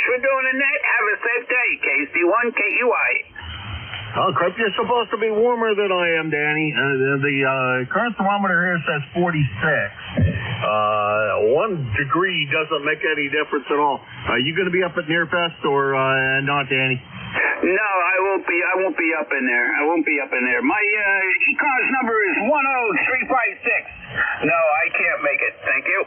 Thanks for doing the net. Have a safe day. KC1 KUI. Oh, Clip, you're supposed to be warmer than I am, Danny. The current thermometer here says 46. 1 degree doesn't make any difference at all. Are you going to be up at Nearfest or not, Danny? No, I won't be up in there. My ECARS number is 10356. No, I can't make it. Thank you.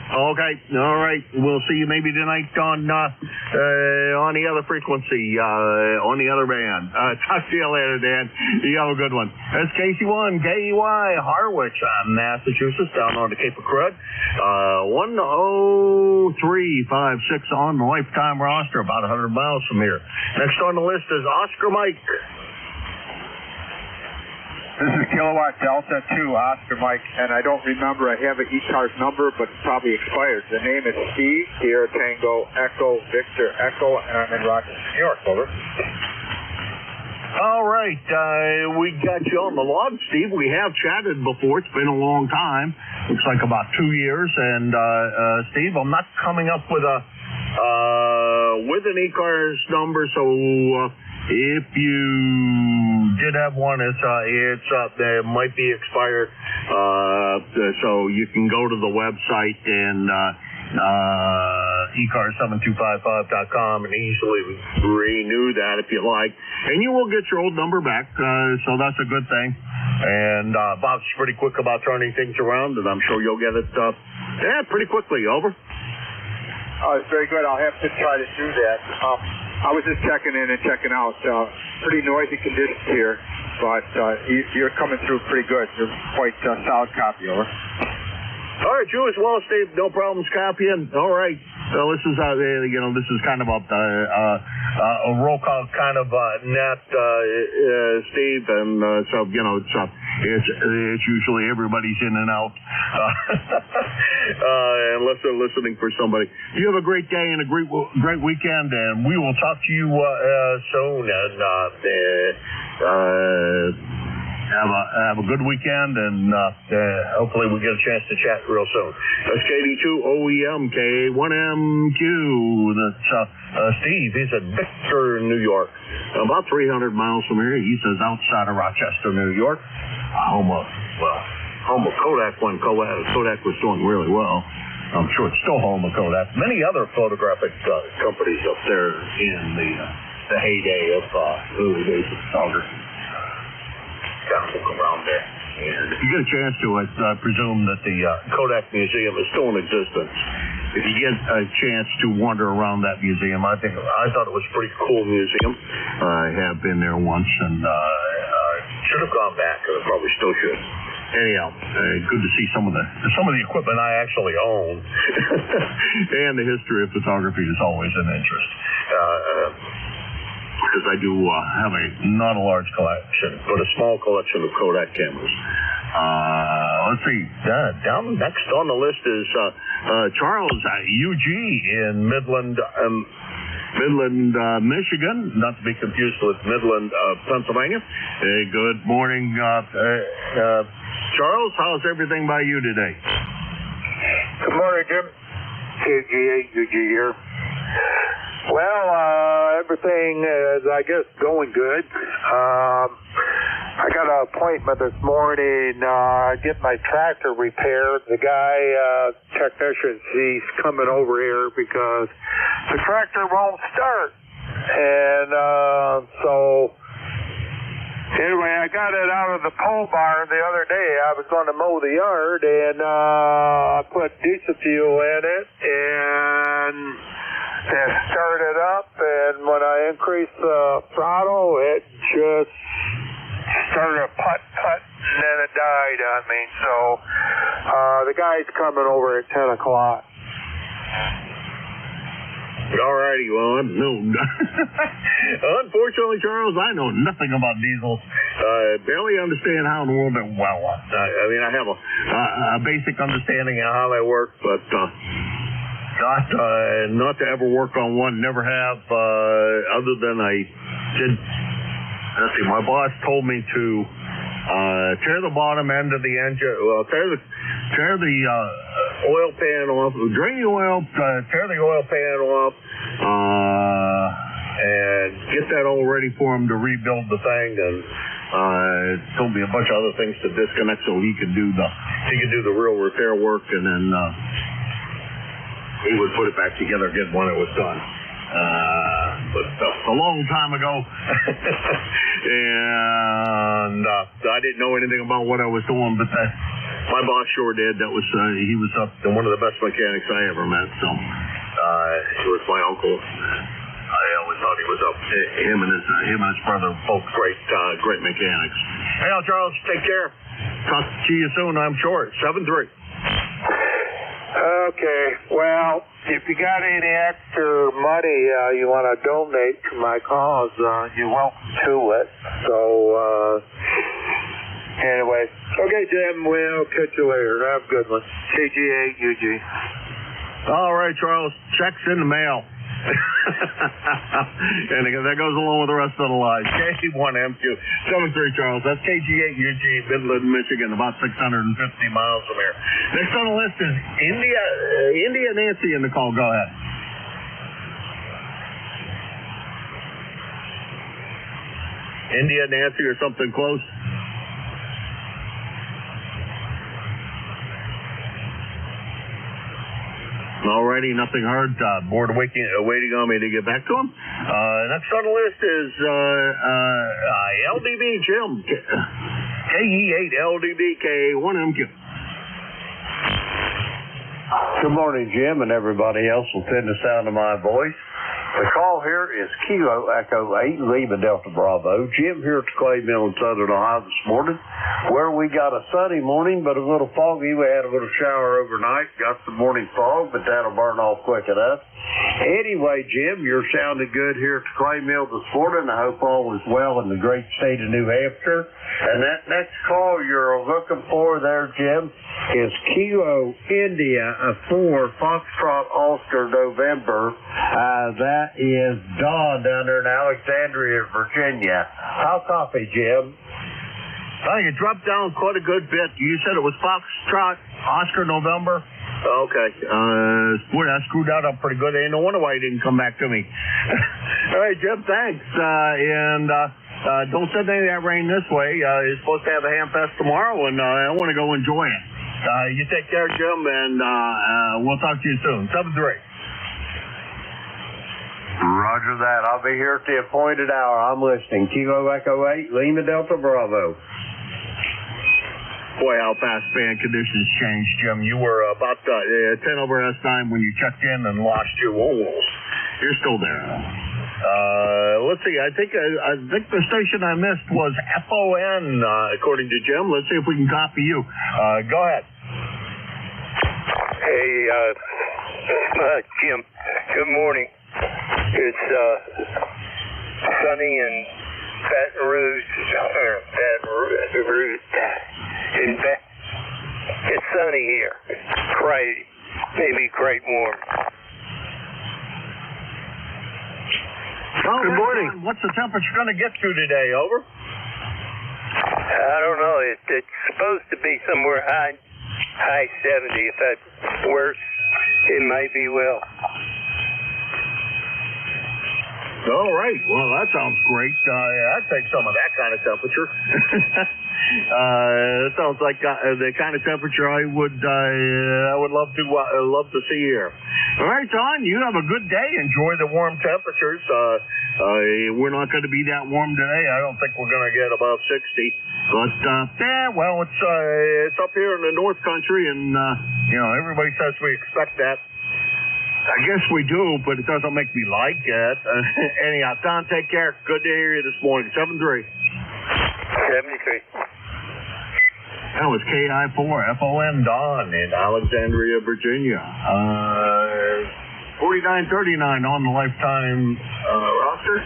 Okay, all right. We'll see you maybe tonight on the other frequency, on the other band. Talk to you later, Dan. You have a good one. That's KC1 KUI, Harwich, Massachusetts, down on the Cape of Crud. 10356 on the lifetime roster, about 100 miles from here. Next on the list is Oscar Mike. This is Kilowatt Delta 2, Oscar Mike, and I don't remember. I have an ECARS number, but it's probably expired. The name is Steve, Sierra Tango, Echo, Victor, Echo, and I'm in Rochester, New York. Over. All right, we got you on the log, Steve. We have chatted before. It's been a long time. Looks like about 2 years. And Steve, I'm not coming up with an ECARS number, so if you did have one, it might be expired. So you can go to the website and ECARS7255.com and easily renew that if you like. And you will get your old number back, so that's a good thing. And Bob's pretty quick about turning things around, and I'm sure you'll get it pretty quickly. Over. Oh, it's very good. I'll have to try to do that. I was just checking in and checking out. Pretty noisy conditions here, but you're coming through pretty good. You're quite solid copy. Over. All right, you as well, Steve. No problems copying. All right. So this is this is kind of a roll call kind of net, Steve, and so it's usually everybody's in and out, unless they're listening for somebody. You have a great day and a great weekend, and we will talk to you soon. And have a good weekend, and hopefully we get a chance to chat real soon. That's KD2OEM, K1MQ. That's Steve. He's at Victor, New York, about 300 miles from here. He says outside of Rochester, New York, home of Kodak when Kodak was doing really well. I'm sure it's still home of Kodak. Many other photographic companies up there in the heyday of early days of photography. Around there. And if you get a chance to, I presume that the Kodak Museum is still in existence. If you get a chance to wander around that museum, I thought it was a pretty cool museum. I have been there once, and should have gone back. I probably still should. Anyhow, good to see some of the equipment I actually own, and the history of photography is always an interest. Because I do have not a large collection, but a small collection of Kodak cameras. Let's see. Down next on the list is Charles UG in Midland, Michigan, not to be confused with Midland, Pennsylvania. Good morning, Charles. How's everything by you today? Good morning, Jim. KGA UG here. Well, everything is, I guess, going good. I got an appointment this morning, getting my tractor repaired. The guy, technician, he's coming over here because the tractor won't start. And so, anyway, I got it out of the pole barn the other day. I was going to mow the yard, and I put diesel fuel in it, and started up, and when I increased the throttle, it just started putt, and then it died on me. So the guy's coming over at 10 o'clock. All righty, well, unfortunately, Charles, I know nothing about diesels. Barely understand how in the world they I have a basic understanding of how they work, but not to ever work on one, never have, other than I did. Let's see, my boss told me to tear the bottom end of the engine, tear the oil pan off, drain the oil, tear the oil pan off, it all ready for him to rebuild the thing, and told me a bunch of other things to disconnect so he could do the real repair work, and then he would put it back together again when it was done. But a long time ago, and I didn't know anything about what I was doing, but my boss sure did. That was he was one of the best mechanics I ever met. So he was my uncle. I always thought he was up. Him and his brother, both great mechanics. Hey, Charles, take care. Talk to you soon, I'm sure. 7-3. Okay, well, if you got any extra money you want to donate to my cause, you're welcome to it. So, anyway. Okay, Jim, we'll catch you later. Have a good one. CG8UG. All right, Charles. Check's in the mail. And that goes along with the rest of the lives. K1MQ 73, Charles. That's KG8UG, Midland, Michigan, about 650 miles from here. Next on the list is India Nancy in the call. Go ahead. India Nancy or something close? Alrighty, nothing heard. Board waiting on me to get back to him. Next on the list is LDB Jim. KE8 LDB K1MQ. Good morning, Jim, and everybody else within the sound of my voice. The call here is Kilo Echo 8 Lima Delta Bravo. Jim here at the Clay Mill in Southern Ohio this morning, where we got a sunny morning, but a little foggy. We had a little shower overnight, got some morning fog, but that'll burn off quick enough. Anyway, Jim, you're sounding good here at the Clay Mill this morning. I hope all is well in the great state of New Hampshire. And that next call you're looking for there, Jim, is Kilo India 4 Foxtrot Oscar November. That is Dawn down there in Alexandria, Virginia. How copy, Jim? Oh, you dropped down quite a good bit. You said it was Foxtrot Oscar November? Okay. Boy, I screwed that up pretty good. Ain't no wonder why he didn't come back to me. All right, Jim, thanks. Don't send any of that rain this way. You're supposed to have a ham fest tomorrow, and I want to go enjoy it. You take care, Jim, and we'll talk to you soon. 7-3. Roger that. I'll be here at the appointed hour. I'm listening. Kilo Echo 8, Lima Delta Bravo. Boy, how fast fan conditions change, Jim. You were about 10 over S9 when you checked in and lost your almost. You're still there. Let's see. I think the station I missed was FON, according to Jim. Let's see if we can copy you. Go ahead. Hey, Jim. Good morning. It's sunny in Baton Rouge. It's sunny here. Great, maybe great warm. Well, good morning. What's the temperature going to get to today? Over? I don't know. It's supposed to be somewhere high 70. If that's worse, it might be well. All right. Well, that sounds great. I'd take some of that kind of temperature. It sounds like the kind of temperature I would love to see here. All right, Don. You have a good day. Enjoy the warm temperatures. We're not going to be that warm today. I don't think we're going to get above 60. But well, it's up here in the North Country, and everybody says we expect that. I guess we do, but it doesn't make me like it. Anyhow, Don, take care. Good to hear you this morning. 7-3. 73. That was KI4 FON Don in Alexandria, Virginia. 4939 on the lifetime roster.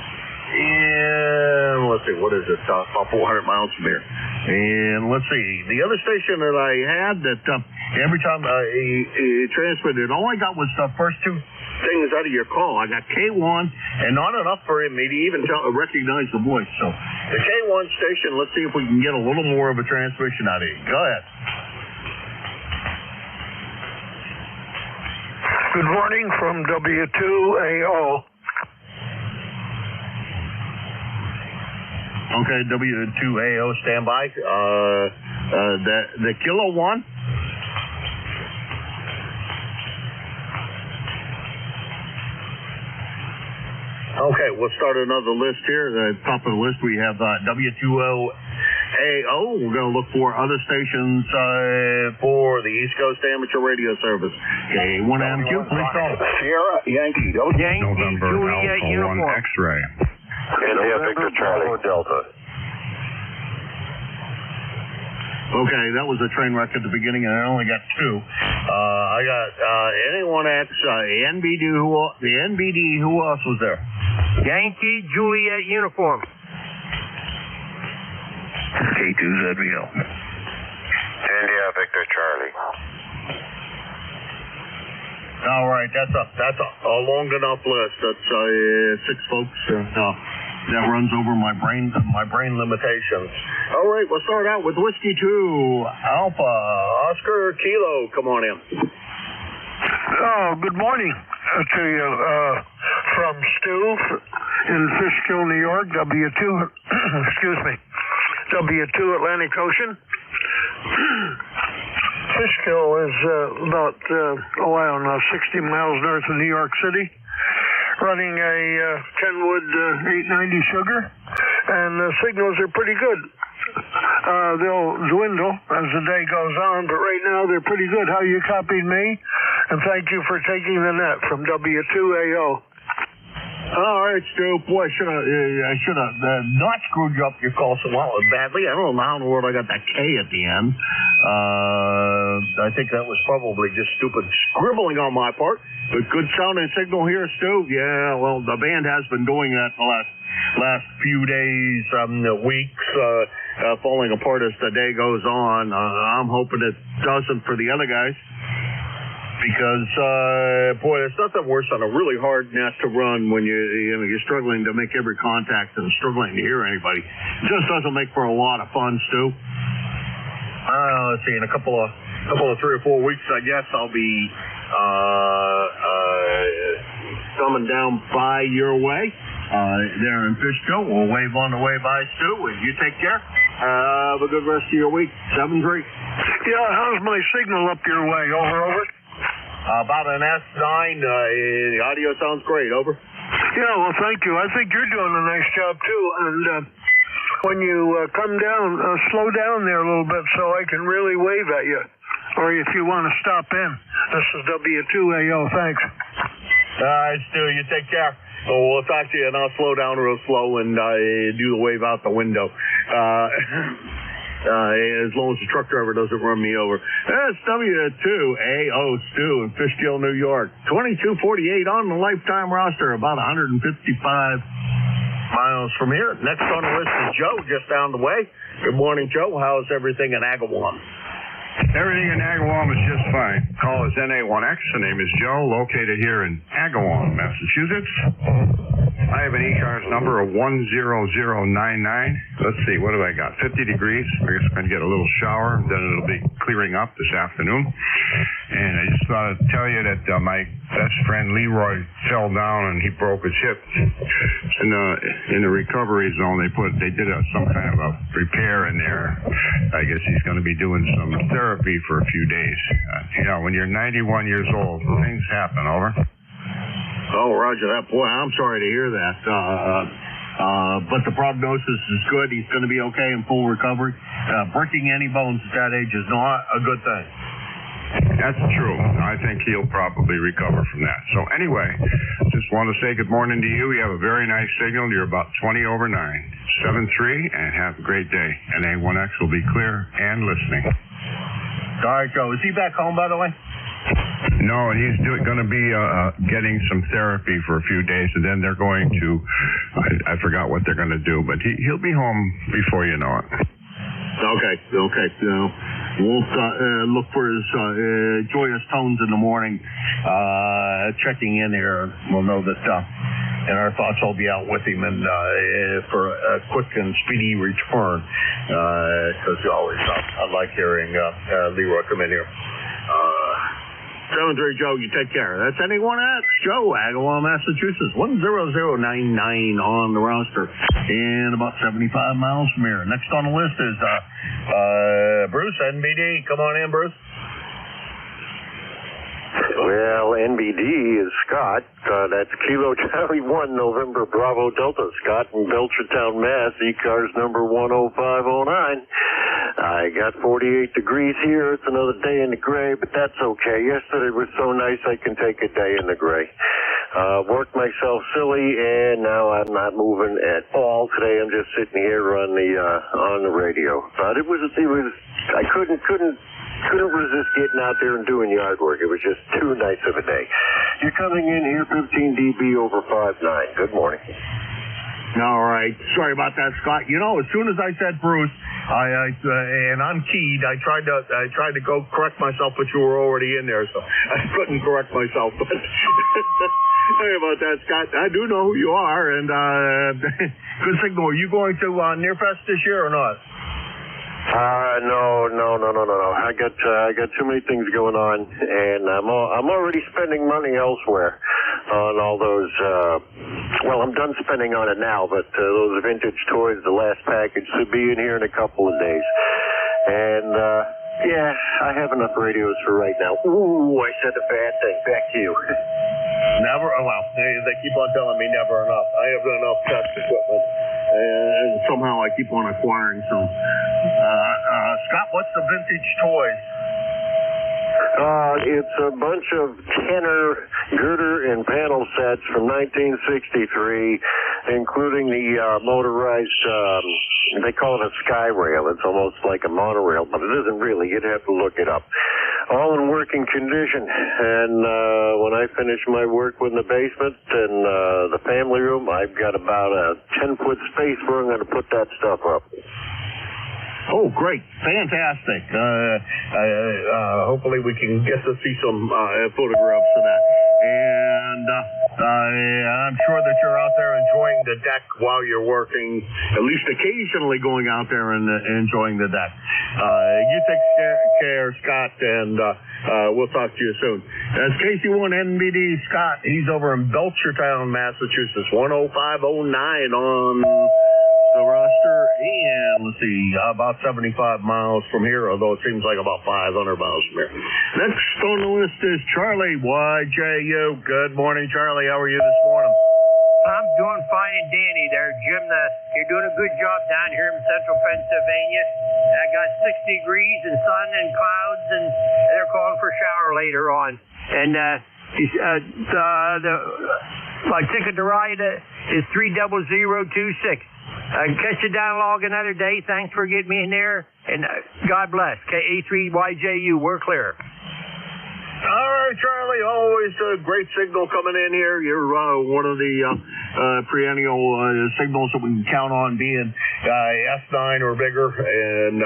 And let's see, what is it? About 400 miles from here. And let's see, the other station that I had that every time he transmitted, all I got was the first two things out of your call. I got K1, and not enough for me to even recognize the voice. So the K1 station, let's see if we can get a little more of a transmission out of you. Go ahead. Good morning from W2AO. Okay, W2AO, standby. The Kilo 1. Okay, we'll start another list here. At the top of the list, we have W2AO. We're going to look for other stations for the East Coast Amateur Radio Service. K1MQ, please call. Sierra, Yankee. Yankee, November Juliet, Alpha uniform. 1 X-ray. India, Victor, Charlie. Delta. Okay, that was a train wreck at the beginning, and I only got two. I got anyone at NBD. The NBD, who else was there? Yankee, Juliet, uniform. K2ZBL. India, Victor, Charlie. All right, that's a long enough list. That's 6 folks. That runs over my brain limitations. All right, we'll start out with Whiskey 2 Alpha Oscar Kilo. Come on in. Oh, good morning to you from Stu in Fishkill, New York, W2, excuse me, W2 Atlantic Ocean. Fishkill is about, 60 miles north of New York City, running a Kenwood 890 sugar, and the signals are pretty good. They'll dwindle as the day goes on, but right now they're pretty good. How you copied me? And thank you for taking the net from W2AO. All right, Stu. Boy, I should have not screwed you up your call so badly. I don't know how in the world I got that K at the end. I think that was probably just stupid scribbling on my part. But good sounding signal here, Stu. Yeah, well, the band has been doing that the last few days, weeks, falling apart as the day goes on. I'm hoping it doesn't for the other guys. Because, boy, there's nothing worse than a really hard net to run when you're struggling to make every contact and struggling to hear anybody. It just doesn't make for a lot of fun, Stu. Let's see, in a couple of 3 or 4 weeks, I guess I'll be coming down by your way there in Fishkill. We'll wave on the way by, Stu, and you take care. Have a good rest of your week. 7-3. Yeah, how's my signal up your way? Over. About an S9. The audio sounds great. Over. Yeah, well, thank you. I think you're doing a nice job, too. And when you come down, slow down there a little bit so I can really wave at you. Or if you want to stop in. This is W2AO. Thanks. All right, Stu. You take care. Well, we'll talk to you, and I'll slow down real slow and do the wave out the window. As long as the truck driver doesn't run me over. That's W2AO Stu in Fishkill, New York. 2248 on the lifetime roster, about 155 miles from here. Next on the list is Joe, just down the way. Good morning, Joe. How's everything in Agawam? Everything in Agawam is just fine. Call us NA1X. The name is Joe, located here in Agawam, Massachusetts. I have an ECARS number of 10099. Let's see, what have I got? 50 degrees. I guess I'm going to get a little shower, then it'll be clearing up this afternoon. And I just thought I'd tell you that my best friend Leroy fell down and he broke his hip. In the recovery zone, they did some kind of a repair in there. I guess he's going to be doing some therapy for a few days. When you're 91 years old, things happen. Over. Oh, roger that. Boy, I'm sorry to hear that. But the prognosis is good. He's going to be okay in full recovery. Breaking any bones at that age is not a good thing. That's true. I think he'll probably recover from that. So anyway, just want to say good morning to you. You have a very nice signal. You're about 20 over 9. 7-3, and have a great day. NA1X will be clear and listening. All right, Joe. Is he back home, by the way? No, he's going to be getting some therapy for a few days, and then they're going to, I forgot what they're going to do, but he'll be home before you know it. Okay. We'll look for his joyous tones in the morning, checking in here. We'll know that, and our thoughts will be out with him and for a quick and speedy return, because I like hearing Leroy come in here. 73 Joe, you take care. That's anyone-X Joe, Agawam, Massachusetts. 10099 on the roster. And about 75 miles from here. Next on the list is Bruce, NBD. Come on in, Bruce. Well, NBD is Scott. That's Kilo Charlie 1, November Bravo Delta. Scott in Belchertown, Mass. ECARS number 10509. I got 48 degrees here. It's another day in the gray, but that's okay. Yesterday was so nice I can take a day in the gray. Worked myself silly, and now I'm not moving at all. Today I'm just sitting here on the radio. But it was I couldn't resist getting out there and doing yard work. It was just too nice of a day. You're coming in here 15 dB over 5.9. Good morning. All right. Sorry about that, Scott. You know, as soon as I said Bruce, and I'm keyed, I tried to go correct myself, but you were already in there, so I couldn't correct myself. But sorry about that, Scott. I do know who you are, and good signal. Are you going to Nearfest this year or not? No. I got too many things going on, and I'm already spending money elsewhere on all those. Well, I'm done spending on it now, but those vintage toys, the last package, should be in here in a couple of days. And yeah, I have enough radios for right now. Ooh, I said a bad thing. Back to you. Never. Well, they keep on telling me never enough. I have enough test equipment. And somehow I keep on acquiring some. Scott, what's the vintage toys? It's a bunch of Kenner girder and panel sets from 1963, including the motorized, they call it a sky rail. It's almost like a monorail, but it isn't really. You'd have to look it up. All in working condition. And when I finish my work with the basement and the family room, I've got about a 10-foot space where I'm going to put that stuff up. Oh, great. Fantastic. Hopefully we can get to see some photographs of that. And I'm sure that you're out there enjoying the deck while you're working, at least occasionally going out there and enjoying the deck. You take care, Scott, and we'll talk to you soon. That's KC1 NBD Scott. He's over in Belchertown, Massachusetts, 10509 on the roster, and let's see, about 75 miles from here, although it seems like about 500 miles from here. Next on the list is Charlie YJU. Good morning, Charlie. How are you this morning? I'm doing fine and dandy there, Jim. You're doing a good job down here in central Pennsylvania. I got 6 degrees and sun and clouds, and they're calling for a shower later on. And my ticket to ride is 30026. Catch you down log another day. Thanks for getting me in there, and God bless. KA3YJU, we're clear. All right, Charlie, always a great signal coming in here. You're one of the perennial signals that we can count on being S9 or bigger, and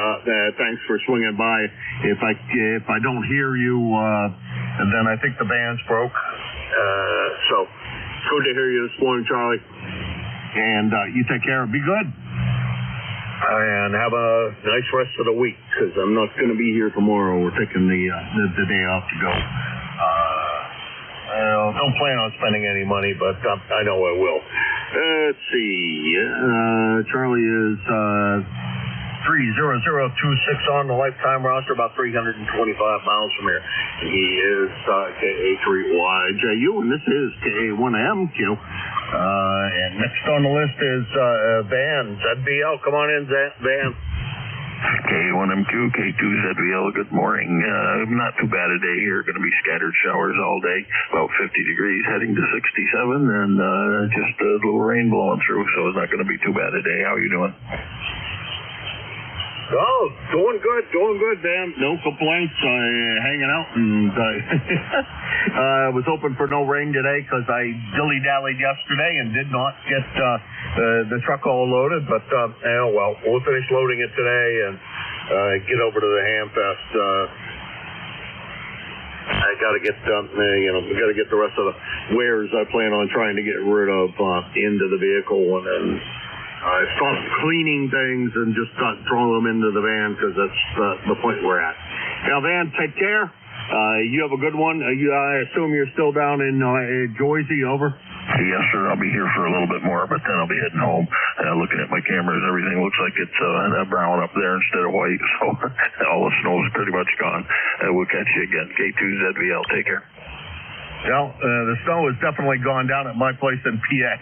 thanks for swinging by. If I don't hear you, then I think the band's broke. So good to hear you this morning, Charlie. And you take care. Be good. And have a nice rest of the week, because I'm not going to be here tomorrow. We're taking the day off to go. I don't plan on spending any money, but I know I will. Let's see. Charlie is 30026 on the lifetime roster, about 325 miles from here. He is KA3YJU, and this is KA1MQ. And next on the list is Van, ZBL. Come on in, Van. K1MQ, K2ZBL, good morning. Not too bad a day here. Going to be scattered showers all day, about 50 degrees, heading to 67, and just a little rain blowing through, so it's not going to be too bad a day. How are you doing? Oh, doing good, Dan. No complaints. Hanging out, and I was hoping for no rain today because I dilly-dallied yesterday and did not get the truck all loaded. But well, we'll finish loading it today and get over to the Hamfest. I got to get we got to get the rest of the wares I plan on trying to get rid of into the vehicle, and then stop cleaning things and just throw them into the van, because that's the point we're at. Now, Van, take care. You have a good one. I assume you're still down in Jersey, over? Yes, sir. I'll be here for a little bit more, but then I'll be heading home. Looking at my cameras, everything looks like it's brown up there instead of white, so all the snow's pretty much gone. We'll catch you again. K2ZVL. Take care. Well, the snow has definitely gone down at my place in PA.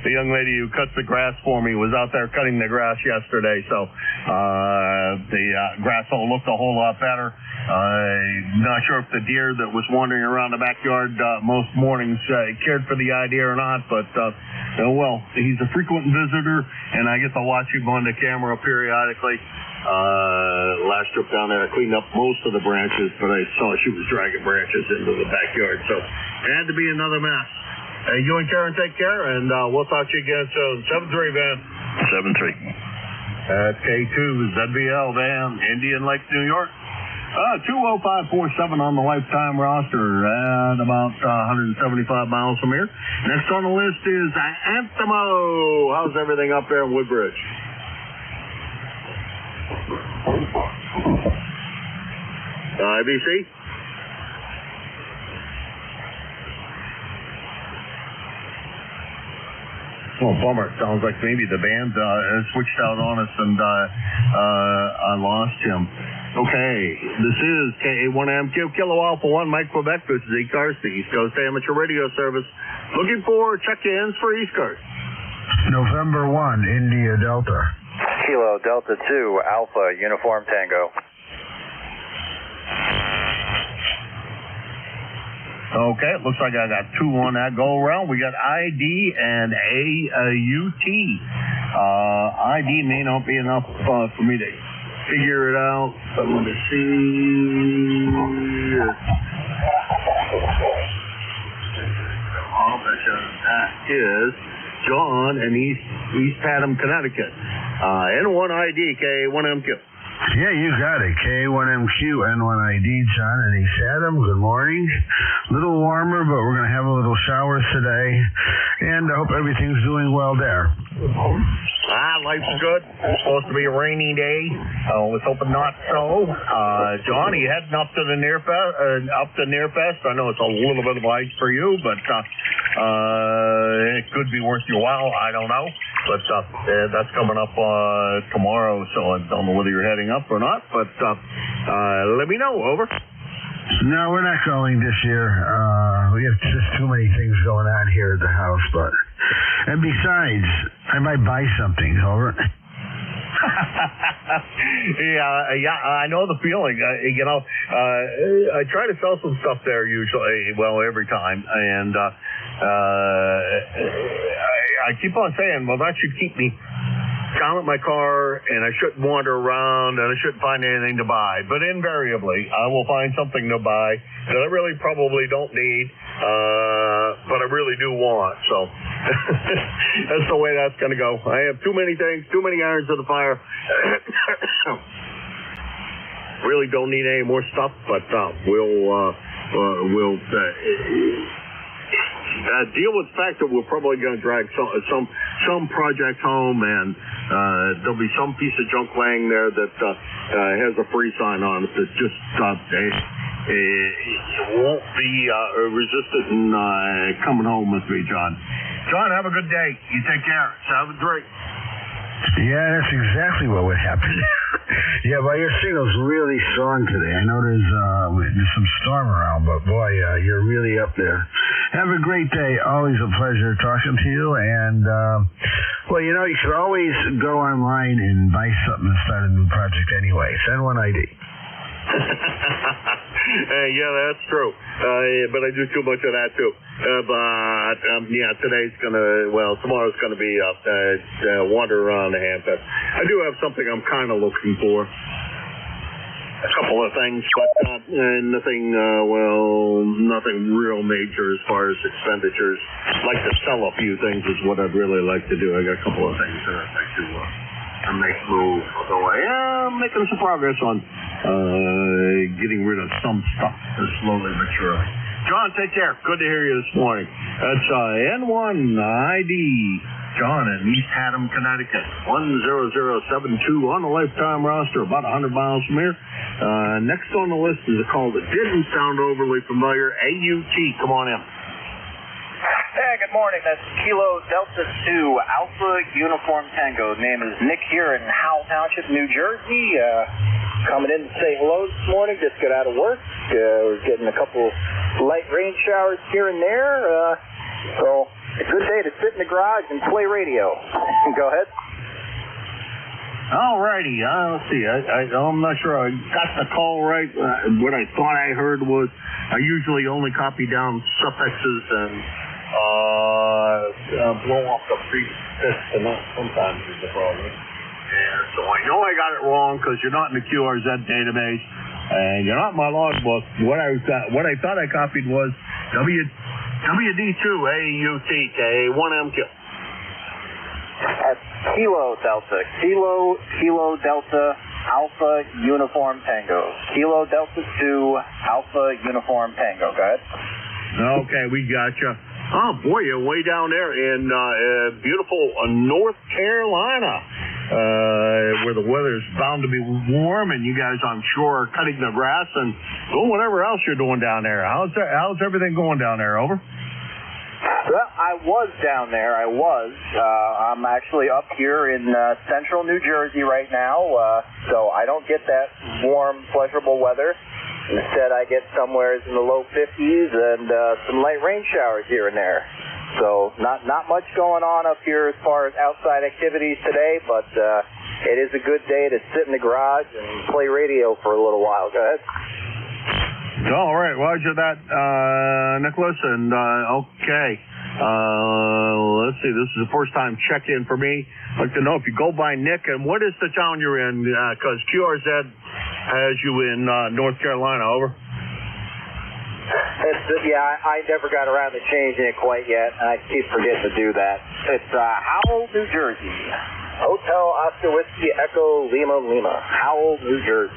The young lady who cuts the grass for me was out there cutting the grass yesterday, so the grass all looked a whole lot better. Not sure if the deer that was wandering around the backyard most mornings cared for the idea or not, but well, he's a frequent visitor, and I get to watch him on the camera periodically. Last trip down there, I cleaned up most of the branches, but I saw she was dragging branches into the backyard, so it had to be another mess. You and Karen take care, and we'll talk to you again soon. 7-3, Van. 7-3. That's K2ZVL, Van, Indian Lake, New York. 20547 on the lifetime roster at about 175 miles from here. Next on the list is Anthemo. How's everything up there in Woodbridge? IBC? Well, bummer. Sounds like maybe the band switched out on us and I lost him. Okay, this is KA1MQ, Kilo Alpha 1, Mike Quebec. This is ECARS, the East Coast Amateur Radio Service. Looking for check-ins for ECARS. November 1, India Delta. Kilo Delta 2, Alpha, Uniform Tango. Okay, it looks like I got 2 on that go around. We got ID and AUT. ID may not be enough for me to figure it out. I'm going to see. That is John in East Haddam, Connecticut. N1 ID, K1MQ. Yeah, you got it. K1MQ, N1ID, John and East Haddam. Good morning. A little warmer, but we're going to have a little showers today. And I hope everything's doing well there. Life's good. It's supposed to be a rainy day. I was hoping not so. John, are you heading up to the Nearfest? I know it's a little bit of a hike for you, but it could be worth your while. I don't know. But that's coming up tomorrow, so I don't know whether you're heading up or not. But let me know. Over. No, we're not going this year. We have just too many things going on here at the house. And besides, I might buy something. Over. Yeah, I know the feeling. I try to sell some stuff there usually, every time, and I keep on saying, well, that should keep me calm at my car, and I shouldn't wander around, and I shouldn't find anything to buy. But invariably, I will find something to buy that I really probably don't need, but I really do want. So that's the way that's going to go. I have too many things, too many irons in the fire. Really don't need any more stuff, but we'll deal with the fact that we're probably going to drag some project home, and there'll be some piece of junk laying there that has a free sign on it that just won't be resistant in coming home with me, John. John, have a good day. You take care. 7-3. Yeah, that's exactly what would happen. Yeah, but your signal's really strong today. I know there's some storm around, but boy, you're really up there. Have a great day. Always a pleasure talking to you. And, you should always go online and buy something to start a new project anyway. Send one ID. Yeah, that's true. But I do too much of that too. Tomorrow's gonna be wander around the Hamfest. I do have something I'm kind of looking for. A couple of things, but nothing real major as far as expenditures. I'd like to sell a few things is what I'd really like to do. I got a couple of things that I'd like to make move. Although I am making some progress on getting rid of some stuff slowly but surely. John, take care. Good to hear you this morning. That's N1 ID. John in East Haddam, Connecticut. 10072 on the lifetime roster, about 100 miles from here. Next on the list is a call that didn't sound overly familiar. AUT, come on in. Hey, good morning. That's Kilo Delta 2 Alpha Uniform Tango. Name is Nick here in Howell Township, New Jersey. Coming in to say hello this morning. Just got out of work. We're getting a couple light rain showers here and there. So a good day to sit in the garage and play radio. Go ahead. All righty. Let's see. I'm not sure I got the call right. What I thought I heard was I usually only copy down suffixes and blow off the prefix, and that sometimes is the problem. And so I know I got it wrong because you're not in the QRZ database and you're not in my logbook. What I thought I copied was WD2 AUT K1MQ. That's Kilo Delta. Kilo Delta Alpha Uniform Tango. Kilo Delta 2 Alpha Uniform Tango. Go ahead. Okay, we got you. Oh, boy, you're way down there in beautiful North Carolina, where the weather's bound to be warm, and you guys, I'm sure, are cutting the grass and doing whatever else you're doing down there. How's everything going down there? Over? Well, I was down there. I'm actually up here in central New Jersey right now, so I don't get that warm, pleasurable weather. Instead, I get somewhere in the low 50s and some light rain showers here and there. So not much going on up here as far as outside activities today, but it is a good day to sit in the garage and play radio for a little while. Go ahead. All right, roger that, Nicholas. And okay, let's see. This is the first time check-in for me. I'd like to know if you go by Nick, and what is the town you're in? Because QRZ has you in North Carolina. Over. I never got around to changing it quite yet. I keep forgetting to do that. It's Howell, New Jersey. Hotel Oscar Whiskey Echo Lima. Howell, New Jersey.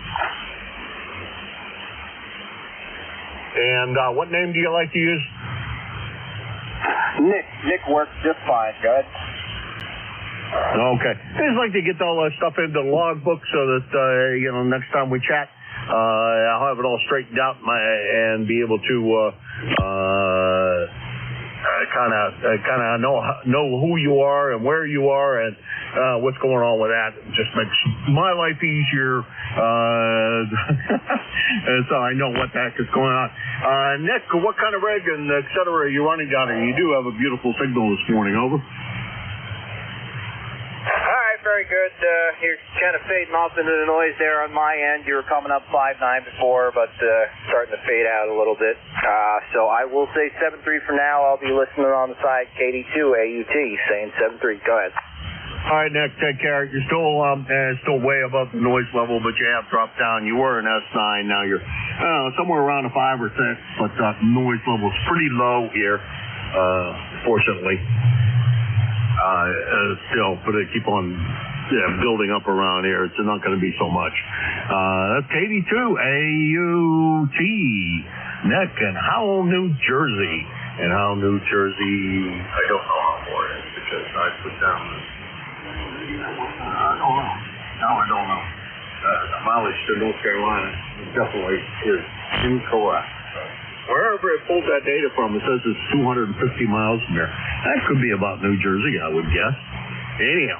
And what name do you like to use? Nick works just fine. Go ahead. Okay. I just like to get all that stuff into the logbook so that, next time we chat, I'll have it all straightened out and be able to kind of know who you are and where you are and what's going on with that. It just makes my life easier, and so I know what the heck is going on. Nick, what kind of rig and et cetera are you running down here? You do have a beautiful signal this morning. Over. All right, very good. You're kind of fading off into the noise there on my end. You were coming up 5.9 before, but starting to fade out a little bit. So I will say 7.3 for now. I'll be listening on the side, KD2 AUT, saying 7.3. Go ahead. All right, Nick, take care. You're still way above the noise level, but you have dropped down. You were an S9. Now you're somewhere around a 5 or 6, but the noise level is pretty low here, fortunately. Still, but they keep on building up around here. It's not going to be so much. That's KD2 AUT, Nick in Howell, New Jersey. In Howell, New Jersey, I don't know how far it is because I put down I don't know. No, I don't know. The mileage to North Carolina definitely is incorrect. Wherever it pulled that data from, it says it's 250 miles from here. That could be about New Jersey, I would guess. Anyhow,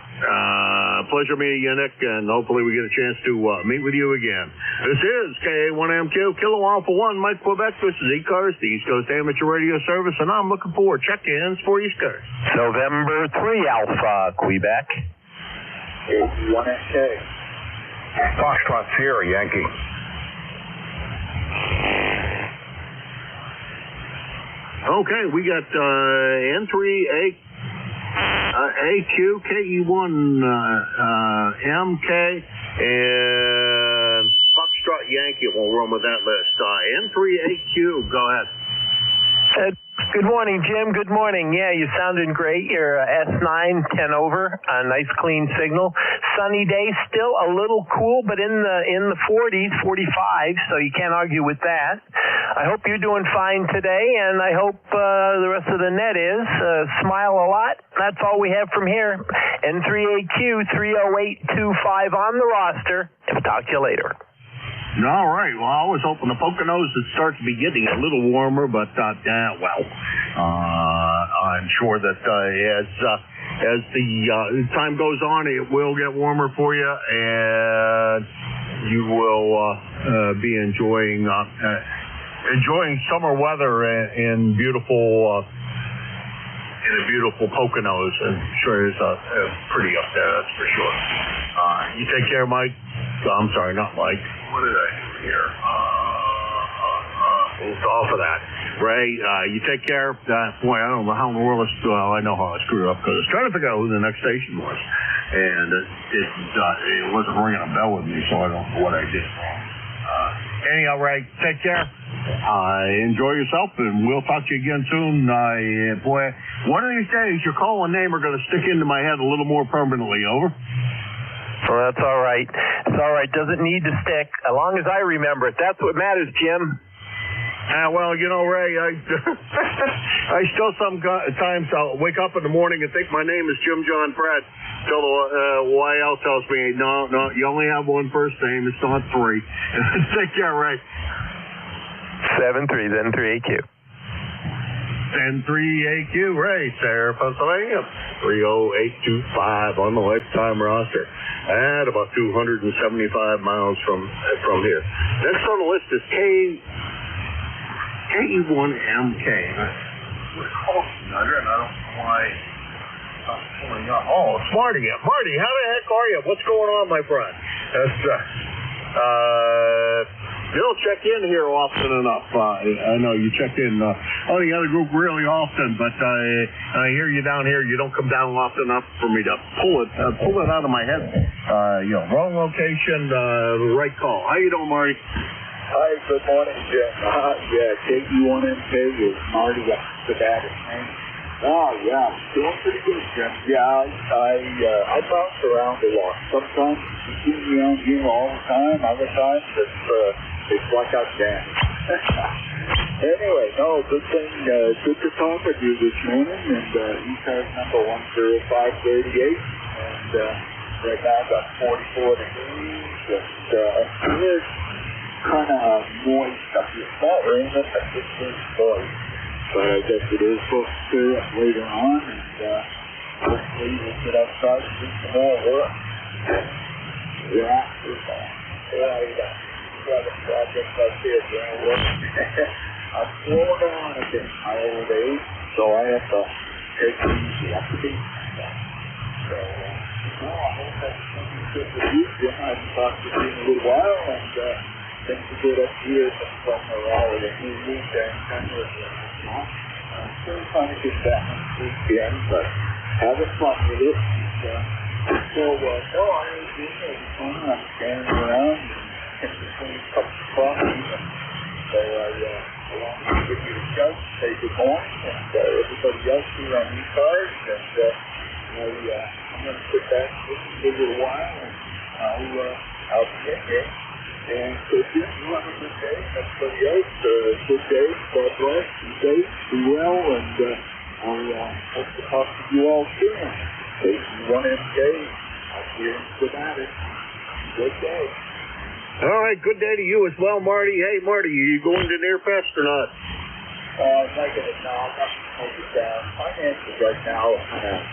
pleasure meeting you, Nick, and hopefully we get a chance to meet with you again. This is KA1MQ, Kilo Alpha 1, Mike, Quebec. This is ECARS, the East Coast Amateur Radio Service, and I'm looking for check-ins for ECARS. November 3 Alpha, Quebec. 1SK. Foxtrot Sierra, Yankee. Okay, we got N3AQ, KE1 MK, and Foxtrot Yankee. We'll run with that list. N3AQ, go ahead. Good morning, Jim. Good morning. Yeah, you sounded great. You're S9, 10 over, a nice clean signal. Sunny day, still a little cool, but in the 40s, 45, so you can't argue with that. I hope you're doing fine today, and I hope the rest of the net is. Smile a lot. That's all we have from here. N3AQ 30825 on the roster. Talk to you later. All right. Well, I was hoping the Poconos would start to be getting a little warmer, but I'm sure that as the time goes on, it will get warmer for you, and you will be enjoying summer weather in beautiful Poconos. And sure is pretty up there, that's for sure. You take care, Mike. I'm sorry, not Mike. What did I do here? Off of that. Ray, you take care. Boy, I don't know how in the world I know how I screwed up because I was trying to figure out who the next station was. And it wasn't ringing a bell with me, so I don't know what I did wrong. Anyhow, Ray, take care. Enjoy yourself, and we'll talk to you again soon. Boy, one of these days, your call and name are going to stick into my head a little more permanently. Over. Well, that's all right. It's all right. Doesn't need to stick. As long as I remember it. That's what matters, Jim. Well, you know, Ray, I still sometimes I'll wake up in the morning and think my name is Jim John Pratt. Till the YL tells me, no, you only have one first name. It's not three. Take care, Ray. 7-3, then 3AQ. And 3AQ, Ray, Sarah, Pennsylvania. 30825 on the lifetime roster. At about 275 miles from here. Next on the list is KE1MK. I don't know why it's pulling up. Oh, it's Marty. Marty, how the heck are you? What's going on, my friend? That's, you don't check in here often enough. I know you check in on the other group really often, but I hear you down here. You don't come down often enough for me to pull it out of my head. Wrong location, right call. How you doing, Marty? Hi, good morning, Jim. KE1MK is Marty up to that. Oh, yeah, doing pretty good, Jim. Yeah, I bounce around a lot. Sometimes you see me on here all the time. Other times it's like I dance. Anyway, no, good thing, good to talk with you this morning. And ECARS number 10538. And right now I've got 44 degrees. And it's kind of moist up here. It's not raining, but it's just moist. But I guess it is supposed to clear up later on, and hopefully we'll get outside and do some more work. Yeah, we got a project up here doing work. I'm slowing down a bit in my old age, so I have to take it easy. I have to be so, I hope that's something good with you, Jim. I haven't talked to you in a little while, and things are good up here from all of the new week there in Pennsylvania. Still trying to get back this weekend, but having fun with it. So, no, I was doing it. I'm standing around in between cups of coffee. So along to give you a shout, say good morning, and everybody else here on ECARS. And I'm going to sit back with you for a little while, and I'll be here. And so, Jim, you have a good day. Everybody else, good day. God bless. Be safe. Be well. And I'll hope to talk to you all soon. KE1MK. I'll see you in Savannah. Good day. All right. Good day to you as well, Marty. Hey, Marty, are you going to Near-Fest or not? Negative now. I'm not focused down. Finances right now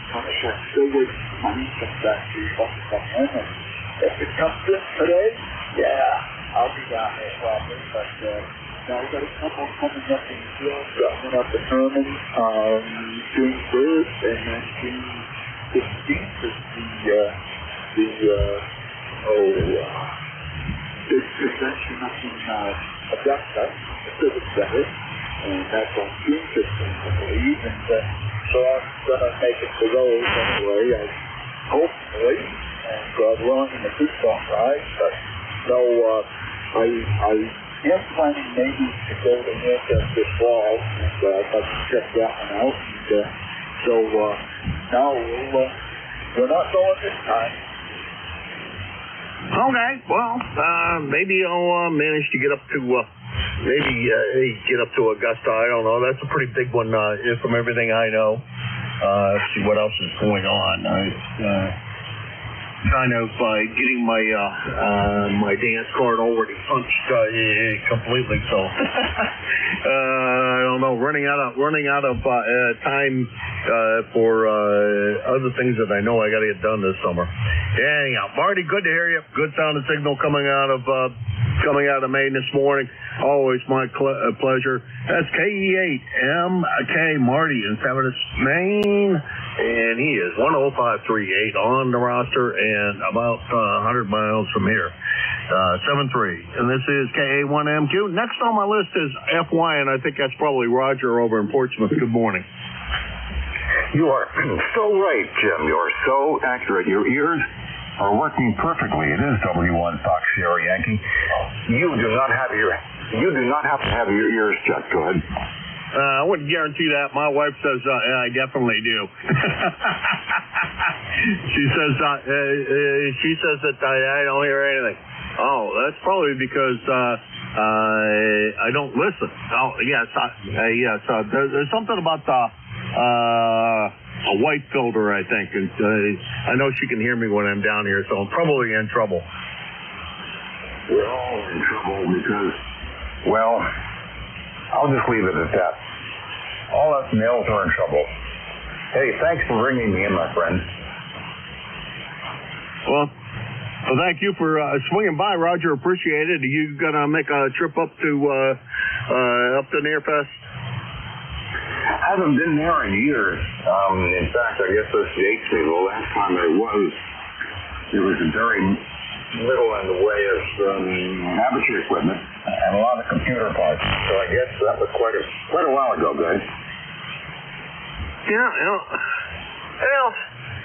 kind of short. Still waiting for money to come back to come in. And if it comes in today, yeah, I'll be down there probably, but now we've got a couple coming up in June, coming up in Herman, June 1st, and then June 15th is big convention up in Augusta, the Civic Center, and that's on June 15th, I believe, and so I'm going to make it to those anyway, hopefully, and God willing, the creek don't rise, but so I am planning maybe to go to Near-Fest this fall, and I'd like to check that one out. And so now we're not going this time. Okay, well, maybe I'll manage to get up to Augusta. I don't know. That's a pretty big one from everything I know. Let's see what else is going on. kind of getting my dance card already punched completely. So I don't know, running out of time for other things that I know I got to get done this summer. Anyhow, Marty, good to hear you. Good sounding signal coming out of Maine this morning. Always my pleasure. That's KE8MK Marty in Severus, Maine, and he is 10538 on the roster and about 100 miles from here. 7-3, and this is KA1MQ. Next on my list is FY, and I think that's probably Roger over in Portsmouth. Good morning. You are so right, Jim. You're so accurate. Your ears are working perfectly. It is W1 Fox Sierra Yankee. You do not have to have your ears checked. Go ahead. I wouldn't guarantee that. My wife says I definitely do. She says that I don't hear anything. Oh, that's probably because I don't listen. Oh, yes, yes. There's something about a white filter, I think. And, I know she can hear me when I'm down here, so I'm probably in trouble. We're all in trouble because, well, I'll just leave it at that. All us males are in trouble. Hey, thanks for bringing me in, my friend. Well, thank you for swinging by, Roger. Appreciate it. Are you gonna make a trip up to Nearfest? I haven't been there in years. In fact, I guess this dates me. The last time I was, it was very little in the way of laboratory equipment and a lot of computer parts. So I guess that was quite a while ago, guys. Yeah,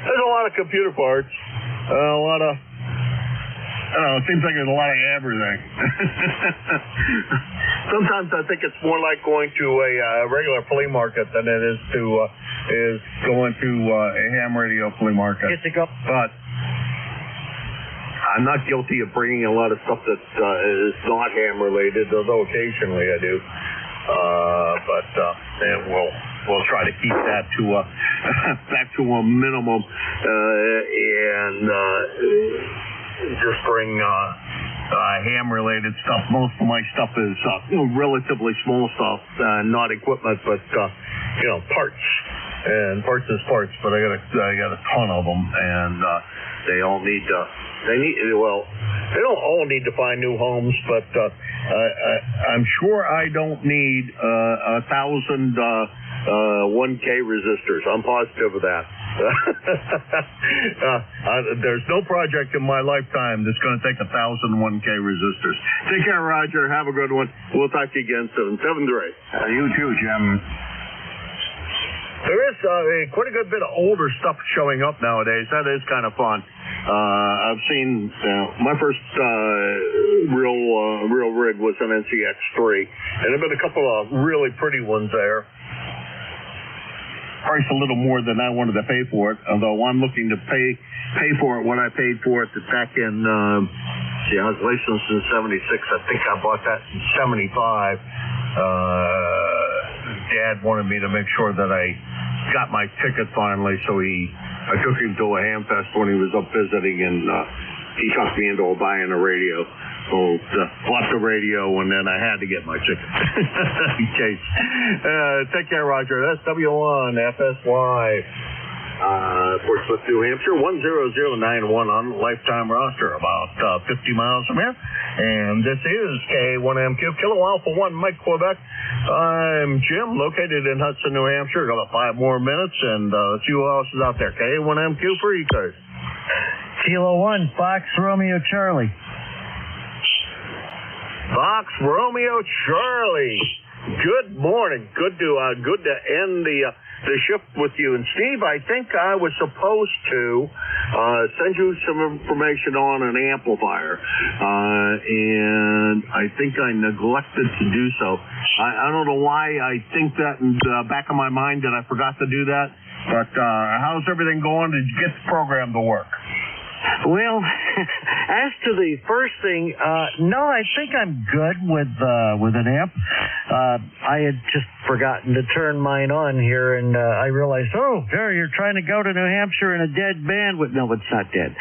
there's a lot of computer parts. A lot of, I don't know, it seems like there's a lot of everything. Sometimes I think it's more like going to a regular flea market than it is going to a ham radio flea market. But I'm not guilty of bringing a lot of stuff that is not ham related, although occasionally I do. And we'll try to keep that to back to a minimum, and just bring ham-related stuff. Most of my stuff is relatively small stuff, not equipment, but parts. And parts is parts, but I got a ton of them, and they all need to. They don't all need to find new homes, but I'm sure I don't need 1,000 1K resistors. I'm positive of that. There's no project in my lifetime that's going to take 1,000 1K resistors. Take care, Roger. Have a good one. We'll talk to you again soon. 7-3. You too, Jim. There is quite a good bit of older stuff showing up nowadays. That is kind of fun. I've seen my first real rig was an NCX3, and there've been a couple of really pretty ones there. Price a little more than I wanted to pay for it, although I'm looking to pay for it what I paid for it back in. I was licensed in '76. I think I bought that in '75. Dad wanted me to make sure that I got my ticket finally, so I took him to a ham fest when he was up visiting, and he talked me into buying a radio. So bought the radio, and then I had to get my ticket. Okay. Take care, Roger. That's W1 FSY. Portsmouth, New Hampshire, 10091 on the lifetime roster, about 50 miles from here. And this is K1MQ, Kilo Alpha 1, Mike Quebec. I'm Jim, located in Hudson, New Hampshire. Got about 5 more minutes, and let's see who else is out there. K1MQ for ECARS. Kilo 1, Fox Romeo Charlie. Fox Romeo Charlie. Good morning. Good to end the shift with you. And Steve, I think I was supposed to send you some information on an amplifier, and I think I neglected to do so. I don't know why I think that in the back of my mind that I forgot to do that. But how's everything going? Did you get the program to work? Well, as to the first thing, no, I think I'm good with an amp. I had just forgotten to turn mine on here, and I realized, oh, Jerry, you're trying to go to New Hampshire in a dead bandwidth. No, it's not dead.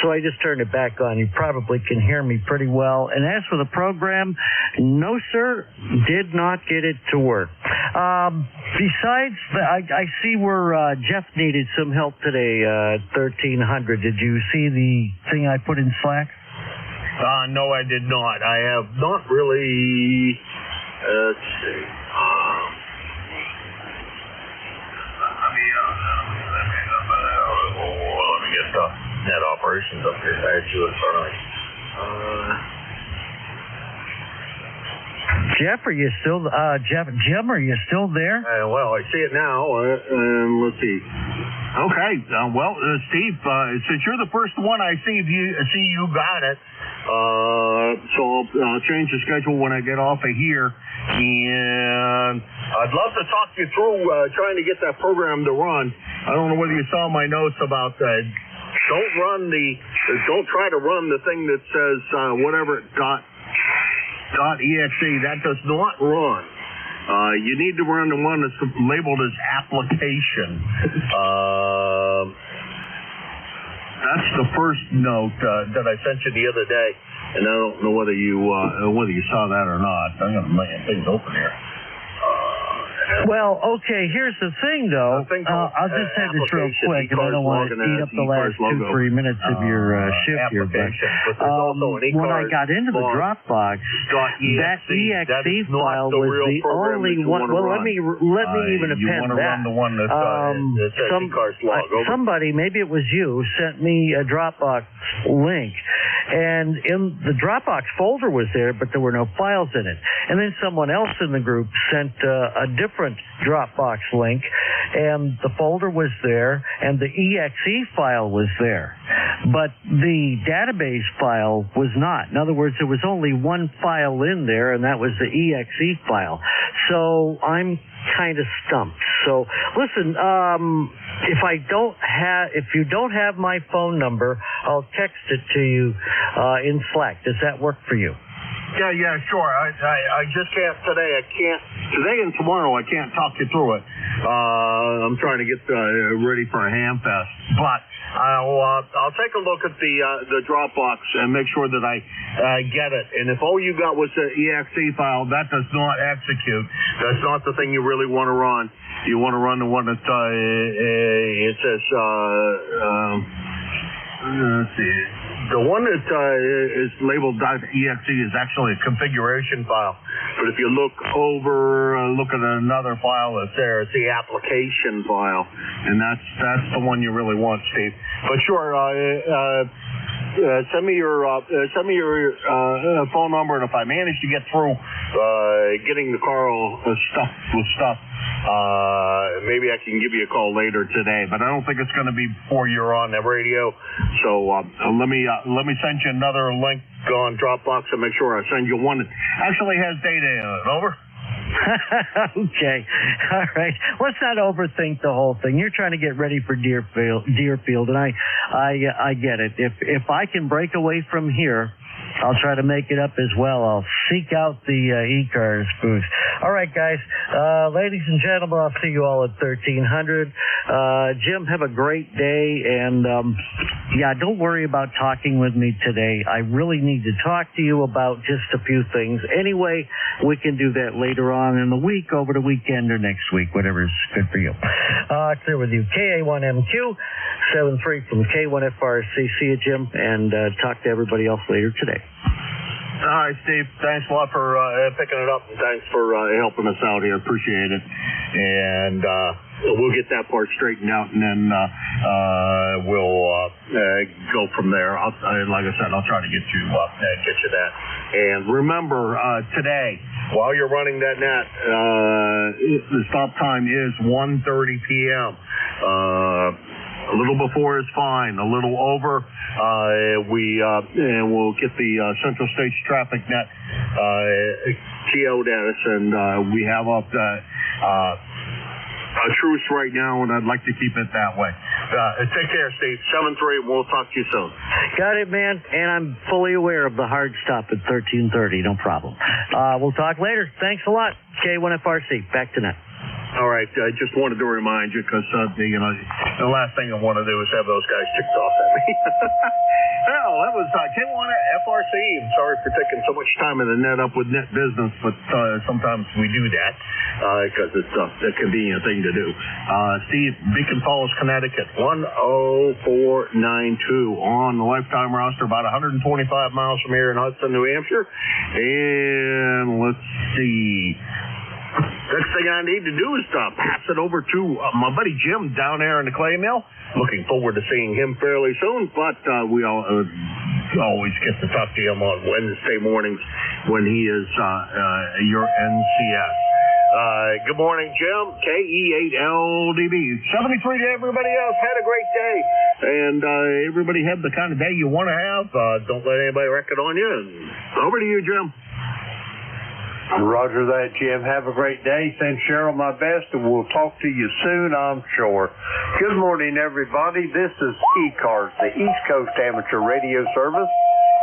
So I just turned it back on. You probably can hear me pretty well. And as for the program, no, sir, did not get it to work. Besides, I see where Jeff needed some help today, 1300. Did you see the thing I put in Slack? No, I did not. I have not really. Let's see. Let me get the net operations up here. I had you in front of me. Jeff, are you still? Jim, are you still there? Well, I see it now. Let's see. Okay. Steve, since you're the first one I see you got it. So I'll change the schedule when I get off of here, and I'd love to talk you through trying to get that program to run. I don't know whether you saw my notes about that. Don't try to run the thing that says whatever .exe. That does not run. You need to run the one that's labeled as application. That's the first note that I sent you the other day, and I don't know whether you saw that or not. I got a million things open here. Well, okay, here's the thing, though. I'll just say this real quick, and I don't want to eat up the last 2-3 minutes of your shift here. But when I got into the Dropbox, that .exe file was the only one. Well, let me even append that. Somebody, maybe it was you, sent me a Dropbox link, and in the Dropbox folder was there, but there were no files in it. And then someone else in the group sent a different Dropbox link, and the folder was there, and the exe file was there, but the database file was not. In other words, there was only one file in there, and that was the exe file. So I'm kind of stumped. So listen, if you don't have my phone number, I'll text it to you in Slack. Does that work for you? Yeah, sure. I just can't today. Today and tomorrow I can't talk you through it. I'm trying to get ready for a ham fest. But I'll take a look at the Dropbox and make sure that I get it. And if all you got was the exe file, that does not execute. That's not the thing you really want to run. You want to run the one that it says. Let's see. The one that is labeled .exe is actually a configuration file. But if you look at another file that's there, it's the application file, and that's the one you really want, Steve. But sure, send me your phone number, and if I manage to get through getting the car all stuffed with stuff, maybe I can give you a call later today. But I don't think it's going to be before you're on the radio. So let me send you another link on Dropbox and make sure I send you one that actually has data in it. Over. Okay. All right. Let's not overthink the whole thing. You're trying to get ready for Deerfield, and I get it. If I can break away from here, I'll try to make it up as well. I'll seek out the ECARS booth. All right, guys. Ladies and gentlemen, I'll see you all at 1300. Jim, have a great day. And, don't worry about talking with me today. I really need to talk to you about just a few things. Anyway, we can do that later on in the week, over the weekend, or next week, whatever's good for you. Clear with you. KA1MQ, 73 from K1FRC. See you, Jim, and talk to everybody else later today. All right, Steve. Thanks a lot for picking it up, and thanks for helping us out here. Appreciate it. And we'll get that part straightened out, and then we'll go from there. Like I said, I'll try to get you that. And remember, today, while you're running that net, the stop time is 1:30 p.m. A little before is fine. A little over, we'll get the Central States Traffic Net TO'd at us, and we have up a truce right now, and I'd like to keep it that way. Take care, Steve. 7-3, we'll talk to you soon. Got it, man. And I'm fully aware of the hard stop at 13:30. No problem. We'll talk later. Thanks a lot. K1FRC. Back to net. All right. I just wanted to remind you because, the last thing I want to do is have those guys ticked off at me. Well, that was K1FRC. I'm sorry for taking so much time in the net up with net business, but sometimes we do that because it's a convenient thing to do. Steve, Beacon Falls, Connecticut, 10492 on the lifetime roster, about 125 miles from here in Hudson, New Hampshire. And let's see. Next thing I need to do is pass it over to my buddy Jim down there in the clay mill. Looking forward to seeing him fairly soon, but we always get to talk to him on Wednesday mornings when he is your NCS. Good morning, Jim. KE8LDB. 73 to everybody else. Had a great day. And everybody have the kind of day you want to have. Don't let anybody wreck it on you. Over to you, Jim. Roger that, Jim. Have a great day. Send Cheryl my best, and we'll talk to you soon, I'm sure. Good morning, everybody. This is ECARS, the East Coast Amateur Radio Service,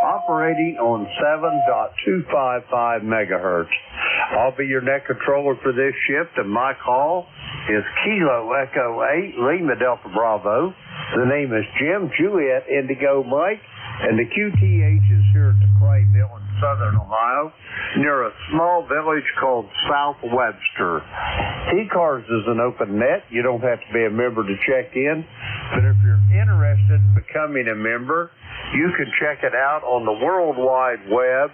operating on 7.255 megahertz. I'll be your net controller for this shift, and my call is Kilo Echo 8, Lima Delta Bravo. The name is Jim, Juliet, Indigo Mike, and the QTH is here at the Clay Mill in Southern Ohio, near a small village called South Webster. ECARS is an open net. You don't have to be a member to check in, but if you're interested in becoming a member, you can check it out on the World Wide Web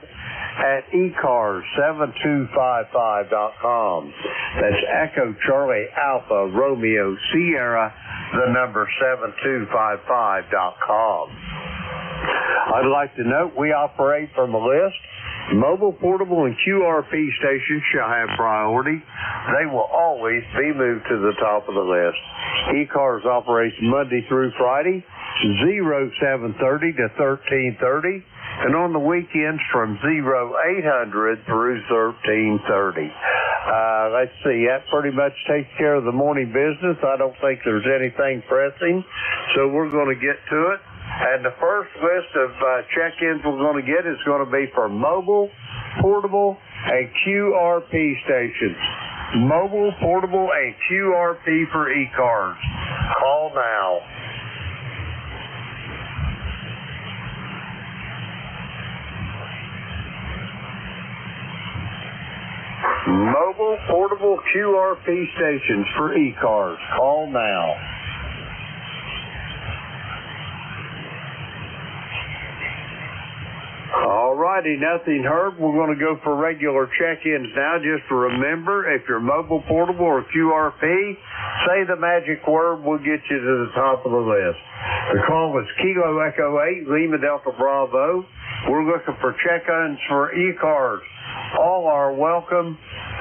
at ECARS7255.com. That's Echo Charlie Alpha Romeo Sierra, the number 7255.com. I'd like to note we operate from a list. Mobile, portable, and QRP stations shall have priority. They will always be moved to the top of the list. ECARS operates Monday through Friday, 0730 to 1330, and on the weekends from 0800 through 1330. Let's see, that pretty much takes care of the morning business. I don't think there's anything pressing, so we're going to get to it. And the first list of check-ins we're going to get is going to be for mobile, portable, and QRP stations. Mobile, portable, and QRP for ECARS. Call now. Mobile, portable, QRP stations for ECARS. Call now. All righty, nothing heard. We're going to go for regular check-ins now. Just remember, if you're mobile, portable, or QRP, say the magic word. We'll get you to the top of the list. The call is Kilo Echo 8, Lima Delta Bravo. We're looking for check-ins for ECARS. All are welcome.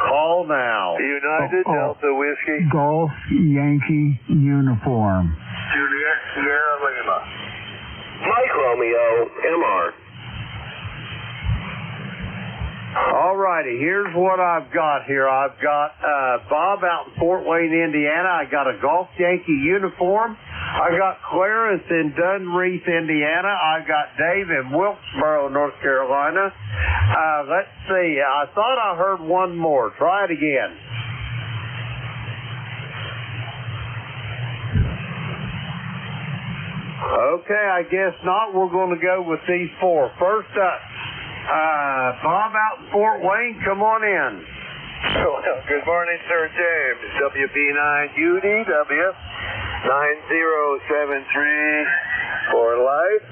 Call now. United Delta Whiskey. Golf Yankee uniform. Juliet Sierra Lima. Mike Romeo, MR. All righty, here's what I've got here. I've got Bob out in Fort Wayne, Indiana. I got a Golf Yankee uniform. I got Clarence in Dunreath, Indiana. I got Dave in Wilkesboro, North Carolina. Let's see. I thought I heard one more. Try it again. Okay, I guess not. We're going to go with these four. First up, Bob out in Fort Wayne, come on in. Well, good morning, Sir James. WB9UDW 9073 for life.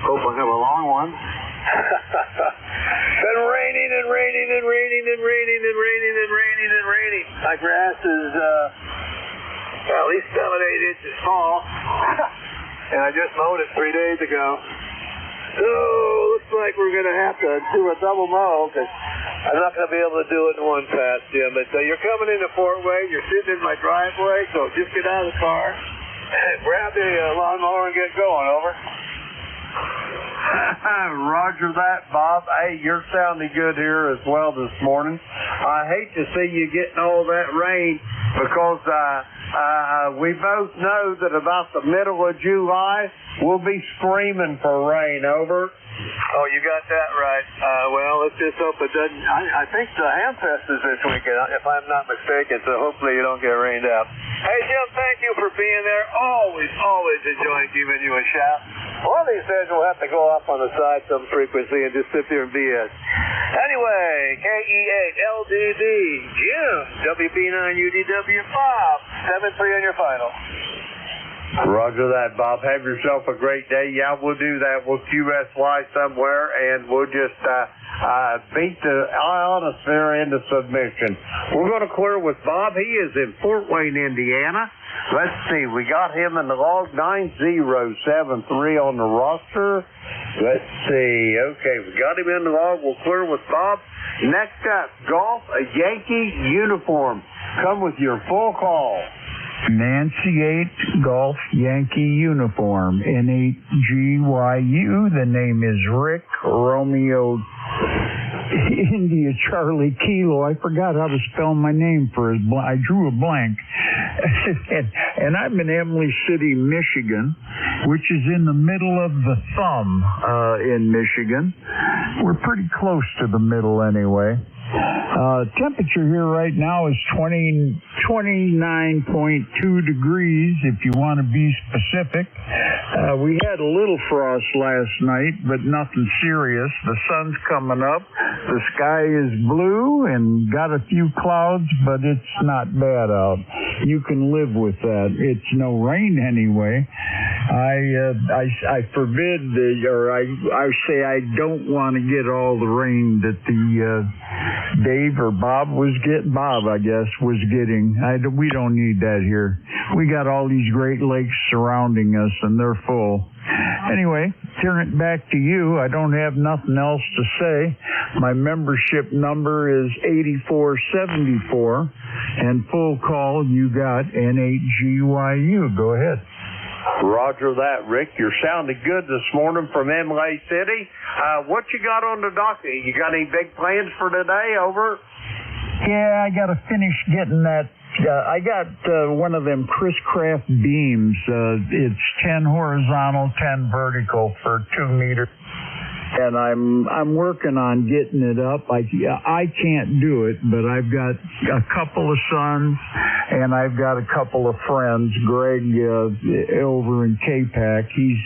Hope I have a long one. Been raining and raining and raining and raining and raining and raining and raining. My grass is at least 7-8 inches tall. And I just mowed it 3 days ago. So, looks like we're going to have to do a double mow, because I'm not going to be able to do it in one pass, Jim. But you're coming into Fort Wayne, you're sitting in my driveway, so just get out of the car, grab the lawnmower, and get going, over. Roger that, Bob. Hey, you're sounding good here as well this morning. I hate to see you getting all that rain, because We both know that about the middle of July, we'll be screaming for rain. Over. Oh, you got that right. Well, let's just hope it doesn't. I think the Hamfest is this weekend, if I'm not mistaken, so hopefully you don't get rained out. Hey, Jim, thank you for being there. Always enjoying giving you a shout. One of these days we'll have to go off on the side some frequency and just sit there and BS. Anyway, KE8LDB, Jim, WB9UDW, Bob, 7-3 on your final. Roger that, Bob. Have yourself a great day. Yeah, we'll do that. We'll QSY somewhere, and we'll just beat the ionosphere into submission. We're going to clear with Bob. He is in Fort Wayne, Indiana. Let's see. We got him in the log 9073 on the roster. Let's see. Okay, we got him in the log. We'll clear with Bob. Next up, golf, a Yankee uniform. Come with your full call. Nancy 8 Golf Yankee Uniform, N8GYU. The name is Rick Romeo India Charlie Kilo. I forgot how to spell my name for his I drew a blank. and I'm in Emily City, Michigan, which is in the middle of the thumb in Michigan. We're pretty close to the middle anyway. Temperature here right now is 29.2 degrees, if you want to be specific. We had a little frost last night, but nothing serious. The sun's coming up. The sky is blue and got a few clouds, but it's not bad out. You can live with that. It's no rain anyway. I forbid, I say I don't want to get all the rain that the Dave or Bob was getting. Bob, I guess, was getting. We don't need that here. We got all these Great Lakes surrounding us, and they're full. Anyway, turn it back to you. I don't have nothing else to say. My membership number is 8474, and full call, you got N8GYU. Go ahead. Roger that, Rick. You're sounding good this morning from Emily City. What you got on the docket? You got any big plans for today? Over. Yeah, I got to finish getting that. I got one of them Chris Craft beams. It's 10 horizontal, 10 vertical for 2 meters. And I'm working on getting it up. I can't do it, but I've got a couple of sons, and I've got a couple of friends. Greg over in K-Pac, he's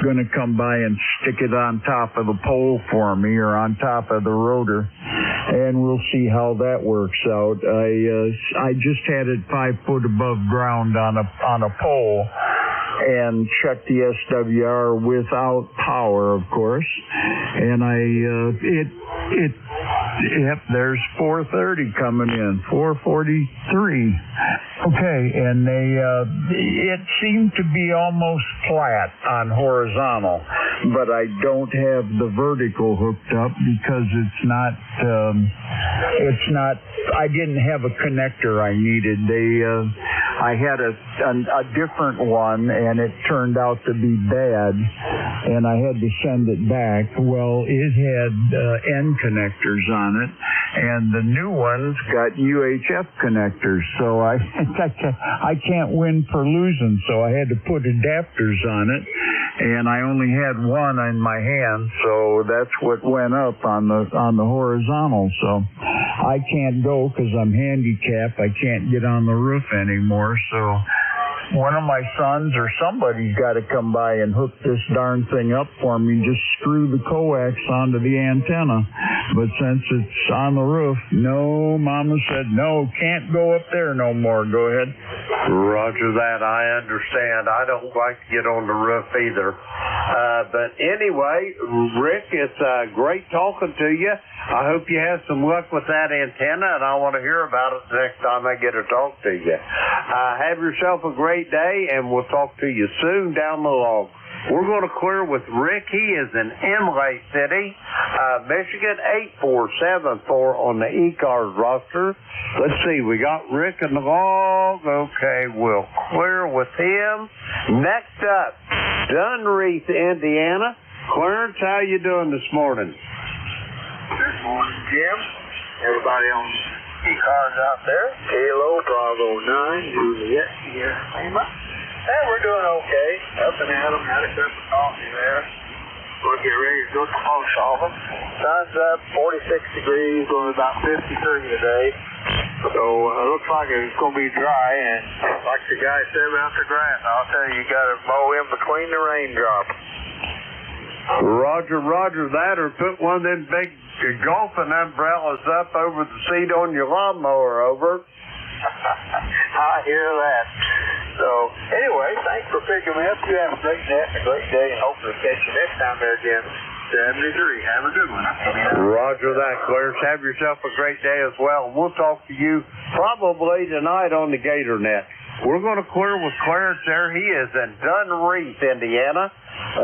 going to come by and stick it on top of the pole for me, or on top of the rotor, and we'll see how that works out. I just had it 5 foot above ground on a pole, and checked the SWR without power, of course. And yep, there's 430 coming in, 443. Okay, and it seemed to be almost flat on horizontal, but I don't have the vertical hooked up because it's not, I didn't have a connector I needed. I had a different one, and it turned out to be bad, and I had to send it back. Well, it had N connectors on it, and the new one's got UHF connectors, so I can't win for losing, so I had to put adapters on it, and I only had one in my hand, so that's what went up on the horizontal. So I can't go because I'm handicapped. I can't get on the roof anymore, so one of my sons or somebody's got to come by and hook this darn thing up for me, just screw the coax onto the antenna. But since it's on the roof, no, Mama said, no, can't go up there no more. Go ahead. Roger that. I understand. I don't like to get on the roof either. But anyway, Rick, it's great talking to you. I hope you have some luck with that antenna, and I want to hear about it the next time I get to talk to you. Have yourself a great day, and we'll talk to you soon down the log. We're going to clear with Rick. He is in Emily City, Michigan, 8474 on the ECARS roster. Let's see, we got Rick in the log. Okay, we'll clear with him. Next up, Dunreath, Indiana. Clarence, how you doing this morning? Good morning, Jim. Everybody on ECARS out there. Kilo Bravo 9, Juliet Sierra Lima. And we're doing okay. Up and at 'em, had a cup of coffee there. We'll get ready to go close off them. Sun's up, 46 degrees, going about 53 today. So it looks like it's going to be dry, and like the guy said about the grass, I'll tell you, you got to mow in between the raindrops. Roger that, or put one of them big golfing umbrellas up over the seat on your lawnmower, over. I hear that. So, anyway, thanks for picking me up. You have a great day and hopefully catch you next time there, Jim. 73. Have a good one. Roger that, Clarence. Have yourself a great day as well. We'll talk to you probably tonight on the Gator Net. We're going to clear with Clarence there. He is in Dunreath, Indiana.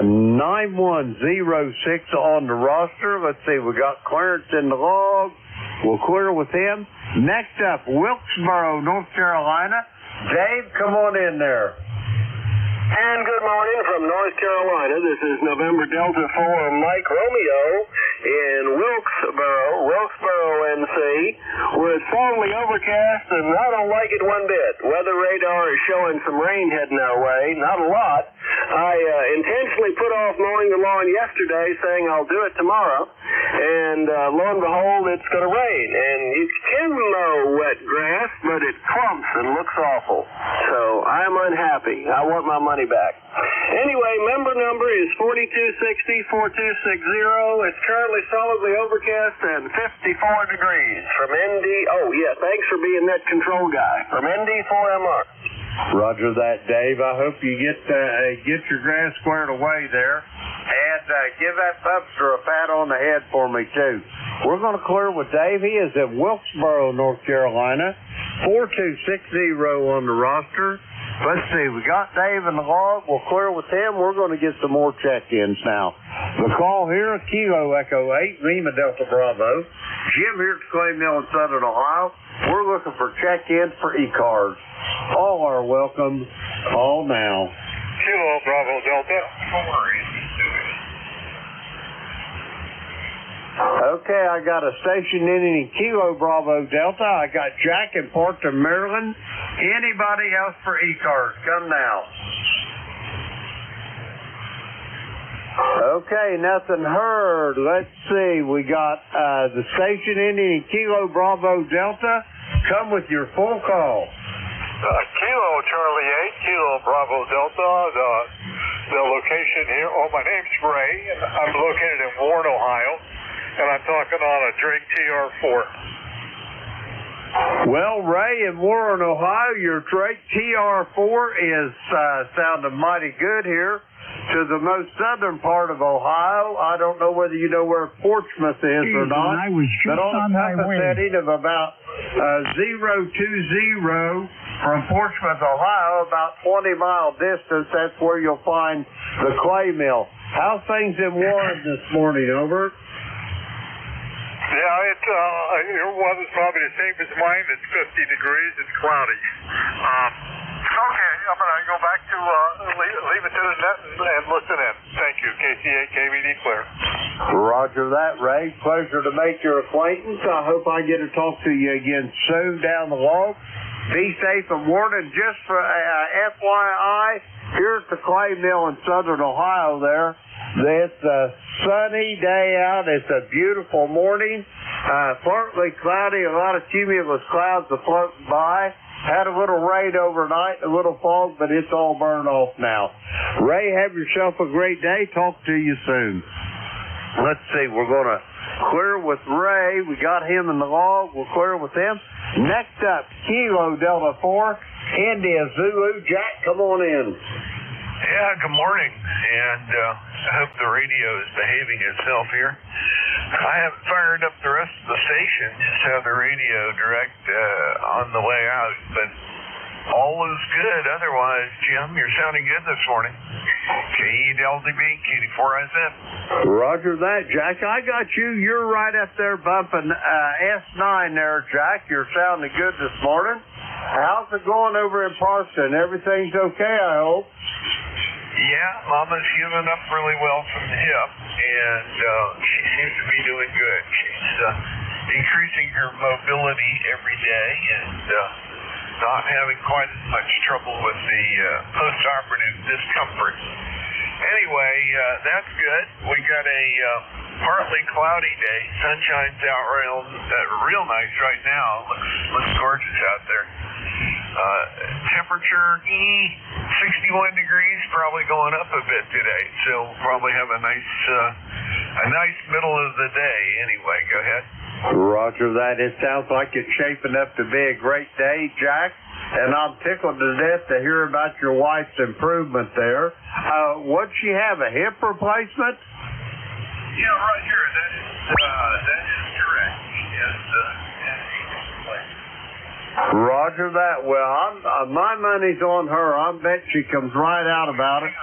9106 on the roster. Let's see, we got Clarence in the log. We'll clear with him. Next up, Wilkesboro, North Carolina. Dave, come on in there. And good morning from North Carolina. This is November Delta 4 Mike Romeo in Wilkesboro, NC, where it's solidly overcast, and I don't like it one bit. Weather radar is showing some rain heading our way. Not a lot. I intentionally put off mowing the lawn yesterday, saying I'll do it tomorrow, and lo and behold, it's going to rain. And you can mow wet grass, but it clumps and looks awful. So I'm unhappy. I want my money back. Anyway, member number is 4260-4260. It's currently solidly overcast and 54 degrees. From ND, oh yeah, thanks for being that control guy. From ND4MR. Roger that, Dave. I hope you get your grass squared away there. And give that pupster a pat on the head for me, too. We're going to clear with Dave. He is at Wilkesboro, North Carolina. 4260 on the roster. Let's see. We got Dave in the log. We'll clear with him. We're going to get some more check-ins now. The call here, Kilo Echo 8, Lima Delta Bravo. Jim here at Clay Mill in Southern Ohio. We're looking for check-ins for ECARS. All are welcome. Call now. Kilo Bravo Delta. Okay, I got a station in Kilo Bravo Delta. I got Jack in Portland, Maryland. Anybody else for ECARS? Come now. Okay, nothing heard. Let's see. We got the station in Kilo Bravo Delta. Come with your full call. Kilo Charlie 8, Kilo Bravo Delta. The location here. Oh, my name's Ray, and I'm located in Warren, Ohio, and I'm talking on a Drake TR4. Well, Ray, in Warren, Ohio, your Drake TR4 is sounding mighty good here to the most southern part of Ohio. I don't know whether you know where Portsmouth is or not. I was just but on my a way. setting of about 020 from Portsmouth, Ohio, about 20-mile distance. That's where you'll find the clay mill. How's things in Warren this morning, over? Yeah, your weather's probably the same as mine. It's 50 degrees. It's cloudy. Okay, I'm going to go back to leave it to the net and listen in. Thank you. KC8 KVD clear. Roger that, Ray. Pleasure to make your acquaintance. I hope I get to talk to you again soon down the log. Be safe and warned. And just for FYI, here's the clay mill in southern Ohio there. It's a sunny day out. It's a beautiful morning. Partly cloudy, a lot of cumulus clouds are floating by. Had a little rain overnight, a little fog, but it's all burned off now. Ray, have yourself a great day. Talk to you soon. Let's see, we're going to clear with Ray. We got him in the log. We'll clear with him. Next up, Kilo Delta 4, India Zulu. Jack, come on in. Yeah, good morning, and I hope the radio is behaving itself here. I haven't fired up the rest of the station, just have the radio direct on the way out, but all is good. Otherwise, Jim, you're sounding good this morning. KELDB, KD4IZ. Roger that, Jack. I got you. You're right up there bumping S9 there, Jack. You're sounding good this morning. How's it going over in Parson? Everything's okay, I hope? Yeah, Mama's healing up really well from the hip, and she seems to be doing good. She's increasing her mobility every day and not having quite as much trouble with the post-operative discomfort. Anyway, that's good. We got a partly cloudy day. Sun shines out real nice right now. Looks gorgeous out there. Temperature 61 degrees, probably going up a bit today. So we'll probably have a nice middle of the day. Anyway, go ahead. Roger that. It sounds like it's shaping up to be a great day, Jack. And I'm tickled to death to hear about your wife's improvement there. What'd she have, a hip replacement? Yeah, Roger, that is correct. She has a hip replacement. Roger that. Well, my money's on her. I bet she comes right out about it.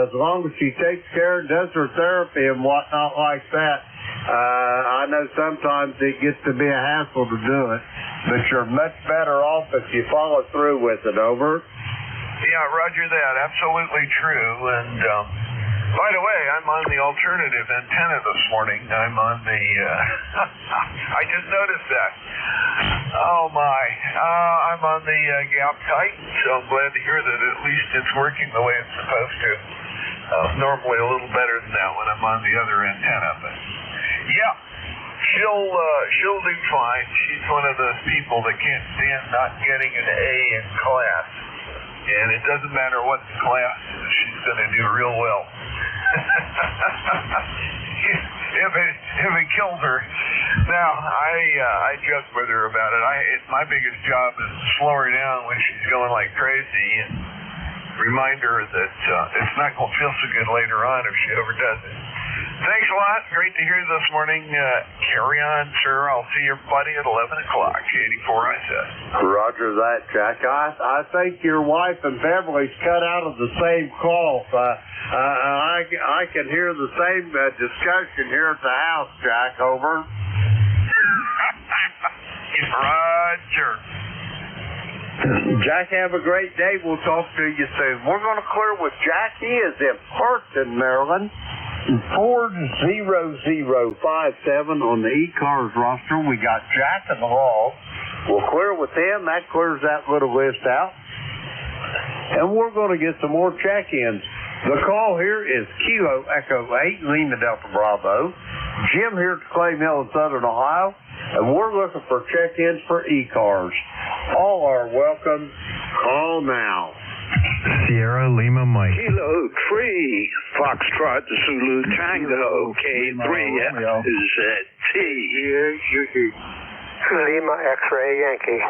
As long as she takes care, does her therapy and whatnot like that. I know sometimes it gets to be a hassle to do it, but you're much better off if you follow through with it. Over. Yeah, Roger that. Absolutely true. And by the way, I'm on the alternative antenna this morning. I'm on the I just noticed that. Oh my. I'm on the gap tight, so I'm glad to hear that at least it's working the way it's supposed to. Normally a little better than that when I'm on the other antenna, but yeah, she'll do fine. She's one of those people that can't stand not getting an A in class. And it doesn't matter what the class is, she's going to do real well. if it kills her. Now, I joke with her about it. My biggest job is to slow her down when she's going like crazy and remind her that it's not going to feel so good later on if she overdoes it. Thanks a lot. Great to hear you this morning. Carry on, sir. I'll see your buddy at 11 o'clock. 84, I said. Roger that, Jack. I think your wife and Beverly's cut out of the same cloth. I can hear the same discussion here at the house, Jack. Over. Roger. Jack, have a great day. We'll talk to you soon. We're going to clear with Jack. He is in Parkton, Maryland. 40057 on the ECARS roster. We got Jack and the Law. We'll clear with them. That clears that little list out. And we're going to get some more check-ins. The call here is Kilo Echo 8, Lima Delta Bravo. Jim here at Clay Mill in Southern Ohio. And we're looking for check-ins for ECARS. All are welcome. Call now. Sierra Lima Mike. Kilo 3, Foxtrot Zulu Tango, K3, ZT. Lima X-Ray Yankee.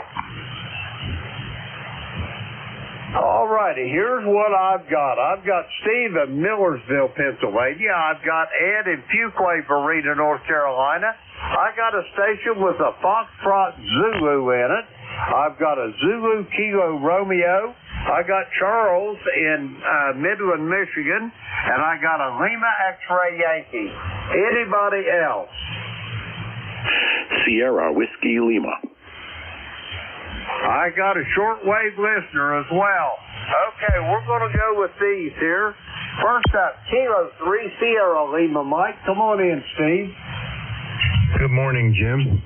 All righty, here's what I've got. I've got Steve in Millersville, Pennsylvania. I've got Ed in Fuquay, Verena, North Carolina. I got a station with a Foxtrot Zulu in it. I've got a Zulu Kilo Romeo. I got Charles in Midland, Michigan, and I got a Lima X-Ray Yankee. Anybody else? Sierra Whiskey Lima. I got a shortwave listener as well. Okay, we're going to go with these here. First up, Kilo 3, Sierra Lima Mike. Come on in, Steve. Good morning, Jim.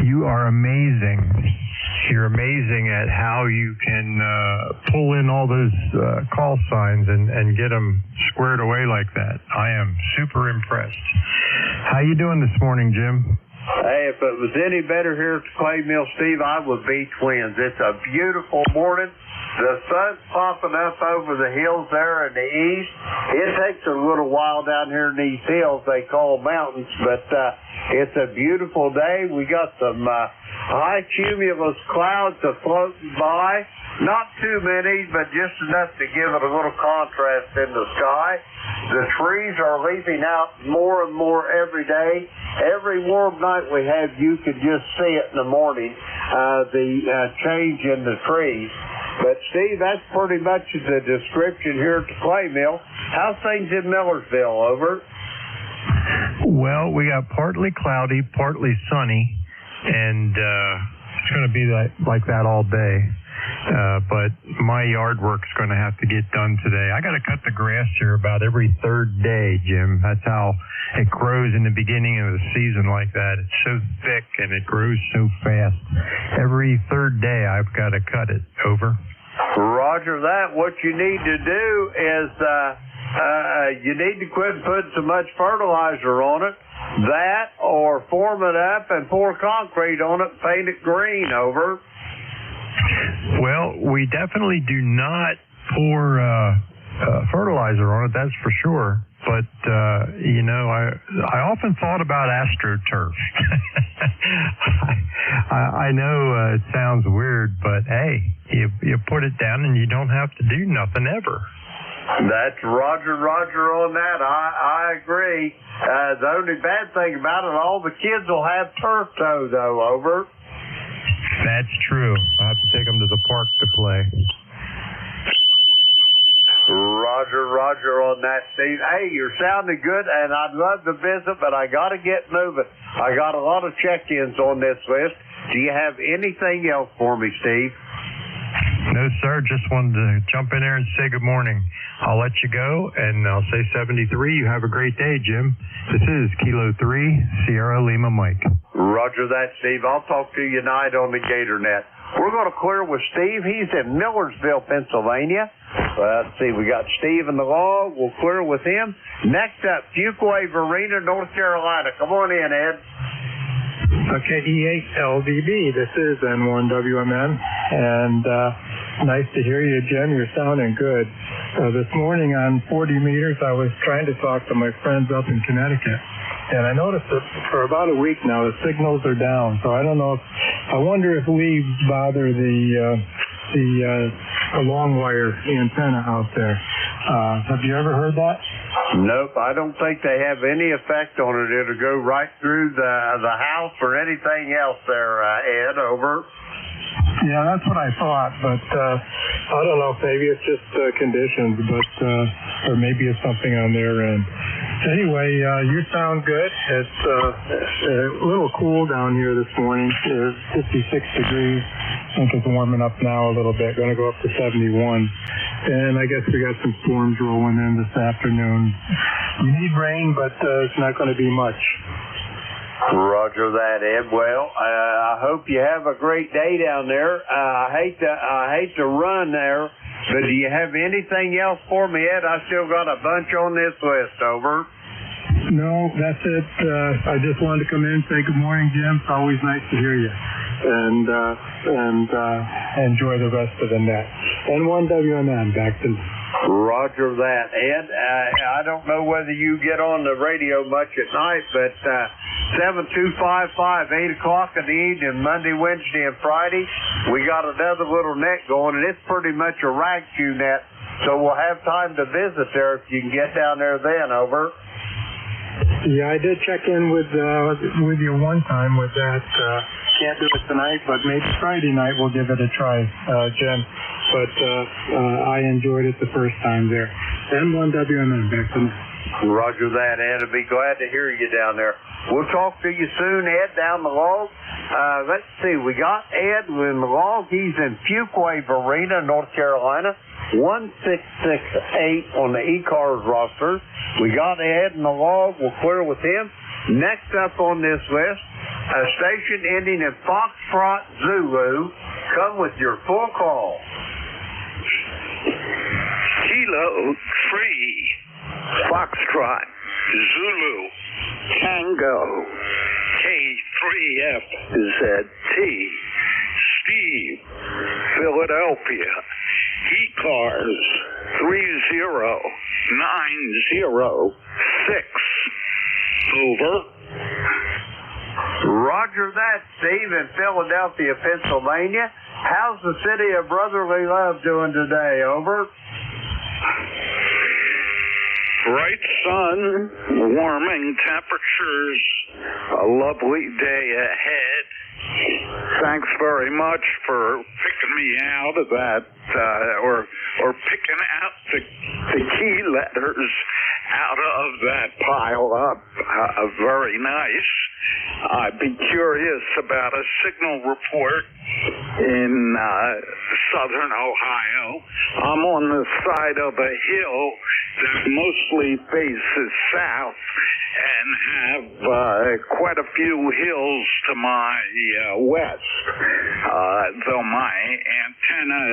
You are amazing. You're amazing at how you can pull in all those call signs and get them squared away like that. I am super impressed. How you doing this morning, Jim? Hey, if it was any better here at Clay Mill, Steve, I would be twins. It's a beautiful morning. The sun's popping up over the hills there in the east. It takes a little while down here in these hills they call mountains, but it's a beautiful day. We got some high cumulus clouds floating by. Not too many, but just enough to give it a little contrast in the sky. The trees are leafing out more and more every day. Every warm night we have, you can just see it in the morning, the change in the trees. But, Steve, that's pretty much the description here at the Clay Mill. How's things in Millersville, over? Well, we got partly cloudy, partly sunny, and it's going to be like that all day. But my yard work's going to have to get done today. I got to cut the grass here about every third day, Jim. That's how it grows in the beginning of the season like that. It's so thick and it grows so fast. Every third day I've got to cut it. Over. Roger that. What you need to do is you need to quit putting so much fertilizer on it. That or form it up and pour concrete on it, paint it green. Over. Well, we definitely do not pour fertilizer on it, that's for sure. But, I often thought about AstroTurf. I know it sounds weird, but hey, you put it down and you don't have to do nothing ever. That's Roger on that. I agree. The only bad thing about it, all the kids will have turf toe, though. Over. That's true. I have to take them to the park to play. Roger on that, Steve. Hey, you're sounding good, and I'd love to visit, but I got to get moving. I got a lot of check-ins on this list. Do you have anything else for me, Steve? No, sir. Just wanted to jump in there and say good morning. I'll let you go, and I'll say 73. You have a great day, Jim. This is Kilo 3, Sierra Lima Mike. Roger that, Steve. I'll talk to you tonight on the GatorNet. We're going to clear with Steve. He's in Millersville, Pennsylvania. Let's see. We got Steve in the log. We'll clear with him. Next up, Fuquay Arena, North Carolina. Come on in, Ed. Okay, E8LDB. This is N1WMN, and nice to hear you, Jim. You're sounding good. This morning on 40 meters, I was trying to talk to my friends up in Connecticut, and I noticed that for about a week now, the signals are down. So I don't know I wonder if leaves bother the long wire antenna out there. Have you ever heard that? Nope, I don't think they have any effect on it. It'll go right through the house or anything else there, Ed. Over. Yeah, that's what I thought, but I don't know. Maybe it's just conditions, but or maybe it's something on their end. Anyway, you sound good. It's a little cool down here this morning. It's 56 degrees. I think it's warming up now a little bit. Going to go up to 71. And I guess we got some storms rolling in this afternoon. We need rain, but it's not going to be much. Roger that, Ed. Well, I hope you have a great day down there. I hate to run there, but do you have anything else for me, Ed? I still got a bunch on this list. Over. No, that's it. I just wanted to come in and say good morning, Jim. It's always nice to hear you. And enjoy the rest of the net. N1WMN, back to Roger that, Ed. I don't know whether you get on the radio much at night, but 7255, 8 o'clock in the evening, Monday, Wednesday, and Friday, we got another little net going, and it's pretty much a rag queue net, so we'll have time to visit there if you can get down there then. Over. Yeah, I did check in with you one time with that. Can't do it tonight, but maybe Friday night we'll give it a try, Jim. But I enjoyed it the first time there. N1WMN, back to me. Roger that, Ed. I'll be glad to hear you down there. We'll talk to you soon, Ed, down the log. Let's see. We got Ed in the log. He's in Fuquay Arena, North Carolina. 1668 on the ECARS roster. We got Ed in the log. We'll clear with him. Next up on this list, a station ending in Foxtrot Zulu. Come with your full call. Kilo 3, Foxtrot, Zulu, Tango, K3FZT, Steve, Philadelphia, ECARS 30906. Over. Roger that, Steve, in Philadelphia, Pennsylvania. How's the city of brotherly love doing today? Over. Bright sun, warming temperatures, a lovely day ahead. Thanks very much for picking me out of that, or picking out the key letters out of that pile up. Very nice. I'd be curious about a signal report in southern Ohio. I'm on the side of a hill that mostly faces south and have quite a few hills to my west. Though my antenna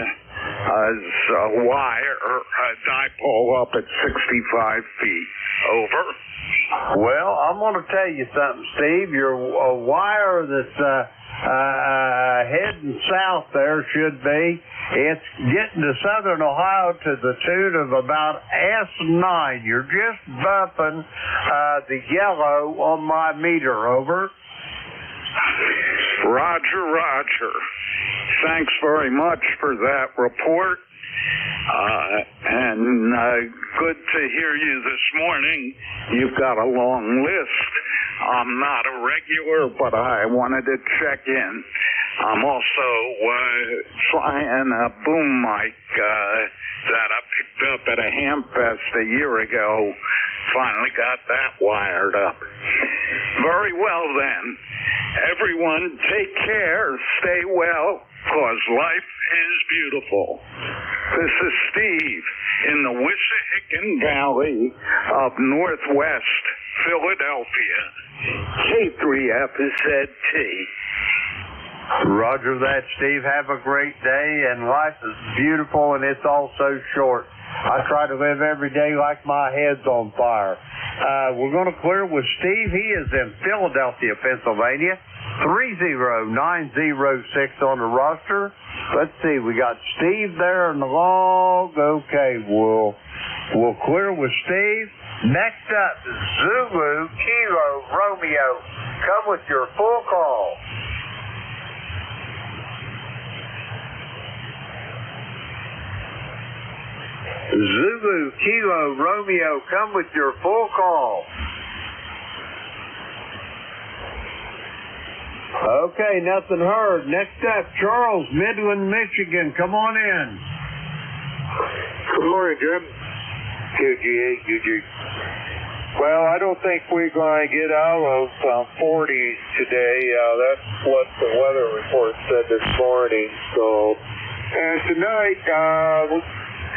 is a wire, a dipole up at 65 feet. Over. Well, I'm going to tell you something, Steve. Your wire that's heading south there should be. It's getting to southern Ohio to the tune of about S9. You're just bumping the yellow on my meter. Over. Roger, Roger. Thanks very much for that report. And good to hear you this morning. You've got a long list. I'm not a regular, but I wanted to check in. I'm also trying a boom mic that I picked up at a Hamfest a year ago. Finally got that wired up. Very well then. Everyone take care, stay well, 'cause life is beautiful. This is Steve in the Wissahickon Valley of Northwest Philadelphia. K3FZT. Roger that, Steve. Have a great day, and life is beautiful, and it's all so short. I try to live every day like my head's on fire. We're going to clear with Steve. He is in Philadelphia, Pennsylvania. 30906 on the roster. Let's see, we got Steve there in the log. Okay, we'll clear with Steve. Next up, Zulu Kilo Romeo. Come with your full call. Zulu Kilo Romeo, come with your full call. Okay, nothing heard. Next up, Charles, Midland, Michigan. Come on in. Good morning, Jim. QG8, Well, I don't think we're going to get out of 40s today. That's what the weather report said this morning. So, and tonight,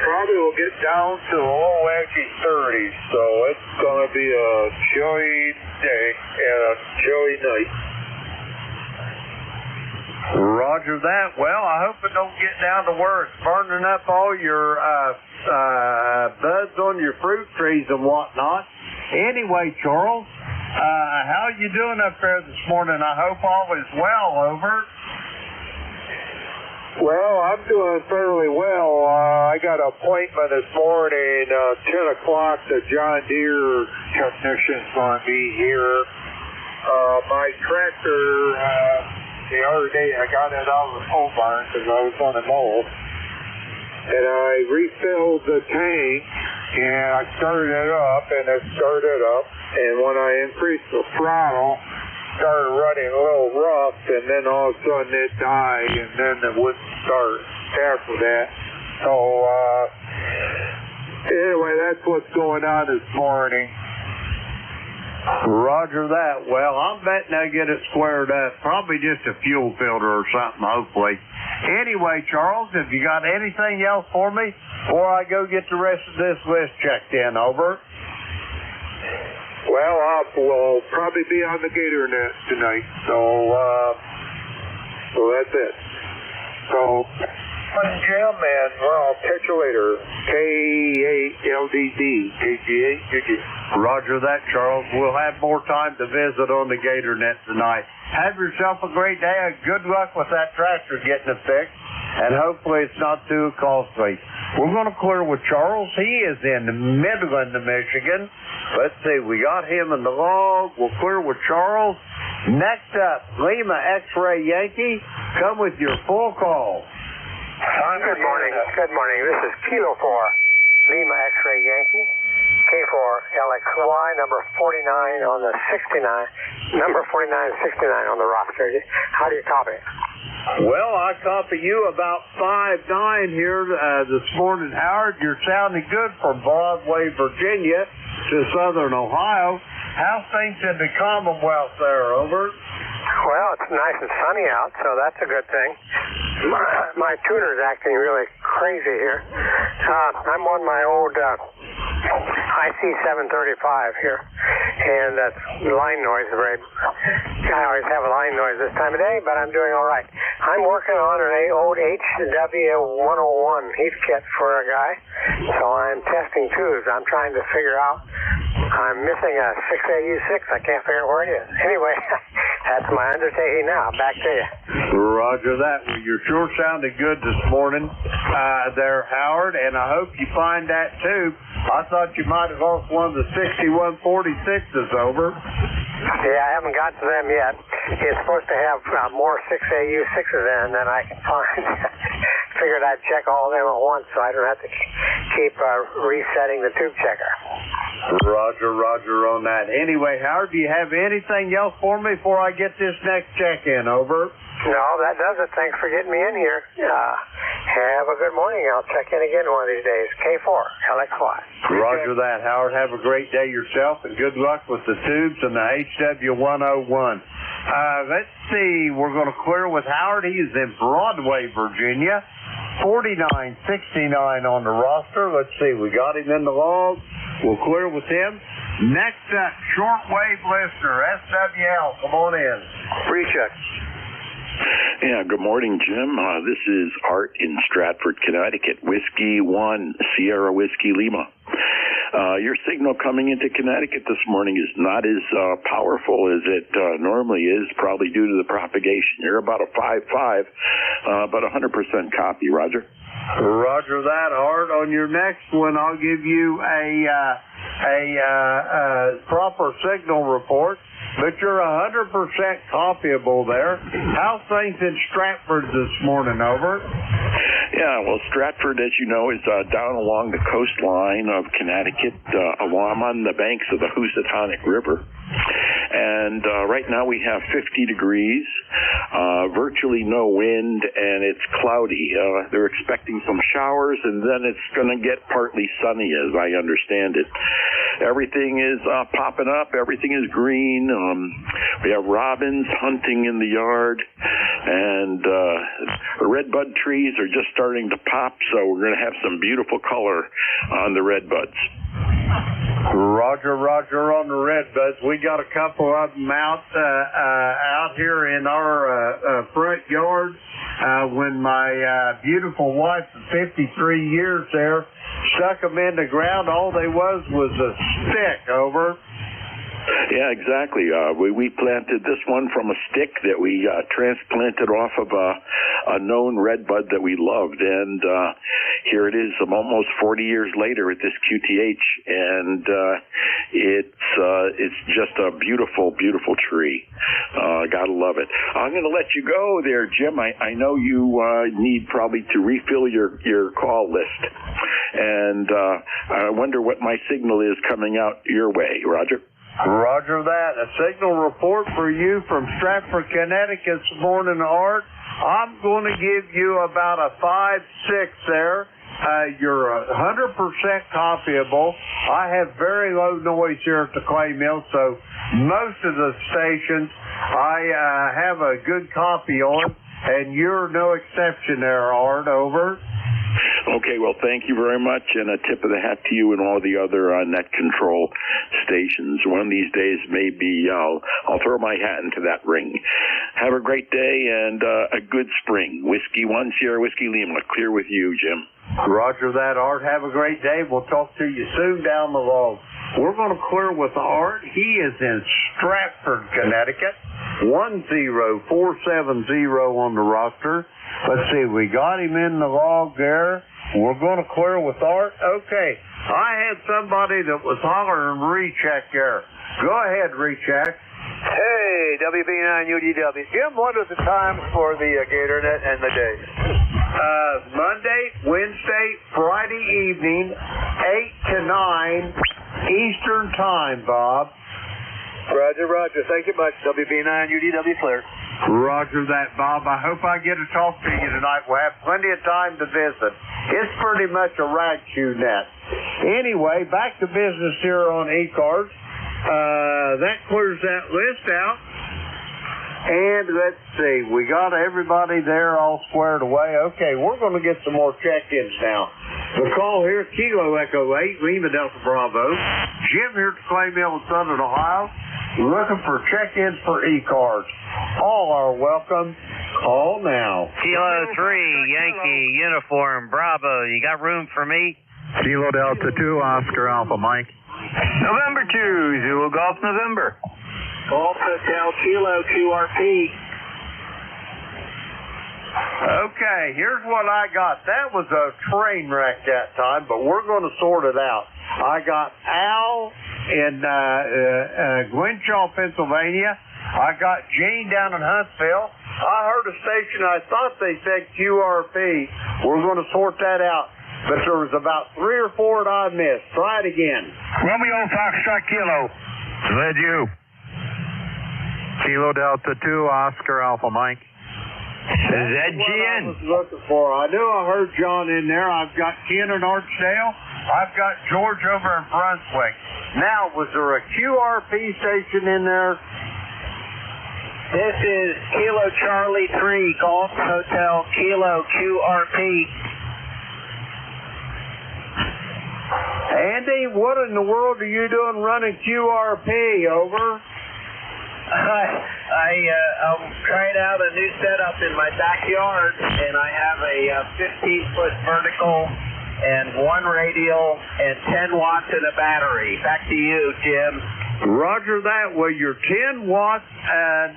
probably will get down to actually 30s. So it's going to be a chilly day and a chilly night. Roger that. Well, I hope it don't get down to where it's burning up all your buds on your fruit trees and whatnot. Anyway, Charles, how you doing up there this morning? I hope all is well. Over. Well, I'm doing fairly well. I got an appointment this morning, 10 o'clock. The John Deere technician's going to be here. My tractor, the other day, I got it out of the pole barn because I was going to mow. And I refilled the tank, and I started it up, and it started up. And when I increased the throttle, started running a little rough, and then all of a sudden it died, and then it wouldn't start after that. So, anyway, that's what's going on this morning. Roger that. Well, I'm betting they'll get it squared up. Probably just a fuel filter or something, hopefully. Anyway, Charles, have you got anything else for me before I go get the rest of this list checked in? Over. Well, we'll probably be on the gator net tonight, so that's it. So, Jim, and I'll catch you later. K8LDD, KG8. Roger that, Charles. We'll have more time to visit on the gator net tonight. Have yourself a great day, and good luck with that tractor getting it fixed, and hopefully it's not too costly. We're going to clear with Charles. He is in Midland, Michigan. Let's see, we got him in the log. We'll clear with Charles. Next up, Lima X-Ray Yankee. Come with your full call. Good morning. Good morning. This is Kilo 4, Lima X-Ray Yankee. K4 LXY, number 49 on the 69, number 49 and 69 on the roster. How do you copy? Well, I copy you about 5'9" here this morning, Howard. You're sounding good from Broadway, Virginia to Southern Ohio. How's things in the Commonwealth there? Over. Well, it's nice and sunny out, so that's a good thing. My tuner's acting really crazy here. I'm on my old IC735 here, and that's line noise. I always have a line noise this time of day, but I'm doing all right. I'm working on an old HW101 heat kit for a guy, so I'm testing tubes. I'm trying to figure out. I'm missing a 6AU6. I can't figure out where it is. Anyway, that's my undertaking now. Back to you. Roger that. Well, you're sure sounding good this morning there, Howard, and I hope you find that tube. I thought you might have lost one of the 6146s over. Yeah, I haven't got to them yet. It's supposed to have more 6AU6s in than I can find. Figured I'd check all of them at once so I don't have to keep resetting the tube checker. Roger on that. Anyway, Howard, do you have anything else for me before I get this next check-in? Over. No, that does it. Thanks for getting me in here. Have a good morning. I'll check in again one of these days. K4, LXY. Roger that, Howard. Have a great day yourself, and good luck with the tubes and the HW101. Let's see. We're going to clear with Howard. He is in Broadway, Virginia. 4969 on the roster. Let's see. We got him in the log. We'll clear with him. Next up, shortwave listener, SWL. Come on in. Recheck. Yeah, good morning, Jim. This is Art in Stratford, Connecticut. Whiskey 1, Sierra Whiskey Lima. Your signal coming into Connecticut this morning is not as powerful as it normally is, probably due to the propagation. You're about a 5.5, but 100% copy. Roger. Roger that, Art. On your next one, I'll give you a proper signal report, but you're 100% copyable there. How's things in Stratford this morning? Over. Yeah, well, Stratford, as you know, is down along the coastline of Connecticut. I'm on the banks of the Housatonic River. And right now we have 50 degrees, virtually no wind, and it's cloudy. They're expecting some showers, and then it's going to get partly sunny, as I understand it. Everything is popping up. Everything is green. We have robins hunting in the yard, and the redbud trees are just starting to pop, so we're going to have some beautiful color on the redbuds. Roger on the redbuds. We got a couple of them out here in our front yard. When my beautiful wife of 53 years there stuck them in the ground, all they was a stick. Over. Yeah, exactly. We planted this one from a stick that we transplanted off of a known redbud that we loved, and here it is, almost 40 years later at this QTH, and it's just a beautiful, beautiful tree. Gotta love it. I'm going to let you go there, Jim. I know you need probably to refill your call list, and I wonder what my signal is coming out your way. Roger. Roger that. A signal report for you from Stratford, Connecticut this morning, Art. I'm going to give you about a 5.6 there. You're 100% copyable. I have very low noise here at the Clay Mill, so most of the stations I have a good copy on, and you're no exception there, Art. Over. Okay, well, thank you very much, and a tip of the hat to you and all the other net control stations. One of these days, maybe I'll throw my hat into that ring. Have a great day and a good spring. Whiskey 1, Sierra Whiskey Lima. Clear with you, Jim. Roger that, Art. Have a great day. We'll talk to you soon down the road. We're going to clear with Art. He is in Stratford, Connecticut. 10470 on the roster. Let's see, we got him in the log there. We're going to clear with Art. Okay, I had somebody that was hollering recheck there. Go ahead, recheck. Hey, WB9UDW. Jim, what are the times for the GatorNet and the days? Monday, Wednesday, Friday evening, 8 to 9 Eastern Time, Bob. Roger. Thank you much. WB9UDW clear. Roger that, Bob. I hope I get to talk to you tonight. We'll have plenty of time to visit. It's pretty much a rag shoe net. Anyway, back to business here on ECARS. That clears that list out. And let's see, we got everybody there all squared away. Okay, we're going to get some more check-ins now. The call here, Kilo Echo 8, Lima Delta Bravo. Jim here at Clay Mill in Southern Ohio. Looking for check-ins for ECARS. All are welcome. Call now. Kilo 3, Yankee Uniform Bravo. You got room for me? Kilo Delta 2, Oscar Alpha Mike. November 2, Zulu Golf November. Golf Hotel Kilo QRP. Okay, here's what I got. That was a train wreck that time, but we're going to sort it out. I got Al in Glenshaw, Pennsylvania. I got Gene down in Huntsville. I heard a station, I thought they said QRP. We're going to sort that out. But there was about 3 or 4 that I missed. Try it again. Romeo Foxtrot Kilo. Led you. Kilo Delta 2, Oscar Alpha Mike. Is that GN? I was looking for. I knew I heard John in there. I've got Ken in Archdale. I've got George over in Brunswick. Now, was there a QRP station in there? This is Kilo Charlie 3, Golf Hotel Kilo QRP. Andy, what in the world are you doing running QRP? Over. I'm trying out a new setup in my backyard, and I have a 15-foot vertical and 1 radial and 10 watts in a battery. Back to you, Jim. Roger that. Well, your 10 watts and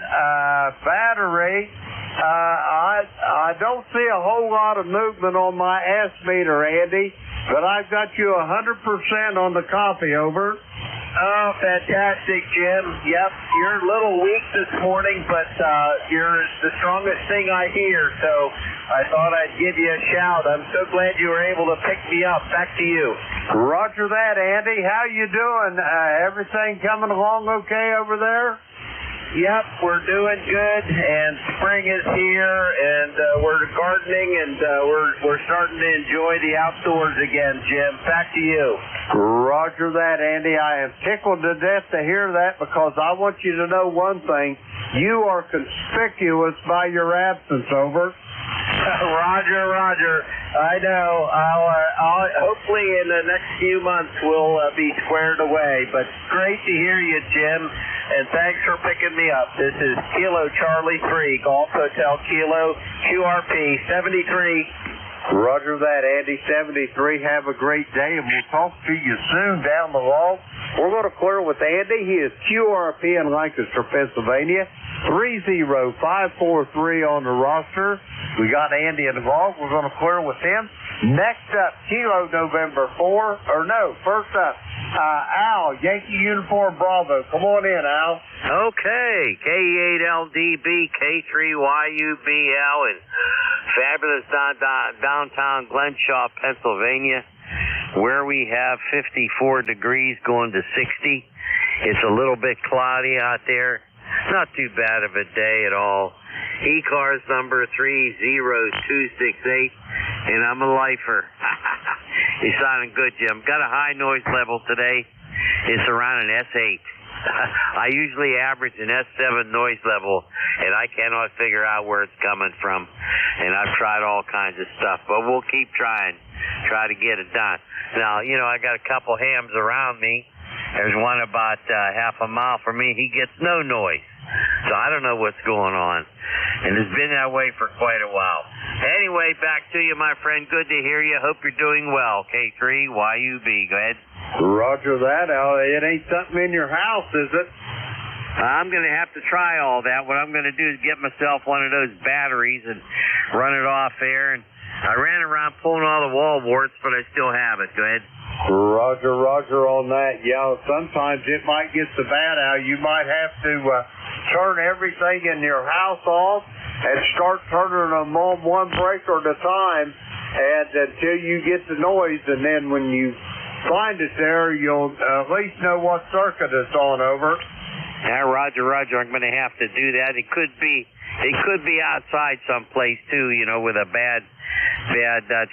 battery. I don't see a whole lot of movement on my S meter, Andy, but I've got you 100% on the copy. Over. Oh, fantastic, Jim. Yep, you're a little weak this morning, but you're the strongest thing I hear, so I thought I'd give you a shout. I'm so glad you were able to pick me up. Back to you. Roger that, Andy. How you doing? Everything coming along okay over there? Yep, we're doing good, and spring is here, and we're gardening, and we're starting to enjoy the outdoors again, Jim. Back to you. Roger that, Andy. I am tickled to death to hear that, because I want you to know one thing. You are conspicuous by your absence. Over. Roger. I know. I'll hopefully in the next few months we'll be squared away. But great to hear you, Jim, and thanks for picking me up. This is Kilo Charlie 3, Golf Hotel Kilo QRP 73. Roger that, Andy. 73. Have a great day, and we'll talk to you soon down the road. We're going to clear with Andy. He is QRP in Lancaster, Pennsylvania. 30543 on the roster. We got Andy involved. We're going to clear with him. Next up, Kilo November 4. Or no, first up, Al, Yankee Uniform Bravo. Come on in, Al. Okay, K8LDB, K3YUBL in fabulous downtown Glenshaw, Pennsylvania, where we have 54 degrees going to 60. It's a little bit cloudy out there. Not too bad of a day at all. ECARS number 30268, and I'm a lifer. You're sounding good, Jim. Got a high noise level today. It's around an S8. I usually average an S7 noise level, and I cannot figure out where it's coming from. And I've tried all kinds of stuff, but we'll keep trying. Try to get it done. Now, I got a couple hams around me. There's one about half a mile from me. He gets no noise. So I don't know what's going on. And it's been that way for quite a while. Anyway, back to you, my friend. Good to hear you. Hope you're doing well. K3YUB. Go ahead. Roger that. It ain't something in your house, is it? I'm going to have to try all that. What I'm going to do is get myself one of those batteries and run it off there. And I ran around pulling all the wall warts, but I still have it. Go ahead. Roger on that. Yeah, sometimes it might get so bad, Al, you might have to turn everything in your house off and start turning them on one breaker at a time and until you get the noise, and then when you find it there, you'll at least know what circuit it's on. Over. Yeah, Roger. I'm going to have to do that. It could be outside someplace too, with a bad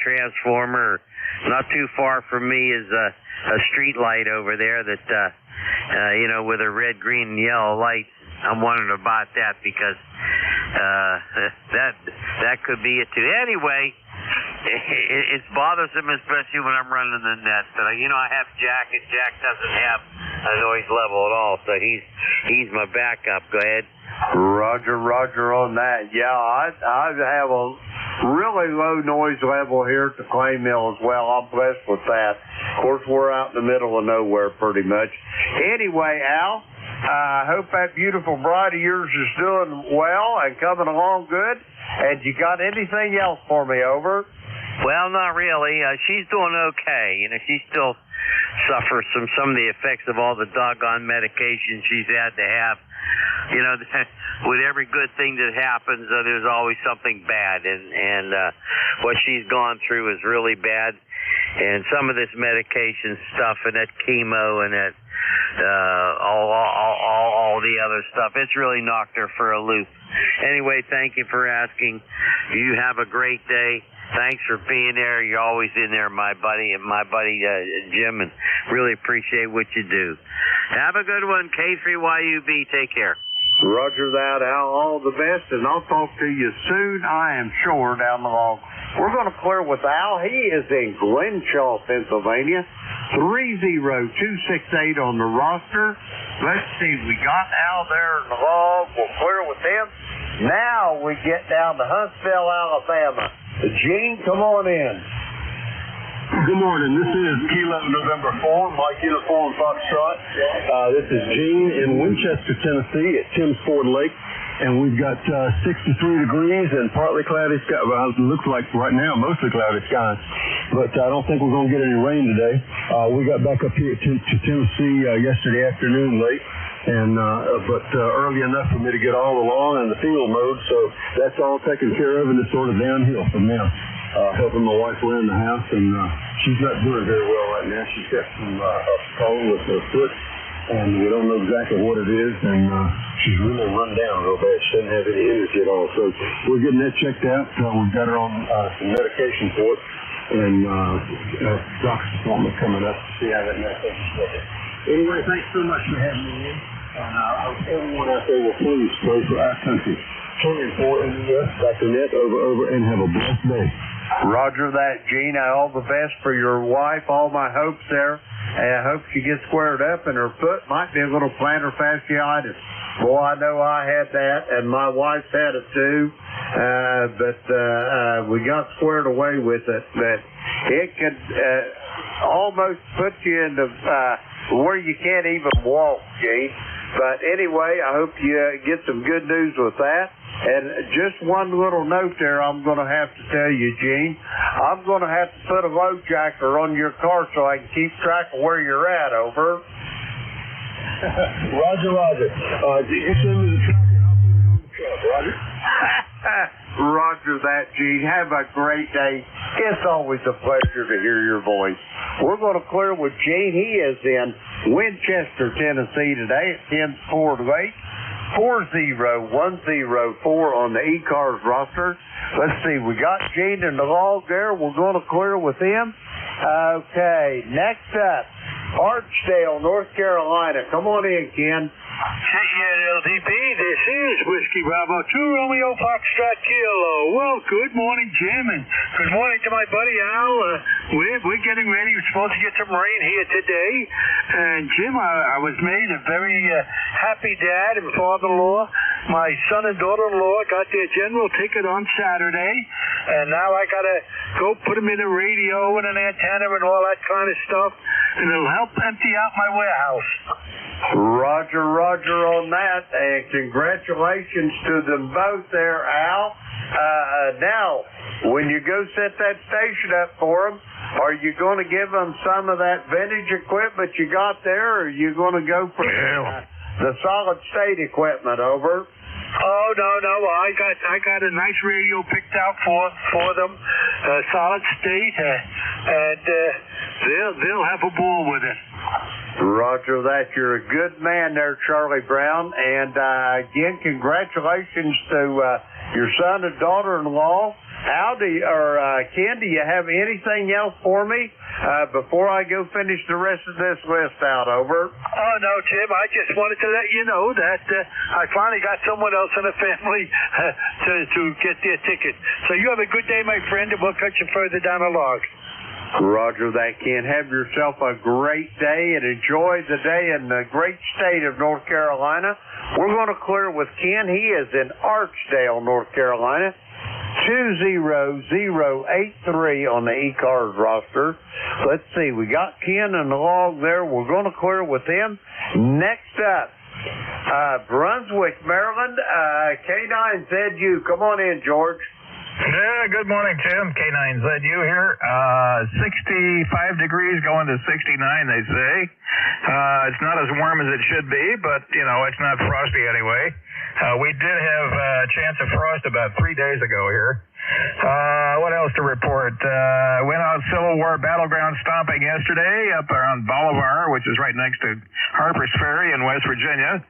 transformer. Not too far from me is a street light over there that, with a red, green, and yellow light. I'm wondering about that because that could be it too. Anyway, it's bothersome, especially when I'm running the net. But I have Jack, and Jack doesn't have a noise level at all, so he's my backup. Go ahead. Roger on that. Yeah, I have a really low noise level here at the clay mill as well. I'm blessed with that. Of course, we're out in the middle of nowhere pretty much. Anyway, Al, I hope that beautiful bride of yours is doing well and coming along good. And you got anything else for me, over? Well, not really. She's doing okay. She still suffers from some of the effects of all the doggone medication she's had to have. With every good thing that happens, there's always something bad, and what she's gone through is really bad. And some of this medication stuff and that chemo and that all the other stuff, it's really knocked her for a loop. Anyway, thank you for asking. You have a great day. Thanks for being there. You're always in there, my buddy Jim, and really appreciate what you do. Have a good one, K3YUB. Take care. Roger that, Al. All the best, and I'll talk to you soon, I am sure, down the line. We're going to clear with Al. He is in Glenshaw, Pennsylvania. 30268 on the roster. Let's see, we got Al there in the log. We'll clear with him. Now we get down to Huntsville, Alabama. Gene, come on in. Good morning. This is Kilo November 4, Mike Uniform Foxtrot. This is Gene in Winchester, Tennessee at Tim's Ford Lake. And we've got 63 degrees and partly cloudy sky. Well, it looks like right now mostly cloudy skies. But I don't think we're going to get any rain today. We got back up here to Tennessee yesterday afternoon late. But early enough for me to get all along in the field mode. So that's all taken care of, and it's sort of downhill from now. Helping my wife around the house, and she's not doing very well right now. She's got some cold with her foot, and we don't know exactly what it is, and she's really run down real bad. She doesn't have any energy at all. So we're getting that checked out. We've got her on some medication for it, and doctor's appointment coming up to see how that medication's working. Anyway, thanks so much for having me in, and I hope everyone out there will please pray for our country. Turning for in the U.S. Dr. Net, over, and have a blessed day. Roger that, Gene. All the best for your wife. All my hopes there. And I hope she gets squared up, and her foot might be a little plantar fasciitis. Boy, I know I had that, and my wife's had it too. But we got squared away with it. But it could almost put you into where you can't even walk, Gene. But anyway, I hope you get some good news with that. And just one little note there I'm going to have to tell you, Gene. I'm going to have to put a load jacker on your car so I can keep track of where you're at, over. Roger. You send me the truck and I'll put it on the truck, Roger. Roger that, Gene. Have a great day. It's always a pleasure to hear your voice. We're going to clear with Gene. He is in Winchester, Tennessee today at 10-4 to 8. 40104 on the ECARS roster. Let's see, we got Gene in the log there. We're going to clear with him. Okay, next up, Archdale, North Carolina. Come on in, Ken. LDP, this is Whiskey Bravo 2 Romeo Foxtrot Kilo. Well, good morning, Jim, and good morning to my buddy Al. We're getting ready. We're supposed to get some rain here today. And Jim, I was made a very happy dad and father-in-law. My son and daughter-in-law got their general ticket on Saturday, and now I got to go put them in a radio and an antenna and all that kind of stuff, and it'll help empty out my warehouse. Roger on that, and congratulations to them both there, Al. Now, when you go set that station up for them, are you going to give them some of that vintage equipment you got there, or are you going to go for the solid state equipment, over? Oh, no, I got a nice radio picked out for them, solid state, and they'll have a ball with it. Roger that. You're a good man there, Charlie Brown. And again, congratulations to your son and daughter-in-law. Al, Ken, do you have anything else for me before I go finish the rest of this list out? Over. Oh, no, Jim. I just wanted to let you know that I finally got someone else in the family to get their ticket. So you have a good day, my friend, and we'll cut you further down the log. Roger that, Ken. Have yourself a great day and enjoy the day in the great state of North Carolina. We're going to clear with Ken. He is in Archdale, North Carolina. 20083 on the ECARS roster. Let's see, we got Ken in the log there. We're going to clear with him. Next up, Brunswick, Maryland, K9ZU. Come on in, George. Yeah, good morning, Tim. K9ZU here. 65 degrees going to 69, they say. It's not as warm as it should be, but, it's not frosty anyway. We did have a chance of frost about 3 days ago here. What else to report? Went out Civil War battleground stomping yesterday up around Bolivar, which is right next to Harper's Ferry in West Virginia.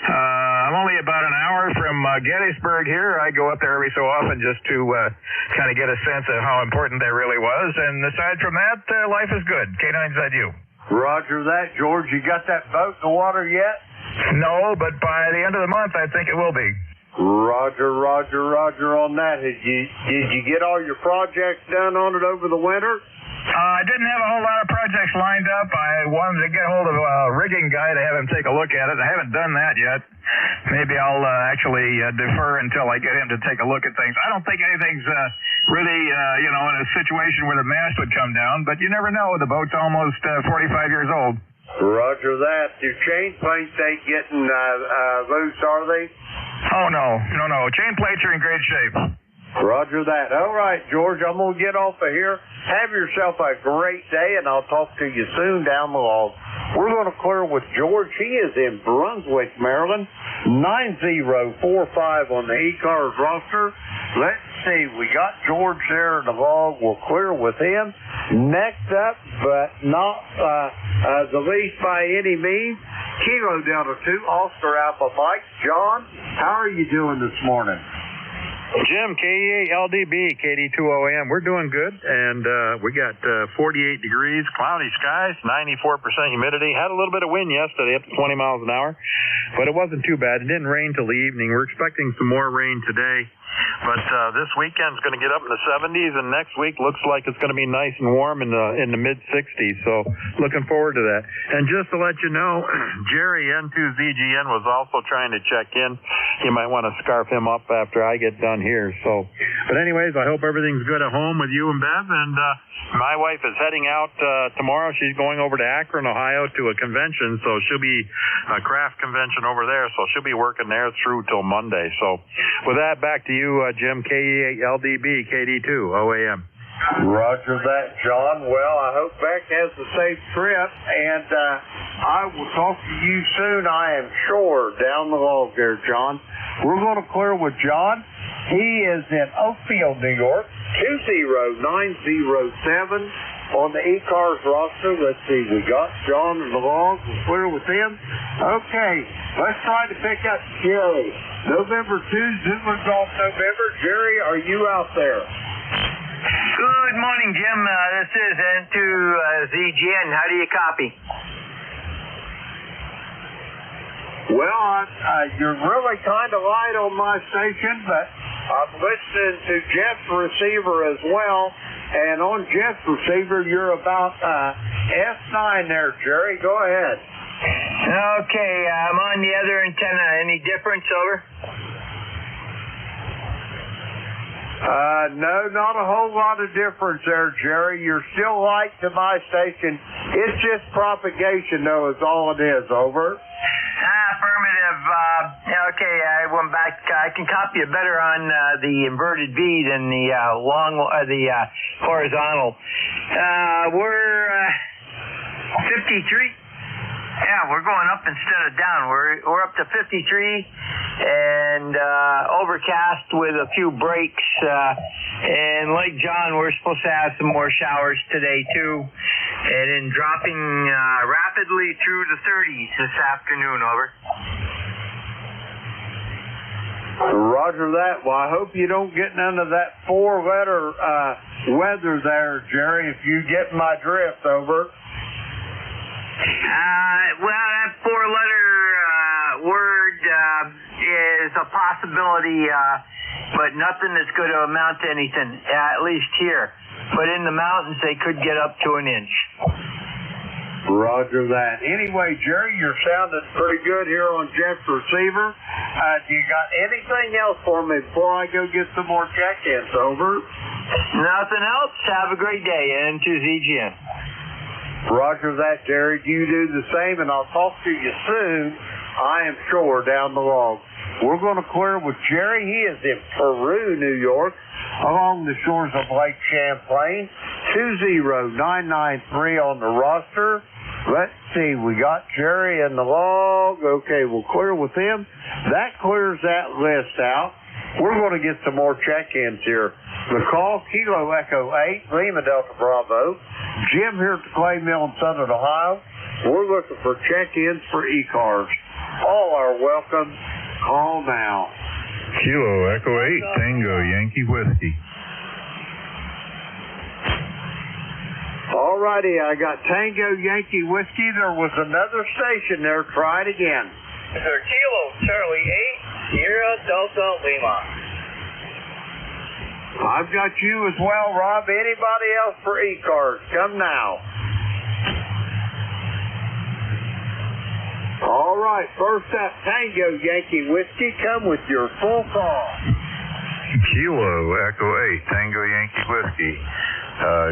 I'm only about an hour from Gettysburg here. I go up there every so often just to kind of get a sense of how important that really was. And aside from that, life is good. K9ZU. Roger that, George. You got that boat in the water yet? No, but by the end of the month, I think it will be. Roger on that. Did you get all your projects done on it over the winter? I didn't have a whole lot of projects lined up. I wanted to get hold of a rigging guy to have him take a look at it. I haven't done that yet. Maybe I'll actually defer until I get him to take a look at things. I don't think anything's really, in a situation where the mast would come down, but you never know. The boat's almost 45 years old. Roger that. Your chain plates ain't getting loose, are they? Oh, no. Chain plates are in great shape. Roger that. All right, George, I'm going to get off of here. Have yourself a great day, and I'll talk to you soon down the log. We're going to clear with George. He is in Brunswick, Maryland. 9045 on the ECARS roster. Let's see. We got George there in the log. We'll clear with him. Next up, but not the least by any means, Kilo Delta 2, Oscar Alpha Mike. John, how are you doing this morning? Jim, KEA LDB, KD2OM. We're doing good, and we got 48 degrees, cloudy skies, 94% humidity. Had a little bit of wind yesterday, up to 20 miles an hour, but it wasn't too bad. It didn't rain till the evening. We're expecting some more rain today, but this weekend's going to get up in the 70s, and next week looks like it's going to be nice and warm in the mid-60s, so looking forward to that. And just to let you know, Jerry N2ZGN was also trying to check in. You might want to scarf him up after I get done here. So, but anyways, I hope everything's good at home with you and Bev. And my wife is heading out tomorrow. She's going over to Akron, Ohio, to a convention. So she'll be a craft convention over there. So she'll be working there through till Monday. So with that, back to you, Jim. KE8LDB, KD2 OAM. Roger that, John. Well, I hope Beck has a safe trip, and I will talk to you soon, I am sure, down the log there, John. We're going to clear with John. He is in Oakfield, New York, 20907 on the ECARS roster. Let's see, we got John in the log. We'll clear with him. Okay, let's try to pick up Jerry. November 2, Zoomers off November. Jerry, are you out there? Good morning, Jim. This is N2ZGN. How do you copy? Well, you're really kind of light on my station, but I'm listening to Jeff's receiver as well. And on Jeff's receiver, you're about S9 there, Jerry. Go ahead. Okay, I'm on the other antenna. Any difference, over? No, not a whole lot of difference there, Jerry. You're still light to my station. It's just propagation, though, is all it is. Over. Affirmative. Okay, I went back. I can copy it better on the inverted V than the horizontal. We're 53. Yeah, we're going up instead of down. We're up to 53 and overcast with a few breaks. And like John, we're supposed to have some more showers today too. And then dropping rapidly through the 30s this afternoon, over. Roger that. Well, I hope you don't get none of that four-letter weather there, Jerry, if you get my drift, over. Well, that four-letter word is a possibility, but nothing that's going to amount to anything, at least here. But in the mountains, they could get up to an inch. Roger that. Anyway, Jerry, you're sounding pretty good here on Jeff's receiver. Do you got anything else for me before I go get some more check-ins, over? Nothing else. Have a great day. And to ZGN. Roger that, Jerry. You do the same, and I'll talk to you soon, I am sure, down the log. We're going to clear with Jerry. He is in Peru, New York, along the shores of Lake Champlain. 20993 on the roster. Let's see, we got Jerry in the log. Okay, we'll clear with him. That clears that list out. We're going to get some more check-ins here. McCall, Kilo Echo 8, Lima Delta Bravo. Jim here at the Clay Mill in Southern Ohio. We're looking for check-ins for ECARS. All are welcome. Call now. Kilo Echo 8, Tango Yankee Whiskey. All righty, I got Tango Yankee Whiskey. There was another station there. Try it again. Kilo Charlie 8, Sierra Delta Lima. I've got you as well, Rob. Anybody else for ECARS? Come now. All right, first up, Tango Yankee Whiskey. Come with your full call. Kilo Echo 8, Tango Yankee Whiskey.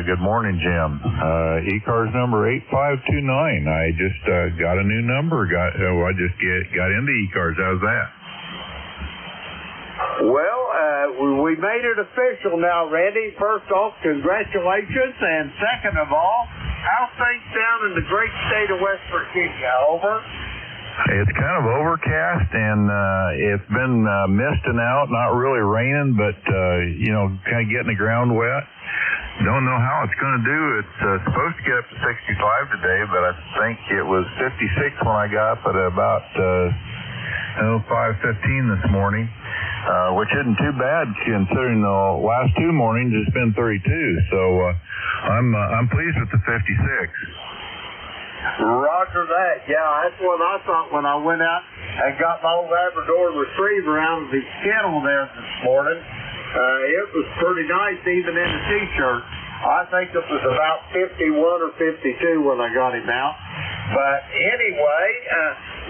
Good morning, Jim. ECARS number 8529. I just got a new number. I just got into ECARS. How's that? Well, we made it official now, Randy. First off, congratulations. And second of all, how's things down in the great state of West Virginia? Over. It's kind of overcast, and it's been misting out, not really raining, but, kind of getting the ground wet. Don't know how it's going to do. It's supposed to get up to 65 today, but I think it was 56 when I got up at about 5:15 this morning, which isn't too bad considering the last two mornings it's been 32. So I'm pleased with the 56. Roger that. Yeah, that's what I thought when I went out and got my old Labrador Retriever out of the kennel there this morning. It was pretty nice even in a T-shirt. I think it was about 51 or 52 when I got him out. But anyway,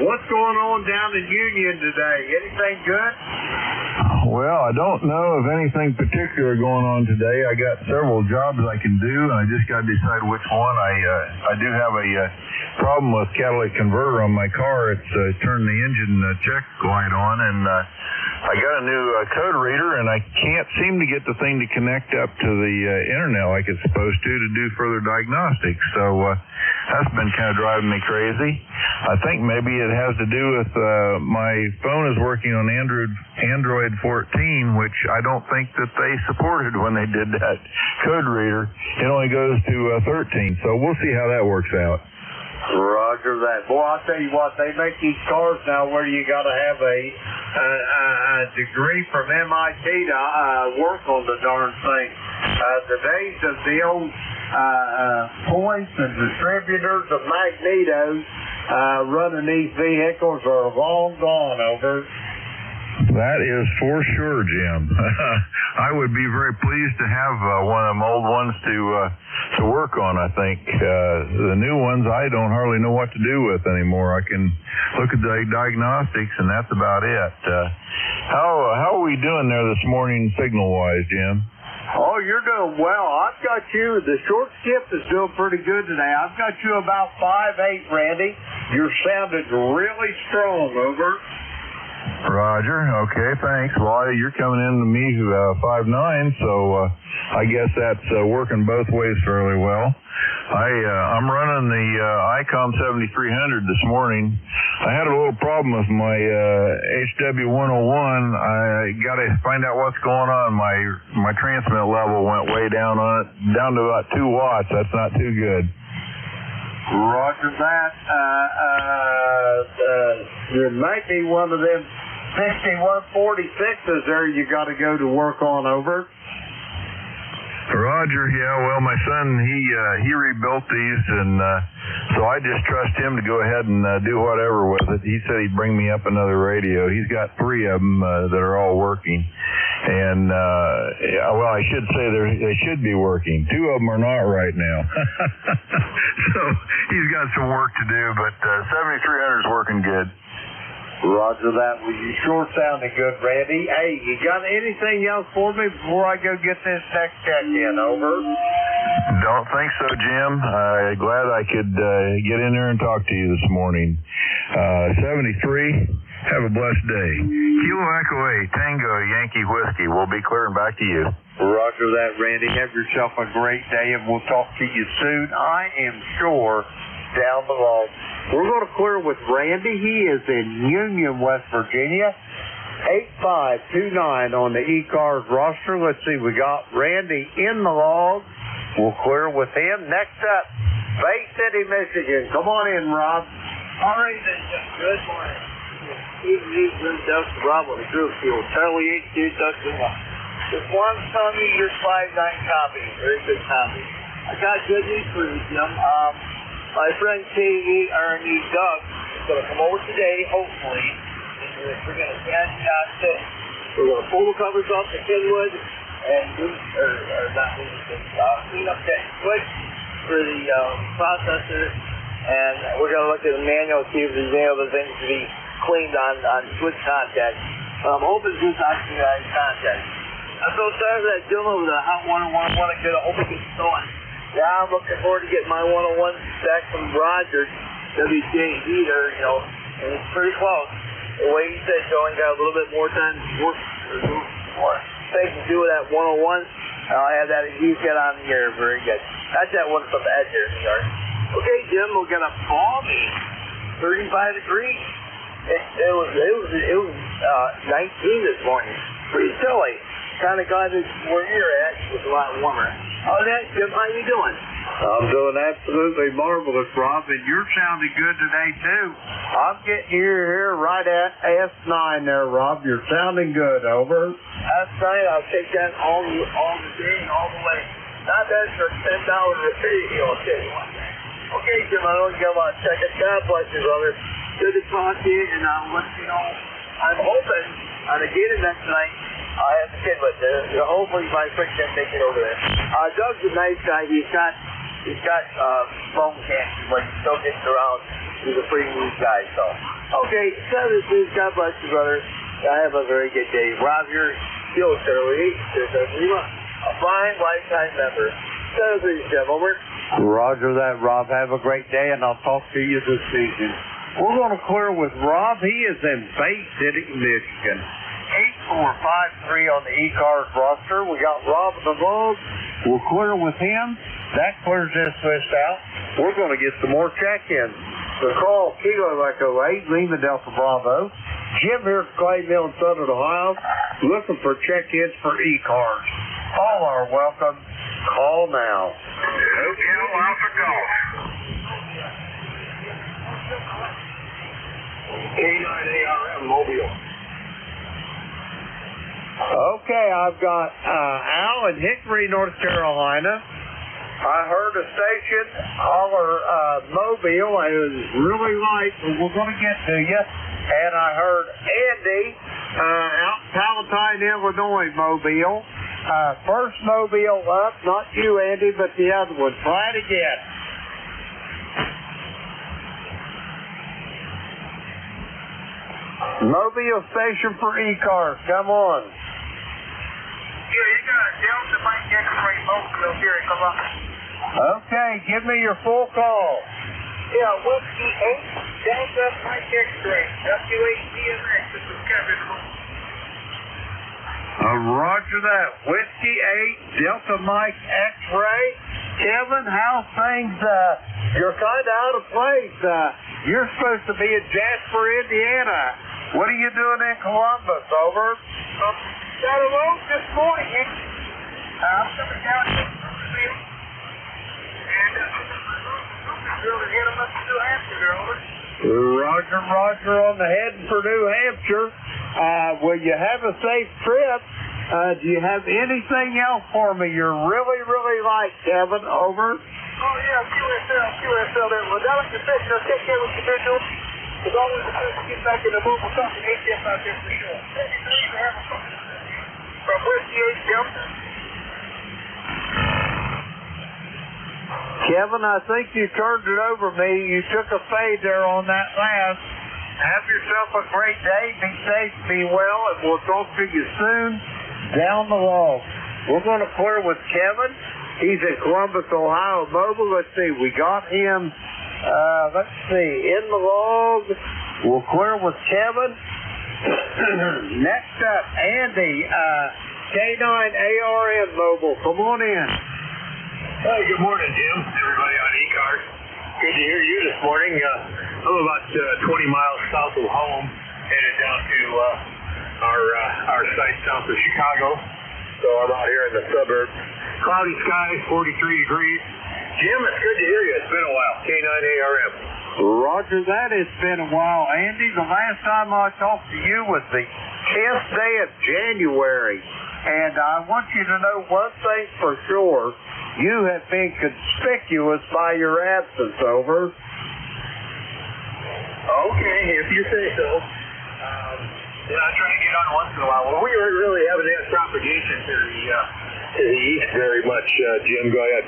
what's going on down in Union today? Anything good? Well, I don't know of anything particular going on today. I got several jobs I can do, and I just got to decide which one. I do have a problem with catalytic converter on my car. It's turned the engine check light on, and I got a new code reader, and I can't seem to get the thing to connect up to the internet like it's supposed to do further diagnostics. So that's been kind of driving me crazy. I think maybe it has to do with my phone is working on Android 14, which I don't think that they supported when they did that code reader. It only goes to 13, so we'll see how that works out. Roger that. Boy, I'll tell you what, they make these cars now where you got to have a degree from MIT to work on the darn thing. The days of the old points and distributors of magnetos running these vehicles are long gone, over. That is for sure, Jim. I would be very pleased to have one of them old ones to work on, I think. The new ones I don't hardly know what to do with anymore. I can look at the diagnostics, and that's about it. How are we doing there this morning signal-wise, Jim? Oh, you're doing well. I've got you. The short skip is doing pretty good today. I've got you about 5'8", Randy. You're sounding really strong, over. Roger. Okay, thanks. Well, you're coming in to me 5'9", so I guess that's working both ways fairly well. I'm running the ICOM 7300 this morning. I had a little problem with my HW101. I got to find out what's going on. My transmit level went way down on it, down to about 2 watts. That's not too good. Roger that. There might be one of them 6146 is there you got to go to work on, over. Roger, yeah, well, my son, he rebuilt these, and so I just trust him to go ahead and do whatever with it. He said he'd bring me up another radio. He's got 3 of them that are all working. And, well, I should say they should be working. 2 of them are not right now. So he's got some work to do, but 7300 is working good. Roger that. Well, you sure sounded good, Randy. Hey, you got anything else for me before I go get this next check-in, over? Don't think so, Jim. Glad I could get in there and talk to you this morning. 73, have a blessed day. Kilo Echo 8, Tango Yankee Whiskey. We'll be clearing back to you. Roger that, Randy. Have yourself a great day, and we'll talk to you soon. I am sure down below. We're going to clear with Randy. He is in Union, West Virginia. 8529 on the ECARS roster. Let's see, we got Randy in the log. We'll clear with him. Next up, Bay City, Michigan. Come on in, Rob. All right, then. Good morning. Evening, Delta Bravo, the group fuel. Charlie 82, Dustin. Just one Tommy, your 5-9 copy. Very good copy. I got good news for you, Jim. My friend Katie, Ernie, Doug is going to come over today, hopefully, and we're going to we're going to pull the covers off the Kenwood and clean up that switch for the processor, and we're going to look at the manual, see if there's any other things to be cleaned on switch contact. I'm hoping this is actually contact. I'm so sorry for that Dylan over the Hot 101. I hope it gets going. Yeah, I'm looking forward to getting my 101 back from Roger, WJ Heater, and it's pretty close. The way he said, Joe, got a little bit more time to work, more things to do with that 101. I'll have that you get on here. Very good. That's that one from the edge here in the yard. Okay, Jim, we'll get a balmy 35 degrees. It was 19 this morning. Pretty chilly. Kind of glad that where you're at was a lot warmer. Oh, that, Jim, how you doing? I'm doing absolutely marvelous, Rob, and you're sounding good today, too. I'm getting you here right at S9 there, Rob. You're sounding good, over. S9, I'll take that all the day, all the way. Not bad for $10 a day, I'll tell you one thing. Okay, Jim, I don't give a second. God bless you, brother. Good to talk to you, and I'll let you know. I'm hoping on the Gator net tonight. I have the kid with you. Hopefully my friend can take it over there. Doug's a nice guy. He's got bone cancer, but he still gets around. He's a pretty neat guy. So, okay, 7-2. God bless you, brother. I have a very good day. Rob, you're still Charlie. A fine lifetime member. 7-3, Jim. Over. Roger that, Rob. Have a great day, and I'll talk to you this season. We're going to clear with Rob. He is in Bay City, Michigan. 8453 on the ECARS roster. We got Rob in the log. We'll clear with him. That clears this list out. We're going to get some more check-ins. So call Kilo Echo 8, Lima Delta Bravo. Jim here at Clay Mill in Southern Ohio, looking for check-ins for ECARS. All are welcome. Call now. Alpha Golf. K9ARM Mobile. Okay, I've got Al in Hickory, North Carolina. I heard a station holler Mobile. It was really light, but we're going to get to you. And I heard Andy out in Palatine, Illinois, Mobile. First Mobile up, not you, Andy, but the other one. Try it again. Mobile station for ECARS. Come on. Yeah, you got a Delta Mike X-ray Mobile here. Come on. Okay, give me your full call. Yeah, Whiskey 8, Delta Mike X-ray, W8DMX. This is Kevin. Roger that. Whiskey 8, Delta Mike X-ray. Kevin, how's things? You're kind of out of place. You're supposed to be in Jasper, Indiana. What are you doing in Columbus? Over. Got a load this morning. I'm coming down to the field. And really hit them up to New Hampshire, over. Roger on the heading for New Hampshire. Will you have a safe trip? Do you have anything else for me you're really, really like, Kevin? Over. Oh, yeah, QSL there. Well, that was the fish. Now, take care of what you've been doing. As always, the fish get back in the move. We'll talk to ATF out there for sure. From Whiskey 8, Jim. Kevin, I think you turned it over me. You took a fade there on that last. Have yourself a great day. Be safe, be well, and we'll talk to you soon down the log. We're going to clear with Kevin. He's in Columbus, Ohio Mobile. Let's see. We got him, in the log. We'll clear with Kevin. Next up, Andy, K9 ARM Mobile. Come on in. Hey, good morning, Jim. Everybody on ECARS. Good to hear you this morning. I'm about 20 miles south of home, headed down to our site south of Chicago. So I'm out here in the suburbs. Cloudy skies, 43 degrees. Jim, it's good to hear you. It's been a while. K9 ARM. Roger that. It's been a while, Andy. The last time I talked to you was the 10th day of January. And I want you to know one thing for sure. You have been conspicuous by your absence, over. Okay, if you say so. I try to get on once in a while. Well, we really haven't had propagation to the east very much, Jim. Go ahead.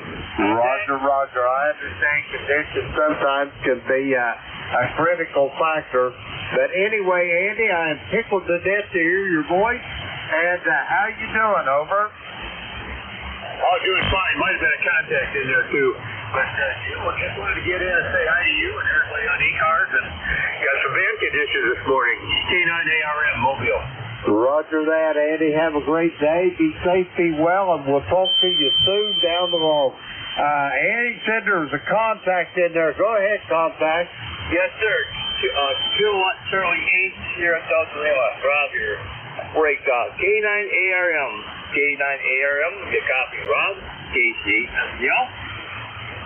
Roger. I understand conditions sometimes can be a critical factor. But anyway, Andy, I am tickled to death to hear your voice. And how you doing, over? Oh, doing fine. Might have been a contact in there, too. But, Jim, I just wanted to get in and say hi to you and everybody on ECARS. And got some bad conditions this morning. K9 ARM Mobile. Roger that, Andy. Have a great day. Be safe, be well, and we'll talk to you soon down the road. Andy said there was a contact in there. Go ahead, contact. Yes, sir. Kilowatt Charlie 8, Sierra Delta Lima. Rob here. Break off. K9 ARM. K9 ARM. Get copy. Rob. KC. Yep.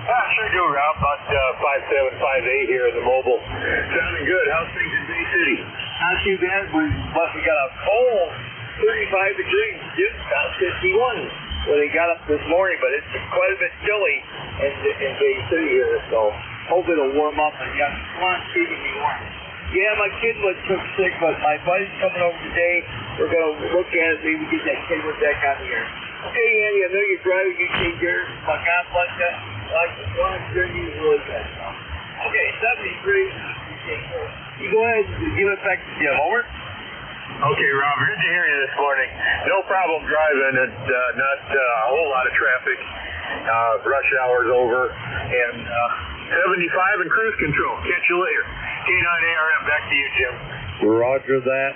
Sure do, Rob. About 5758 here in the mobile. Sounding good. How's things in Bay City? Not too bad. We got a cold 35 degrees. Just about 51 when they got up this morning, but it's quite a bit chilly in Bay City here, so hope it'll warm up. And got sun keeping me warm. Yeah, my kid was sick, but my buddy's coming over today. We're going to look at it, maybe get that cable deck on here. Okay, Andy, I know you're driving. You take care. My God bless you. Like the one journey is really good. Okay, 73. You go ahead and give it back to Jim. Over. Okay, Rob, good to hear you this morning. No problem driving. It's not a whole lot of traffic. Rush hour's over. And 75 in cruise control. Catch you later. K9 ARM, back to you, Jim. Roger that.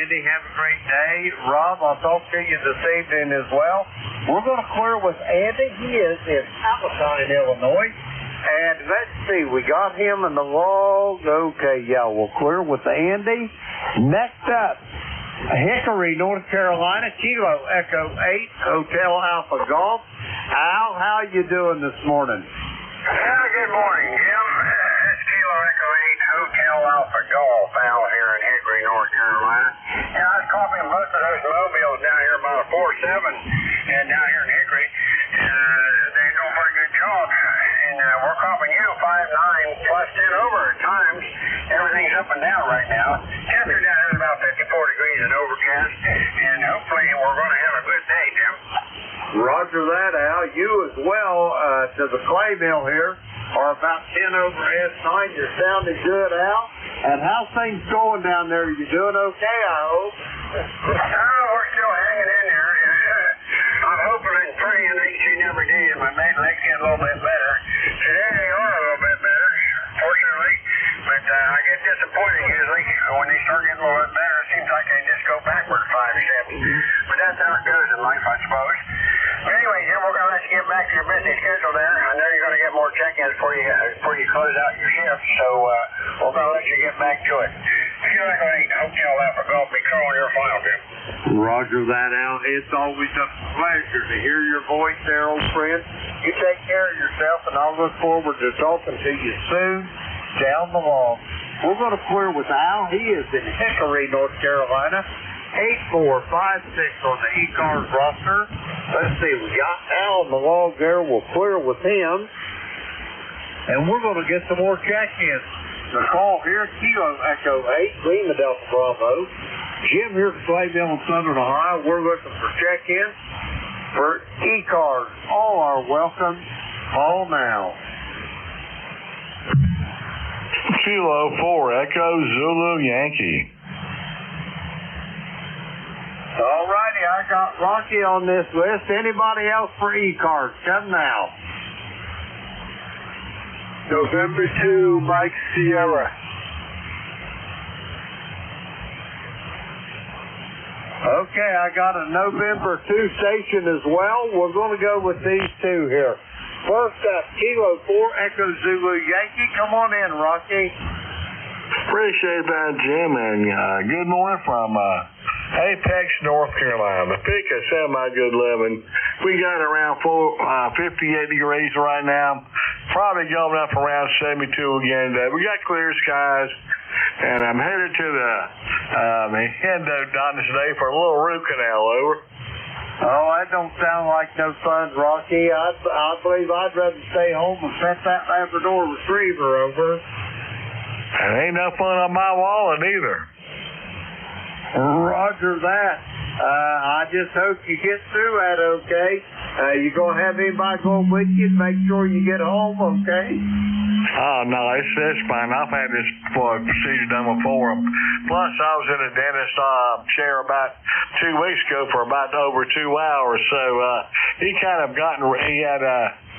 Andy, have a great day. Rob, I'll talk to you this evening as well. We're going to clear with Andy. He is in Palatine, Illinois. And let's see, we got him in the log. Okay, yeah, we'll clear with Andy. Next up, Hickory, North Carolina, Kilo Echo 8, Hotel Alpha Golf. Al, how you doing this morning? Good morning, Jim. It's Kilo Echo 8, Hotel Alpha Golf, Al here in Hickory, North Carolina. And I was copying most of those mobiles down here about a 4.7 and down here in Hickory. They do a pretty good job. And we're copying you 5.9 plus 10 over at times. Everything's up and down right now. Temperature down here is about 54 degrees and overcast. And hopefully we're going to have a good day, Jim. Roger that, Al. You as well, to the clay mill here, are about 10 over S9. You're sounding good, Al. And how's things going down there? You doing okay, I hope? We're still hanging in there. I'm hoping and praying each and every day that my main legs get a little bit better. Today they are a little bit better, fortunately. But I get disappointed usually when they start getting a little bit better. It seems like they just go backward 5 steps. But that's how it goes in life, I suppose. But anyway, Jim, we're going to let you get back to your busy schedule there. I know you're going to get more check-ins before you close out your shift, so we're going to let you get back to it. Feel like I ain't Hotel Alpha Golf. Be calling your final, Jim. Roger that, Al. It's always a pleasure to hear your voice there, old friend. You take care of yourself, and I'll look forward to talking to you soon down the lawn. We're going to clear with Al. He is in Hickory, North Carolina. 8456 on the ECARS roster. Let's see, we got Al in the log there. We'll clear with him. And we're going to get some more check-ins. The call here, Kilo Echo 8, Lima Delta Bravo. Jim here from Clayville in Southern Ohio. We're looking for check-ins for ECARS. All are welcome. Call now. Kilo 4, Echo Zulu Yankee. All righty, I got Rocky on this list. Anybody else for ECARS? Come now. November 2, Mike Sierra. Okay, I got a November 2 station as well. We're going to go with these two here. First up, Kilo 4, Echo Zulu Yankee. Come on in, Rocky. Appreciate that, Jim, and good morning from Apex, North Carolina. The peak of semi-good living. We got around 58 degrees right now. Probably going up around 72 again today. We got clear skies, and I'm headed to the endodontist today for a little root canal over. Oh, that don't sound like no fun, Rocky. I believe I'd rather stay home and pet that Labrador Retriever over. And ain't no fun on my wallet either. Roger that. I just hope you get through that okay. You going to have anybody going with you? Make sure you get home okay? Oh, no, it's fine. I've had this procedure done before. Plus, I was in a dentist chair about 2 weeks ago for about over 2 hours. So he kind of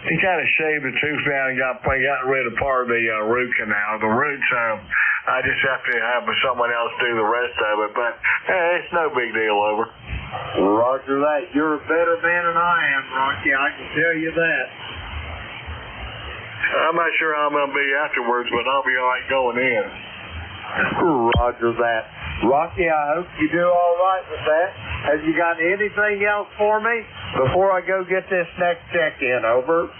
he kind of shaved the tooth down and got rid of part of the root canal, the root. So I just have to have someone else do the rest of it. But hey, it's no big deal over. Roger that. You're a better man than I am, Rocky. I can tell you that. I'm not sure how I'm going to be afterwards, but I'll be all right going in. Roger that. Rocky, I hope you do all right with that. Have you got anything else for me before I go get this next check-in? Over.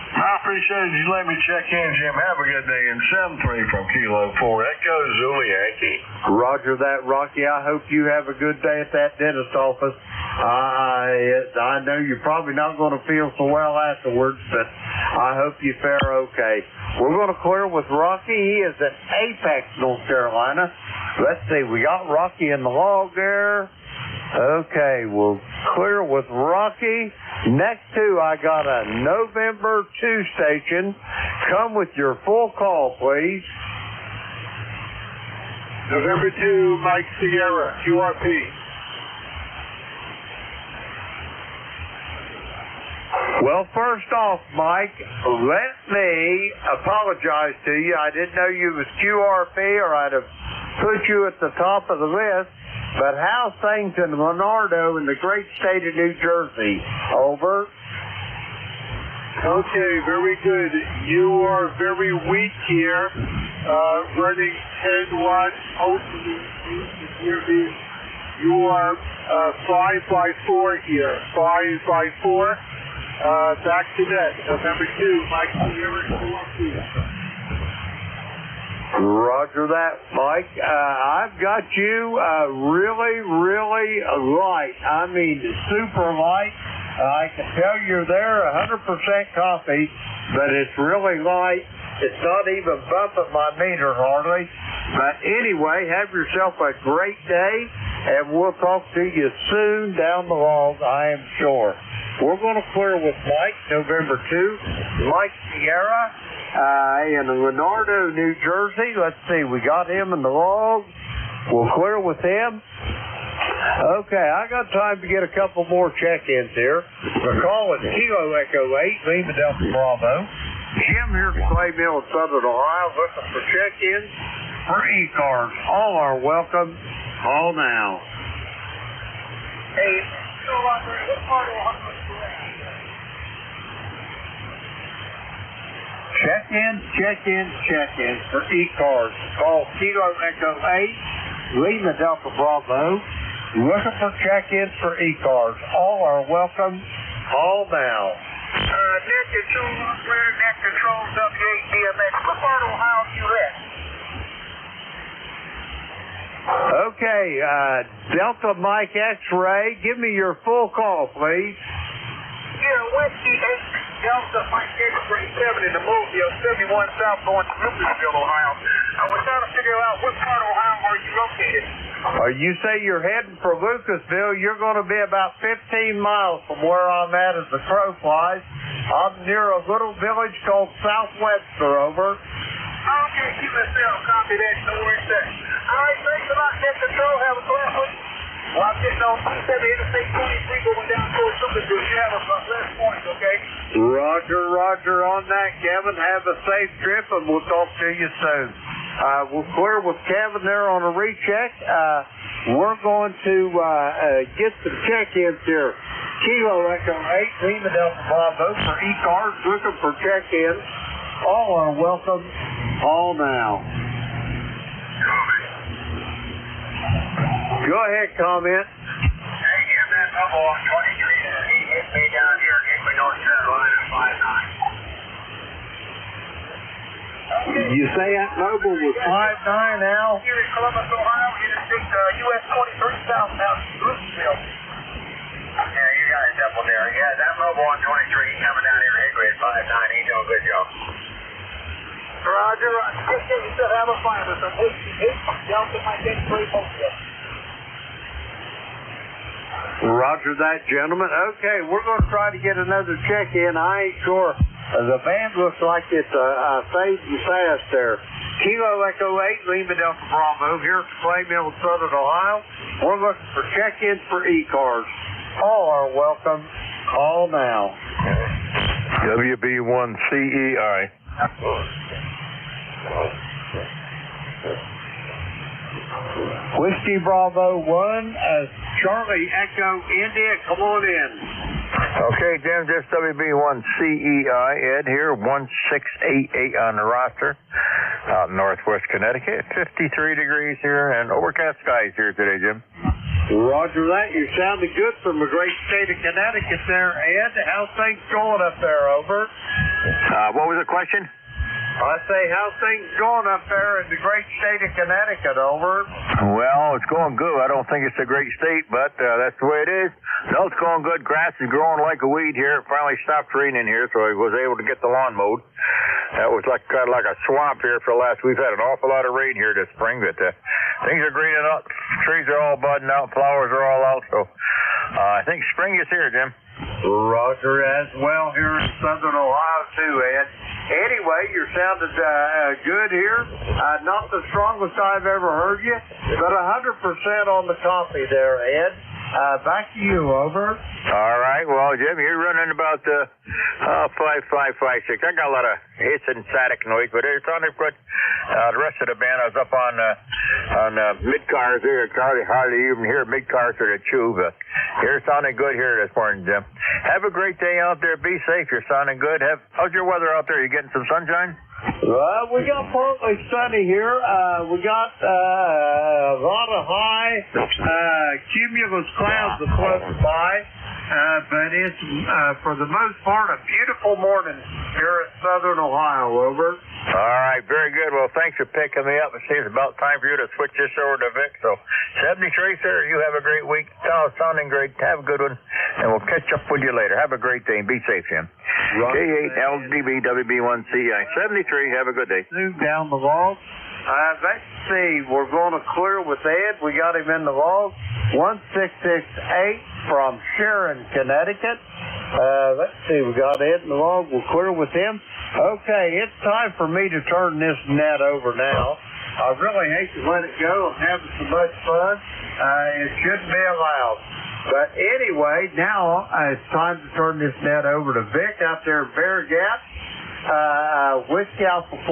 I appreciate you letting me check in, Jim. Have a good day. And 7-3 from Kilo 4, Echo Zulu Yankee. Roger that, Rocky. I hope you have a good day at that dentist office. I know you're probably not going to feel so well afterwards, but I hope you fare okay. We're going to clear with Rocky. He is at Apex, North Carolina. Let's see. We got Rocky in the log there. Okay, we'll clear with Rocky. Next two, I got a November 2 station. Come with your full call, please. November 2, Mike Sierra, QRP. Well, first off, Mike, let me apologize to you. I didn't know you was QRP, or I'd have put you at the top of the list. But how's things in Leonardo in the great state of New Jersey? Over. Okay, very good. You are very weak here. Running 10 watts OCD. You are 5 by 4 here. 5 by 4. Back to that. November 2, Mike Sierra, QRP. Roger that, Mike. I've got you really, really light. I mean, super light. I can tell you're there 100% copy, but it's really light. It's not even bumping my meter hardly. But anyway, have yourself a great day, and we'll talk to you soon down the log, I am sure. We're going to clear with Mike, November 2, Mike Sierra, in Leonardo, New Jersey. Let's see, we got him in the log. We'll clear with him. Okay, I got time to get a couple more check-ins here. We're calling Kilo Echo 8, Lima Delta Bravo. Jim here from Clayville in Southern Ohio, looking for check-ins for ECARS. All are welcome. Call now. Hey, what part of Ohio is correct? Check-ins for ECARS. Call Kilo Echo 8, Lima Delta Bravo. Looking for check-ins for ECARS. All are welcome. Call now. Net Control Operator, Net Control W8 DMX. What part of Ohio do you live? Okay, Delta Mike X-Ray, give me your full call, please. Yeah, Whiskey 8 Delta Mike X-Ray 7 in the Mobile, 71 South going to Lucasville, Ohio. I was trying to figure out what part of Ohio are you located? You say you're heading for Lucasville. You're going to be about 15 miles from where I'm at as the crow flies. I'm near a little village called Southwester, over. Okay, keep it still. Copy that. No worries there. All right, thanks a lot, Net Control. Have a blessed one. Well, I'm getting on 7 Interstate 23 going down towards Lucasville. You have a less points, okay? Roger on that, Kevin. Have a safe trip, and we'll talk to you soon. We'll clear with Kevin there on a recheck. We're going to get some check-ins here. Kilo Echo 8, Lima Delta Bravo for ECARS, looking for check-ins. All are welcome. All now. Go ahead, comment. Hey, give that bubble on 23. He hit me down here at Gateway North Carolina at 5'9". You say that mobile was 5'9", Al? Here in Columbus, Ohio, Interstate US 23 south now to Lucasville. Yeah, you got a double there. Yeah, that mobile on 23 coming down here at Hickory at 5'9". He doing a good job. Roger. You still have a fine with some 8 Delta Mike X-Ray Mobile. Roger that, gentlemen. Okay, we're going to try to get another check-in. I ain't sure. The band looks like it's fading fast there. Kilo Echo 8, Lima Delta Bravo, here at Clay Mill, Southern Ohio. We're looking for check-ins for ECARS. All are welcome. Call now. WB1CEI. Whiskey Bravo 1, Charlie Echo India, come on in. Okay, Jim, just WB1CEI, Ed here, 1688 on the roster, out in northwest Connecticut, 53 degrees here, and overcast skies here today, Jim. Roger that. You sounded good from the great state of Connecticut there, Ed. How's things going up there, over? What was the question? I say, how's things going up there in the great state of Connecticut, over? Well, it's going good. I don't think it's a great state, but that's the way it is. No, it's going good. Grass is growing like a weed here. It finally stopped raining here, so I was able to get the lawn mowed. That was kind of like a swamp here for the last. We've had an awful lot of rain here this spring, but things are greening up. Trees are all budding out. Flowers are all out. So I think spring is here, Jim. Roger, as well here in Southern Ohio too, Ed. Anyway, you're sounding good here. Not the strongest I've ever heard you, but 100% on the coffee there, Ed. Back to you, over. All right. Well, Jim, you're running about 5556. I got a lot of hissing static noise, but it sounded good. The rest of the band, I was up on mid-cars here. Hardly even hear mid-cars or the chew, but you're sounding good here this morning, Jim. Have a great day out there. Be safe. You're sounding good. How's your weather out there? You getting some sunshine? We got partly sunny here. We got a lot of high cumulus clouds that float by. But it's, for the most part, a beautiful morning here at Southern Ohio, over. All right, very good. Well, thanks for picking me up. It seems about time for you to switch this over to Vic. So, 73, sir, you have a great week. Sounding great. Have a good one, and we'll catch up with you later. Have a great day, and be safe, Jim. K8LDB WB1CI 73. Have a good day. Down the log. Let's see. We're going to clear with Ed. We got him in the log. 1668 from Sharon, Connecticut. Let's see. We got Ed in the log. We'll clear with him. Okay, it's time for me to turn this net over now. I really hate to let it go. I'm having so much fun. It shouldn't be allowed. But anyway, now it's time to turn this net over to Vic out there in Bear Gap. Whiskey Alpha 4,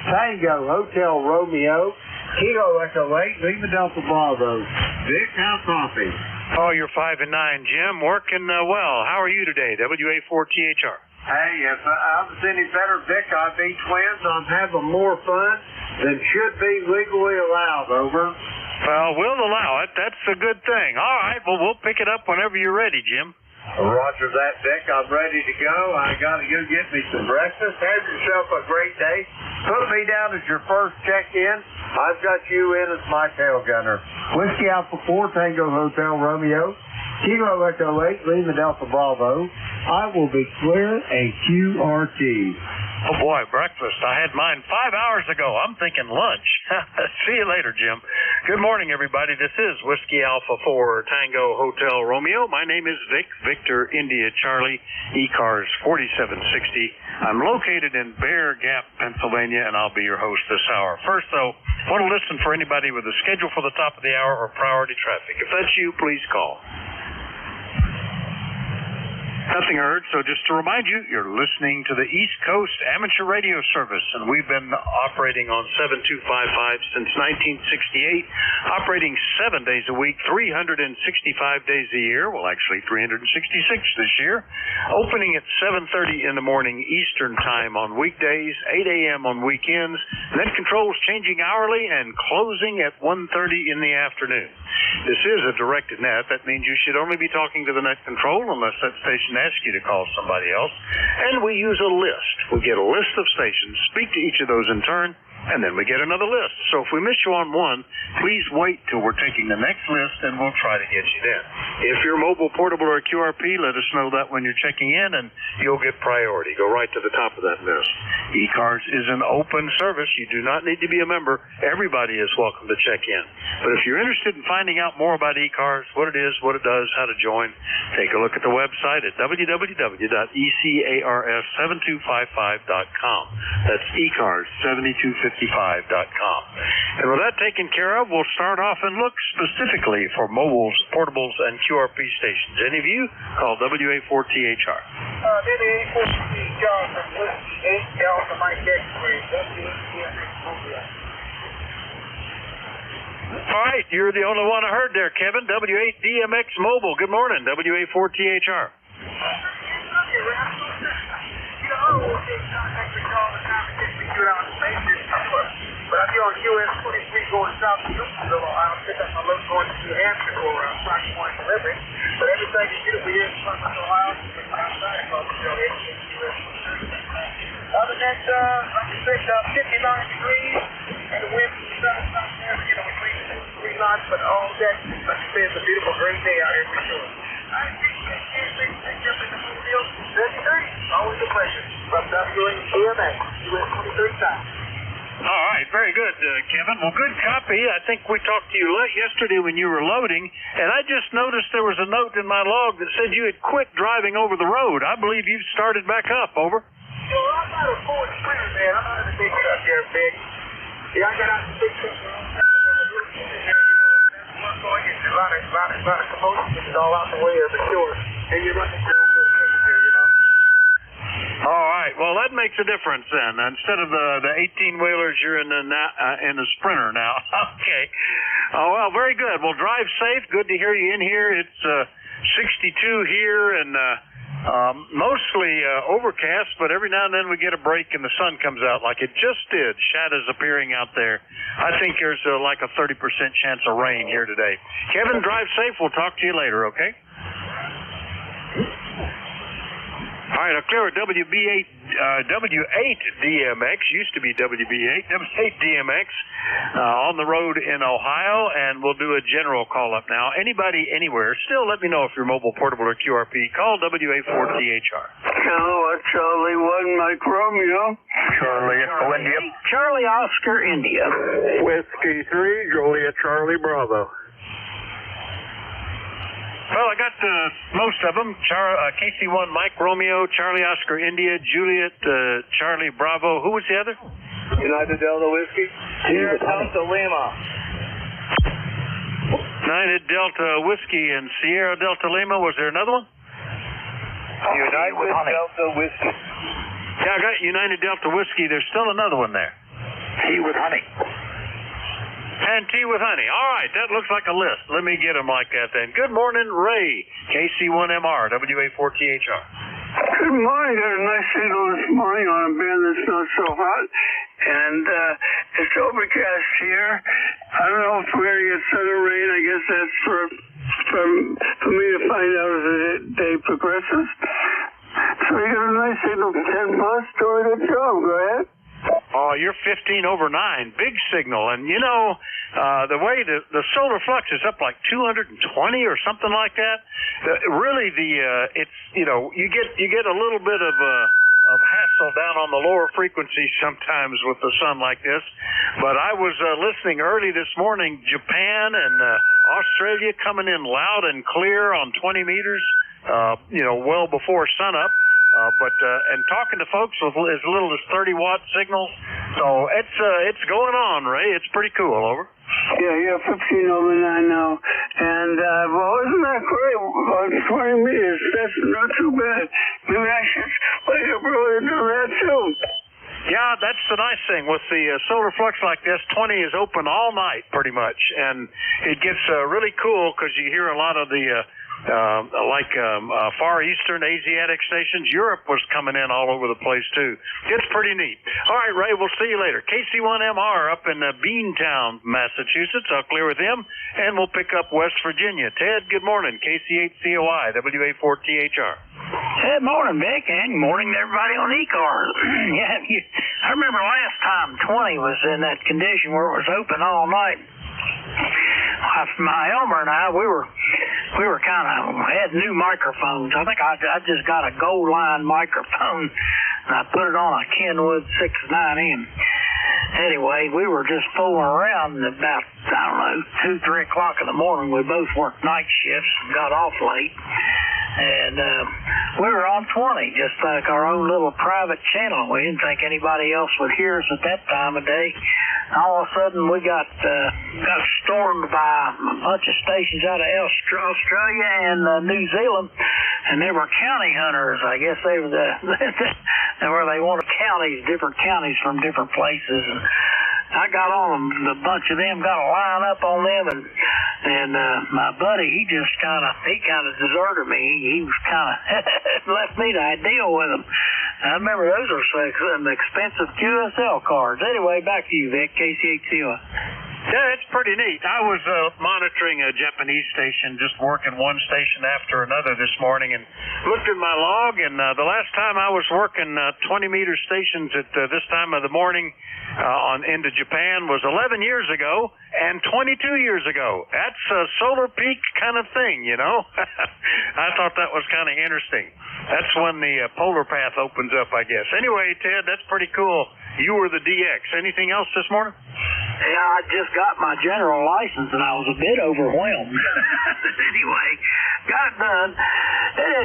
Tango Hotel Romeo, Kilo Echo 8, Lima Delta Bravo. Vic, how's coffee? Oh, you're 5 and 9, Jim. Working well. How are you today? WA4THR. Hey, if I was any better, Vic, I'd be twins. I'm having more fun than should be legally allowed, over. Well, we'll allow it. That's a good thing. All right, well, we'll pick it up whenever you're ready, Jim. Roger that, Vic. I'm ready to go. I got to go get me some breakfast. Have yourself a great day. Put me down as your first check-in. I've got you in as my tail gunner. Whiskey Alpha 4, Tango Hotel Romeo, Kilo Echo 8, Lima Delta Bravo. I will be clear a QRT. Oh boy, breakfast. I had mine 5 hours ago. I'm thinking lunch. See you later, Jim. Good morning, everybody. This is Whiskey Alpha 4 Tango Hotel Romeo. My name is Vic, Victor India Charlie, ECARS 4760. I'm located in Bear Gap, Pennsylvania, and I'll be your host this hour. First, though, I want to listen for anybody with a schedule for the top of the hour or priority traffic. If that's you, please call. Nothing heard, so just to remind you, you're listening to the East Coast Amateur Radio Service, and we've been operating on 7255 since 1968, operating 7 days a week, 365 days a year, well, actually 366 this year, opening at 7:30 in the morning Eastern Time on weekdays, 8 a.m. on weekends, then controls changing hourly and closing at 1:30 in the afternoon. This is a directed net. That means you should only be talking to the net control unless that station asks you to call somebody else. And we use a list. We get a list of stations, speak to each of those in turn, and then we get another list. So if we miss you on one, please wait till we're taking the next list, and we'll try to get you then. If you're mobile, portable, or QRP, let us know that when you're checking in, and you'll get priority. Go right to the top of that list. ECARS is an open service. You do not need to be a member. Everybody is welcome to check in. But if you're interested in finding out more about ECARS, what it is, what it does, how to join, take a look at the website at www.ECARS7255.com. That's ECARS7255.com. And with that taken care of, we'll start off and look specifically for mobiles, portables, and QRP stations. Any of you, call WA4THR. WA4THR from Whiskey 8 Delta Mike X-Ray. All right, you're the only one I heard there, Kevin. W8DMX Mobile. Good morning, WA4THR. But I'll be on US 23 going south to Louisville, Ohio, pick up my load going to New Hampshire for Friday morning delivery. But everything you get over here in Columbus, Ohio, is outside of Columbus, US 23. Other than that, like I said, 59 degrees, and the wind from the south, between 2 to 3 knots, but all that, like I said, it's a beautiful, great day out here for sure. I appreciate you up in the field. 33, always a pleasure. From WADMX, US 23 time. All right, very good, Kevin. Well, good copy. I think we talked to you yesterday when you were loading, and I just noticed there was a note in my log that said you had quit driving over the road. I believe you've started back up. Over. I'm not a Ford Sprinter, man. I'm not a big truck here, big. Yeah, I got out the big truck. It's a lot of commotion. It's all out the way here, for sure. And you're running your own little thing here, you know. All right. Well, that makes a difference then. Instead of the 18-wheelers, you're in the Sprinter now. Okay. Oh, well, very good. Well, drive safe. Good to hear you in here. It's 62 here and mostly overcast, but every now and then we get a break and the sun comes out like it just did. Shadows appearing out there. I think there's like a 30% chance of rain here today. Kevin, drive safe. We'll talk to you later, okay? All right, I'll clear W8DMX, used to be WB8, W8DMX, on the road in Ohio, and we'll do a general call-up now. Anybody, anywhere, still let me know if you're mobile, portable, or QRP. Call WA4THR. Charlie 1, Mike Romeo. Charlie Echo India. Charlie Oscar India. Whiskey 3, Juliet Charlie Bravo. Well, I got most of them. KC1 Mike Romeo, Charlie Oscar India, Juliet Charlie Bravo. Who was the other? United Delta Whiskey. Sierra Delta Lima. United Delta Whiskey and Sierra Delta Lima. Was there another one? United Delta Whiskey. Yeah, I got United Delta Whiskey. There's still another one there. Tea with honey. And tea with honey. All right, that looks like a list. Let me get them like that then. Good morning, Ray. KC1MR, WA4THR. Good morning. Got a nice signal this morning on a band that's not so hot. And it's overcast here. I don't know if we're going to get sun or rain. I guess that's for me to find out as the day progresses. So you got a nice signal, 10 plus. Doing a good job. Go ahead. Oh, you're 15 over 9. Big signal. And, you know, the way the solar flux is up like 220 or something like that. Really, it's, you know, you get a little bit of hassle down on the lower frequencies sometimes with the sun like this. But I was listening early this morning, Japan and Australia coming in loud and clear on 20 meters, you know, well before sunup. And talking to folks with as little as 30-watt signals. So it's going on, Ray. It's pretty cool. Over. Yeah, 15 over 9 now. And, well, isn't that great? About 20 meters. That's not too bad. Maybe I should wake up early and do that, too. Yeah, that's the nice thing. With the solar flux like this, 20 is open all night, pretty much. And it gets really cool because you hear a lot of the Far Eastern Asiatic stations. Europe was coming in all over the place, too. It's pretty neat. All right, Ray, we'll see you later. KC1MR up in Beantown, Massachusetts. I'll clear with him, and we'll pick up West Virginia. Ted, good morning. KC8COI, WA4THR. Good morning, Vic, and good morning to everybody on ECARS. I remember last time 20 was in that condition where it was open all night. My Elmer and I, we were kind of had new microphones. I think I just got a gold line microphone and I put it on a Kenwood 6.9M. Anyway, we were just fooling around and about, I don't know, 2, 3 o'clock in the morning. We both worked night shifts and got off late. And we were on 20, just like our own little private channel. We didn't think anybody else would hear us at that time of day. All of a sudden, we got stormed by a bunch of stations out of Australia and New Zealand, and they were county hunters. I guess they were where they wanted counties, different counties from different places. And I got on them, a bunch of them, got a line up on them, and my buddy, he kind of deserted me. He was kind of left me to deal with them. I remember those were some expensive QSL cards. Anyway, back to you, Vic, KC8COI. Yeah, it's pretty neat. I was monitoring a Japanese station, just working one station after another this morning, and looked at my log, and the last time I was working 20-meter stations at this time of the morning into Japan was 11 years ago and 22 years ago. That's a solar peak kind of thing, you know. I thought that was kind of interesting. That's when the polar path opens up, I guess. Anyway, Ted, that's pretty cool. You were the DX. Anything else this morning? Yeah, I just got my general license, and I was a bit overwhelmed. Anyway, got it done.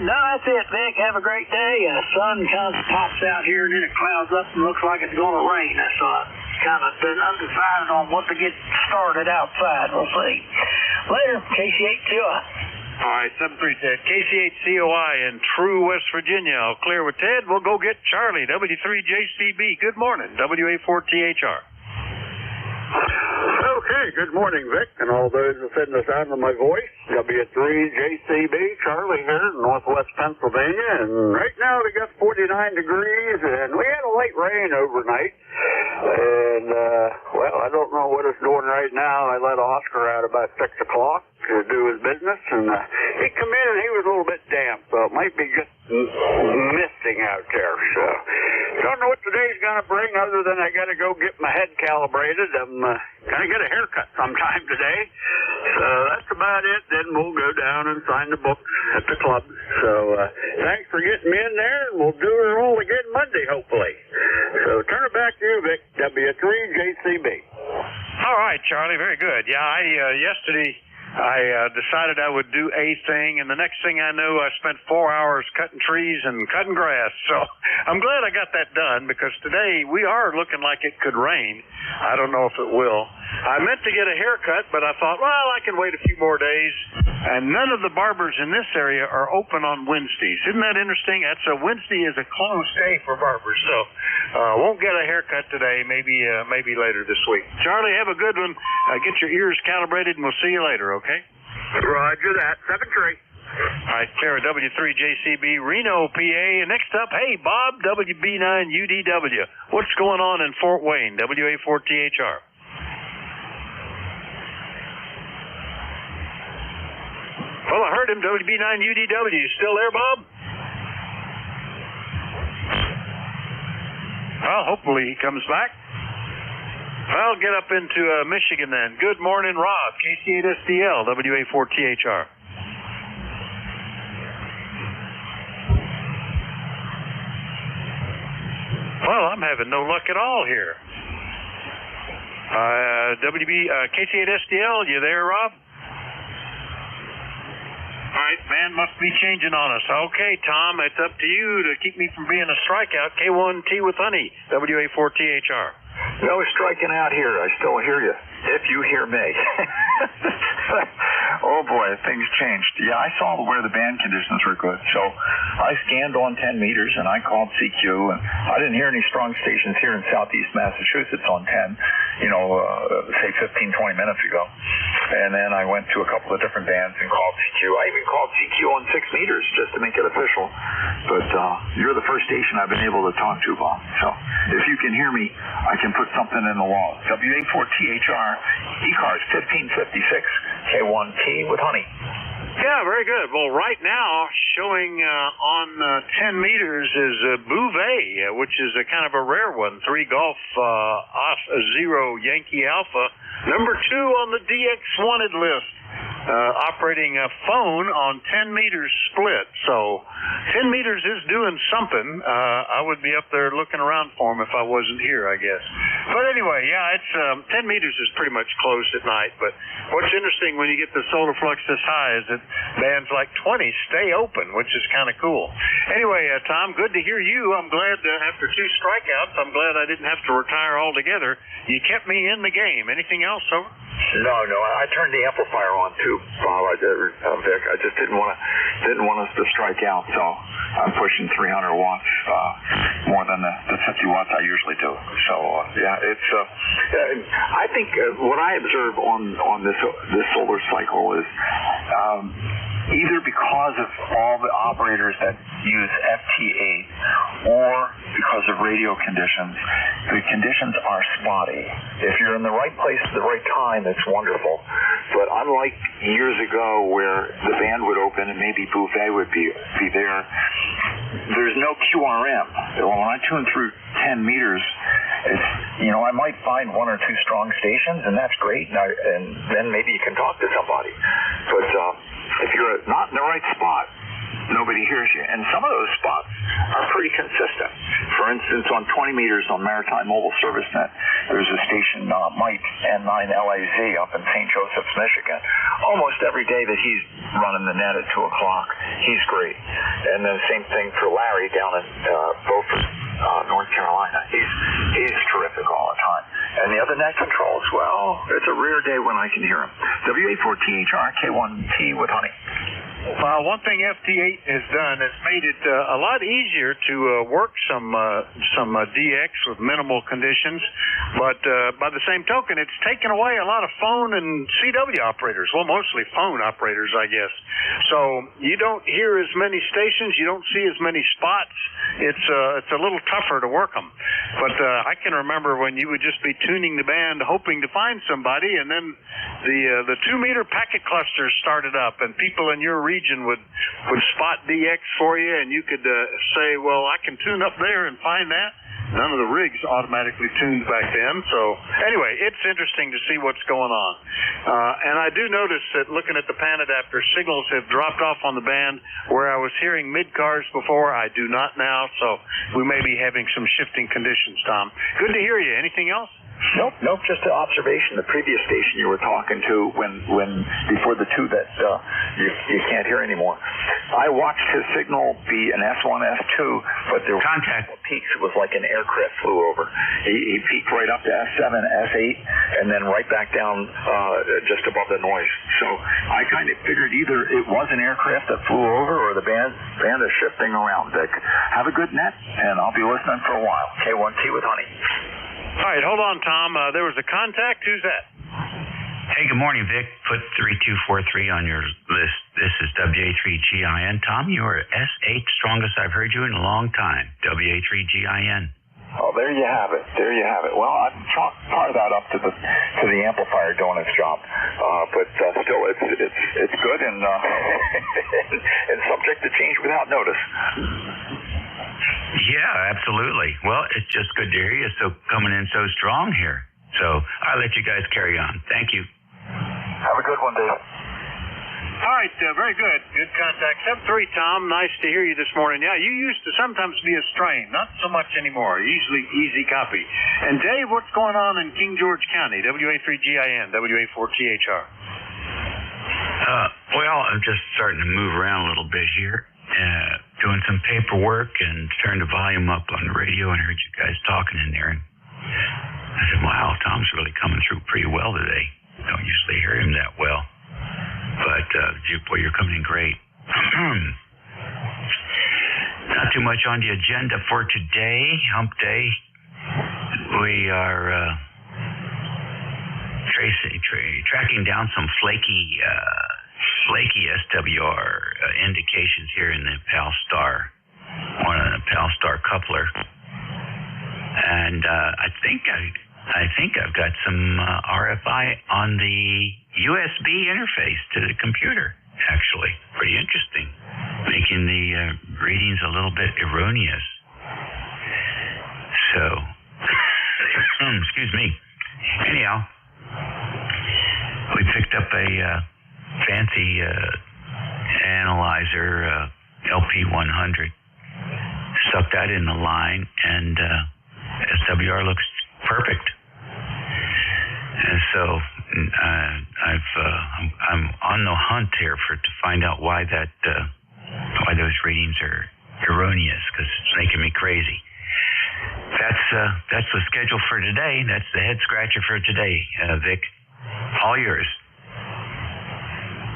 No, that's it, Vic. Have a great day. The sun kind of pops out here, and then it clouds up and looks like it's going to rain. So I've kind of been undecided on what to get started outside. We'll see. Later, KC8COI. All right, 7-3, Ted. KC8COI in True, West Virginia. I'll clear with Ted. We'll go get Charlie, W3JCB. Good morning, WA4THR. Okay, good morning, Vic, and all those who send the sound of my voice. W3JCB, Charlie here in northwest Pennsylvania, and right now we got 49 degrees, and we had a light rain overnight. And, well, I don't know what it's doing right now. I let Oscar out about 6 o'clock to do his business, and he come in and he was a little bit damp, so it might be just misting out there. So don't know what today's going to bring other than I got to go get my head calibrated. I'm going to get a haircut sometime today. So that's about it. Then we'll go down and sign the book at the club. So thanks for getting me in there, and we'll do it all again Monday, hopefully. So turn it back to you, Vic, W3JCB. All right, Charlie, very good. Yeah, yesterday I decided I would do a thing, and the next thing I knew, I spent 4 hours cutting trees and cutting grass. So I'm glad I got that done, because today we are looking like it could rain. I don't know if it will. I meant to get a haircut, but I thought, well, I can wait a few more days. And none of the barbers in this area are open on Wednesdays. Isn't that interesting? Wednesday is a closed day for barbers, so won't get a haircut today. Maybe later this week. Charlie, have a good one. Get your ears calibrated, and we'll see you later, okay? Roger that. 7-3. All right, Sarah, W3JCB, Reno, PA. Next up, hey, Bob, WB9UDW. What's going on in Fort Wayne, WA4THR? Well, I heard him, WB9UDW. You still there, Bob? Well, hopefully he comes back. Well, get up into Michigan then. Good morning, Rob. KC8SDL, WA4THR. Well, I'm having no luck at all here. KC8SDL, you there, Rob? All right, man must be changing on us. Okay, Tom, it's up to you to keep me from being a strikeout. K1T with honey, WA4THR. No striking out here. I still hear you, if you hear me. Oh, boy, things changed. Yeah, I saw where the band conditions were good, so I scanned on 10 meters, and I called CQ, and I didn't hear any strong stations here in southeast Massachusetts on 10, say 15, 20 minutes ago. And then I went to a couple of different bands and called CQ. I even called CQ on 6 meters just to make it official. But you're the first station I've been able to talk to, Bob. So if you can hear me, I can put something in the wall. WA4THR, ECARS 1556, K1T with honey. Yeah, very good. Well, right now, showing on 10 meters is Bouvet, which is a kind of a rare one. 3 Golf off 0 Yankee Alpha. Number 2 on the DX wanted list. Operating a phone on 10 meters split. So 10 meters is doing something. I would be up there looking around for him if I wasn't here, I guess. But anyway, yeah, it's 10 meters is pretty much closed at night. But what's interesting when you get the solar flux this high is that bands like 20 stay open, which is kind of cool. Anyway, Tom, good to hear you. I'm glad after 2 strikeouts, I'm glad I didn't have to retire altogether. You kept me in the game. Anything else, over? No, I turned the amplifier on too, Bob. Vic. I just didn't want us to strike out, so I'm pushing 300 watts more than the 50 watts I usually do. So yeah, it's. I think what I observe on this solar cycle is. Either because of all the operators that use FT8 or because of radio conditions, the conditions are spotty. If you're in the right place at the right time, it's wonderful. But unlike years ago where the band would open and maybe Bouvet would be there, there's no QRM. When I tune through 10 meters, it's, I might find 1 or 2 strong stations, and that's great, and then maybe you can talk to somebody. But if you're not in the right spot, nobody hears you. And some of those spots are pretty consistent. For instance, on 20 meters on Maritime Mobile Service Net, there's a station, Mike N9LAZ up in St. Joseph's, Michigan. Almost every day that he's running the net at 2 o'clock, he's great. And then same thing for Larry down in Beaufort, North Carolina. He's terrific all the time. And the other net controls, well, it's a rare day when I can hear him. WA4THR, K1T with honey. One thing FT8 has done is made it a lot easier to work some DX with minimal conditions, but by the same token, it's taken away a lot of phone and CW operators. Well, mostly phone operators, I guess. So you don't hear as many stations, you don't see as many spots. It's a little tougher to work them. But I can remember when you would just be tuning the band, hoping to find somebody, and then the 2-meter packet clusters started up, and people in your region would spot DX for you, and you could say, well, I can tune up there and find that. None of the rigs automatically tuned back then. So anyway, it's interesting to see what's going on. And I do notice that looking at the pan adapter, signals have dropped off on the band where I was hearing mid-cars before. I do not now, so we may be having some shifting conditions, Tom. Good to hear you. Anything else? Nope, just an observation. The previous station you were talking to when before the 2 that you can't hear anymore. I watched his signal be an S1, S2, but there were contact peaks. It was like an aircraft flew over. He peaked right up to S7, S8, and then right back down just above the noise. So I kind of figured either it was an aircraft that flew over or the band is shifting around. Vic, have a good net, and I'll be listening for a while. K1T with honey. All right, hold on, Tom. There was a contact. Who's that? Hey, good morning, Vic. Put 3243 on your list. This is WA3GIN. Tom, you are S8, strongest I've heard you in a long time. WA3GIN. Oh, there you have it. Well, I've chalked part of that up to the amplifier doing its job, but still, it's good and and subject to change without notice. Yeah, absolutely. Well, it's just good to hear you coming in so strong here. So I'll let you guys carry on. Thank you. Have a good one, Dave. All right, very good. Good contact. 7-3, Tom. Nice to hear you this morning. Yeah, you used to sometimes be a strain. Not so much anymore. Usually easy copy. And Dave, what's going on in King George County? WA3GIN, WA4THR. Well, I'm just starting to move around a little bit here. Doing some paperwork and turned the volume up on the radio and heard you guys talking in there. And I said, wow, Tom's really coming through pretty well today. Don't usually hear him that well. But, boy, you're coming in great. Not too much on the agenda for today, hump day. We are tracking down some flaky SWR indications here in the PAL Star, on a PAL Star coupler. And I think I've got some RFI on the USB interface to the computer, actually. Pretty interesting. Making the readings a little bit erroneous. So, excuse me. Anyhow, we picked up a fancy analyzer, LP100. Stuck that in the line, and SWR looks perfect. And so I'm on the hunt here to find out why those readings are erroneous, because it's making me crazy. That's the schedule for today. That's the head scratcher for today, Vic. All yours.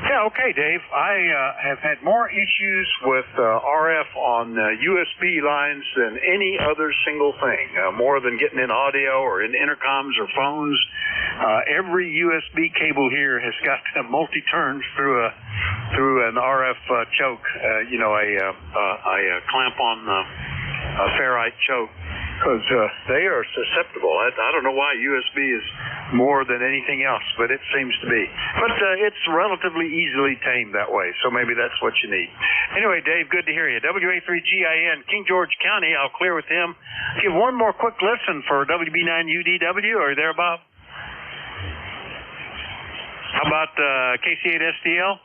Yeah, okay, Dave. I have had more issues with RF on USB lines than any other single thing, more than getting in audio or in intercoms or phones. Every USB cable here has got multi-turns through an RF choke, a clamp-on ferrite choke, because they are susceptible. I don't know why USB is more than anything else, but it seems to be. But it's relatively easily tamed that way, so maybe that's what you need. Anyway, Dave, good to hear you. WA3GIN, King George County, I'll clear with him. Give one more quick listen for WB9UDW. Are you there, Bob? How about KC8SDL?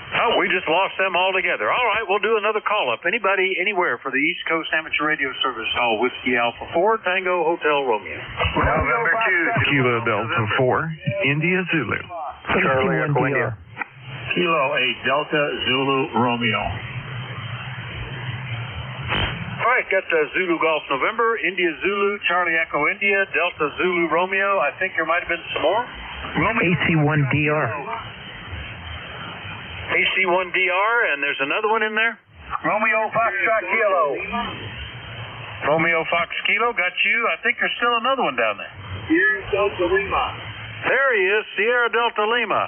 Oh, we just lost them altogether. All right, we'll do another call-up. Anybody, anywhere for the East Coast Amateur Radio Service, call Whiskey Alpha 4, Tango Hotel Romeo. November 2, Kilo Delta 4, India Zulu. Charlie Echo India. Kilo 8, Delta Zulu Romeo. All right, got Zulu Golf November, India Zulu, Charlie Echo India, Delta Zulu Romeo. I think there might have been some more. AC1DR. AC1DR, and there's another one in there? Romeo Foxtrot Kilo. Romeo Fox Kilo, got you. I think there's still another one down there. Sierra Delta Lima. There he is, Sierra Delta Lima.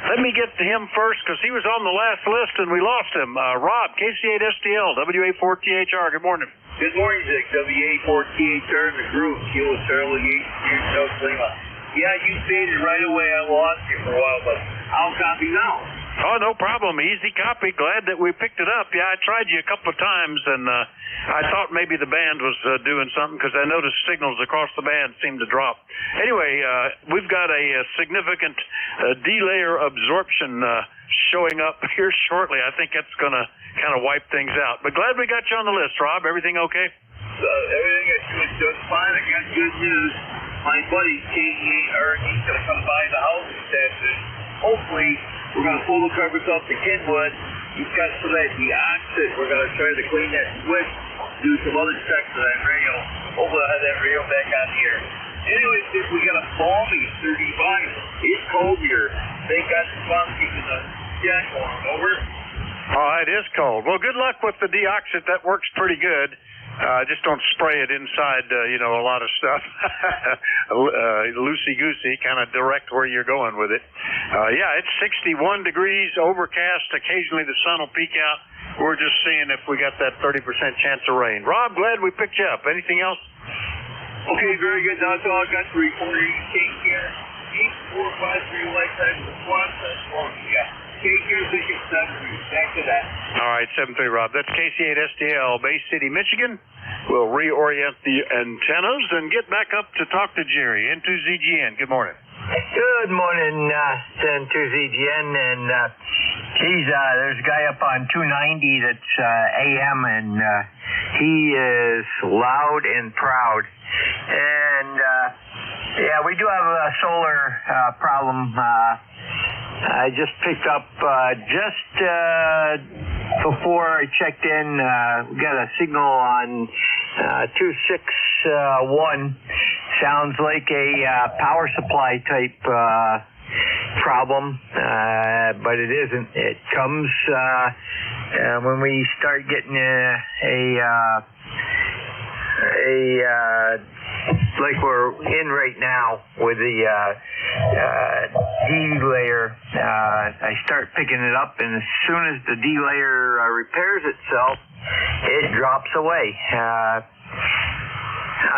Let me get to him first, because he was on the last list and we lost him. Rob, KC8STL, WA4THR, good morning. Good morning, Vic. WA4THR in the group. Kilo Charlie 8, Sierra Delta Lima. Yeah, you faded right away. I lost you for a while, but I'll copy now. Oh, no problem. Easy copy. Glad that we picked it up. Yeah, I tried you a couple of times, and I thought maybe the band was doing something, because I noticed signals across the band seemed to drop. Anyway, we've got a significant delayer absorption showing up here shortly. I think that's going to kind of wipe things out. But glad we got you on the list, Rob. Everything okay? Everything is just fine. I got good news. My buddy, he's going to come by the house and hopefully we're going to pull the covers off the Kenwood. He's got some of that deoxit. We're going to try to clean that switch, do some other checks to that radio. Hopefully I'll have that radio back on here. Anyways, we got a balmy 35. It's cold here. Thank God the sun's keeping the jack warm. Over. Oh, it is cold. Well, good luck with the deoxit. That works pretty good. Just don't spray it inside, a lot of stuff. Loosey-goosey, kind of direct where you're going with it. Yeah, it's 61 degrees, overcast. Occasionally the sun will peek out. We're just seeing if we got that 30% chance of rain. Rob, glad we picked you up. Anything else? Okay, very good. That's all I got to report. Take care. 8453 lifetime the process for you. Back to that. All right, 7-3, Rob. That's KC8STL, Bay City, Michigan. We'll reorient the antennas and get back up to talk to Jerry, N2ZGN. Good morning. Good morning, N2ZGN. And, there's a guy up on 290 that's AM, and he is loud and proud. And, yeah, we do have a solar problem. I just picked up just before I checked in. We got a signal on 261. Sounds like a power supply type problem, but it isn't. It comes when we start getting like we're in right now with the D layer. I start picking it up, and as soon as the D layer repairs itself, it drops away.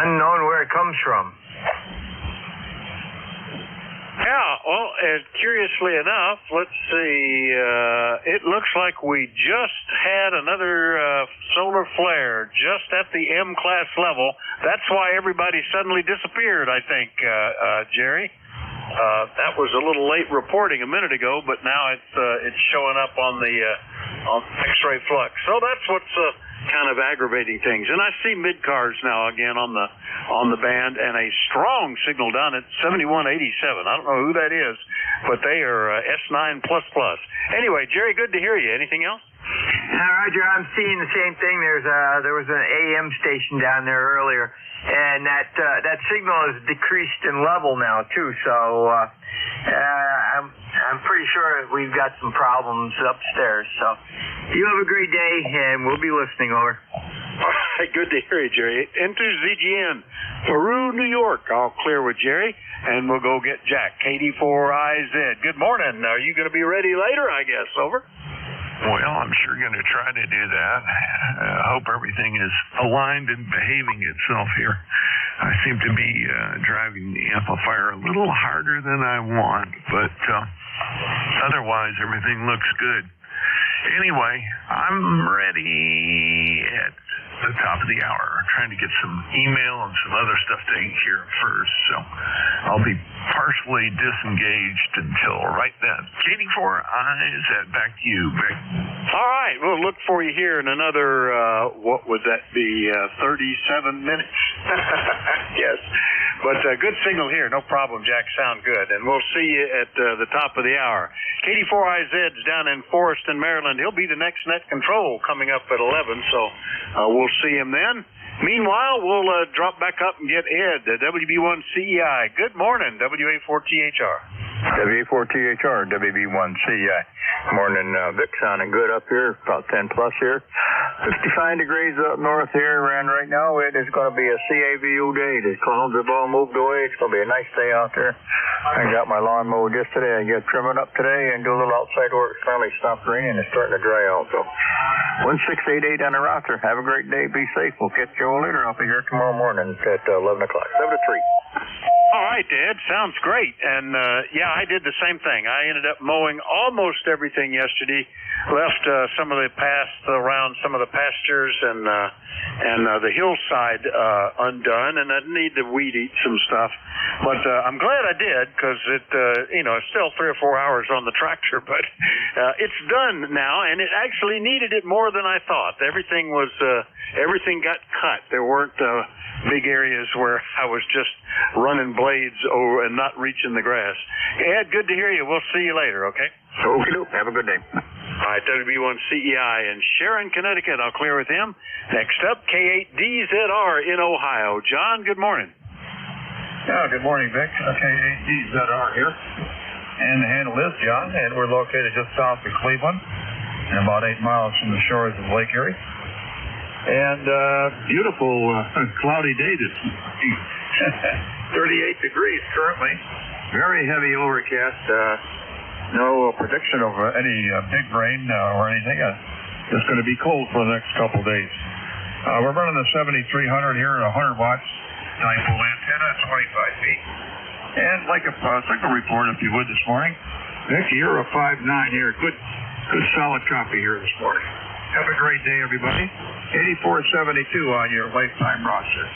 Unknown where it comes from. Yeah, well, curiously enough, let's see, it looks like we just had another solar flare just at the M-class level. That's why everybody suddenly disappeared, I think, Jerry. That was a little late reporting a minute ago, but now it's showing up on the on X-ray flux. So that's what's kind of aggravating things. And I see mid-cars now again on the band, and a strong signal down at 7187. I don't know who that is, but they are S9++. Anyway, Jerry, good to hear you. Anything else? Roger, I'm seeing the same thing. There was an AM station down there earlier, and that signal is decreased in level now too. So I'm pretty sure we've got some problems upstairs. So you have a great day, and we'll be listening. Over. All right, good to hear you, Jerry. N2ZGN, Peru, New York. I'll clear with Jerry, and we'll go get Jack, KD4IZ. Good morning. Are you going to be ready later, I guess? Over. Well, I'm sure going to try to do that. I hope everything is aligned and behaving itself here. I seem to be driving the amplifier a little harder than I want, but otherwise everything looks good. Anyway, I'm ready at the top of the hour. I'm trying to get some email and some other stuff taken care of first, so I'll be partially disengaged until right then. KD4IZ, back to you, Vic. All right, we'll look for you here in another, what would that be, 37 minutes? Yes, but good signal here, no problem, Jack, sound good. And we'll see you at the top of the hour. KD4IZ's down in Forreston, Maryland. He'll be the next net control coming up at 11, so we'll see him then. Meanwhile, we'll drop back up and get Ed, WB1CEI. Good morning, WA4THR. WA4THR, WB1CEI. Morning, Vic, sounding good up here, about 10 plus here. 55 degrees up north here, and right now it is going to be a CAVU day. The clouds have all moved away. It's going to be a nice day out there. I got my lawn mowed yesterday. I got trimming up today and do a little outside work. It's finally stopped raining. It's starting to dry out. So 1688 on the router. Have a great day. Be safe. We'll catch you all later. I'll be here tomorrow morning at 11 o'clock. 7 to 3. All right, Ed, sounds great. And, yeah, I did the same thing. I ended up mowing almost everything yesterday, left some of the around some of the pastures and the hillside undone, and I need to weed eat some stuff. But I'm glad I did, because it, it's still 3 or 4 hours on the tractor, but it's done now, and it actually needed it more than I thought. Everything got cut. There weren't big areas where I was just running blades over and not reaching the grass. Ed, good to hear you. We'll see you later, okay? Okay, have a good day. All right, WB1CEI in Sharon, Connecticut. I'll clear with him. Next up, K8DZR in Ohio. John, good morning. Good morning, Vic. K8DZR here. And the handle is John, and we're located just south of Cleveland and about 8 miles from the shores of Lake Erie. And beautiful cloudy day this morning. 38 degrees currently. Very heavy overcast. No prediction of any big rain or anything. It's going to be cold for the next couple days. We're running the 7300 here at 100 watts dipole antenna at 25 feet. And like a signal report, if you would, this morning. Vic, you're a 5'9" here. Good solid copy here this morning. Have a great day, everybody. 8472 on your lifetime roster.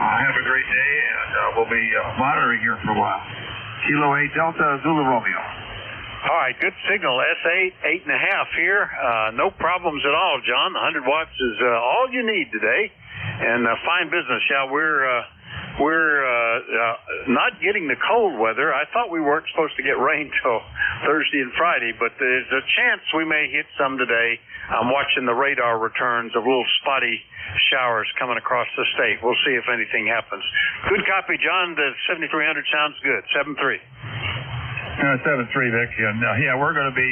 Have a great day, and we'll be monitoring here for a while. Kilo 8 Delta Zulu Romeo. All right, good signal. S8, 8.5 here. No problems at all, John. 100 watts is all you need today, and fine business. Yeah, we're not getting the cold weather. I thought we weren't supposed to get rain till Thursday and Friday, but there's a chance we may hit some today. I'm watching the radar returns of little spotty showers coming across the state. We'll see if anything happens. Good copy, John. The 7300 sounds good. 7-3. 7-3, Vic. Yeah, we're going to be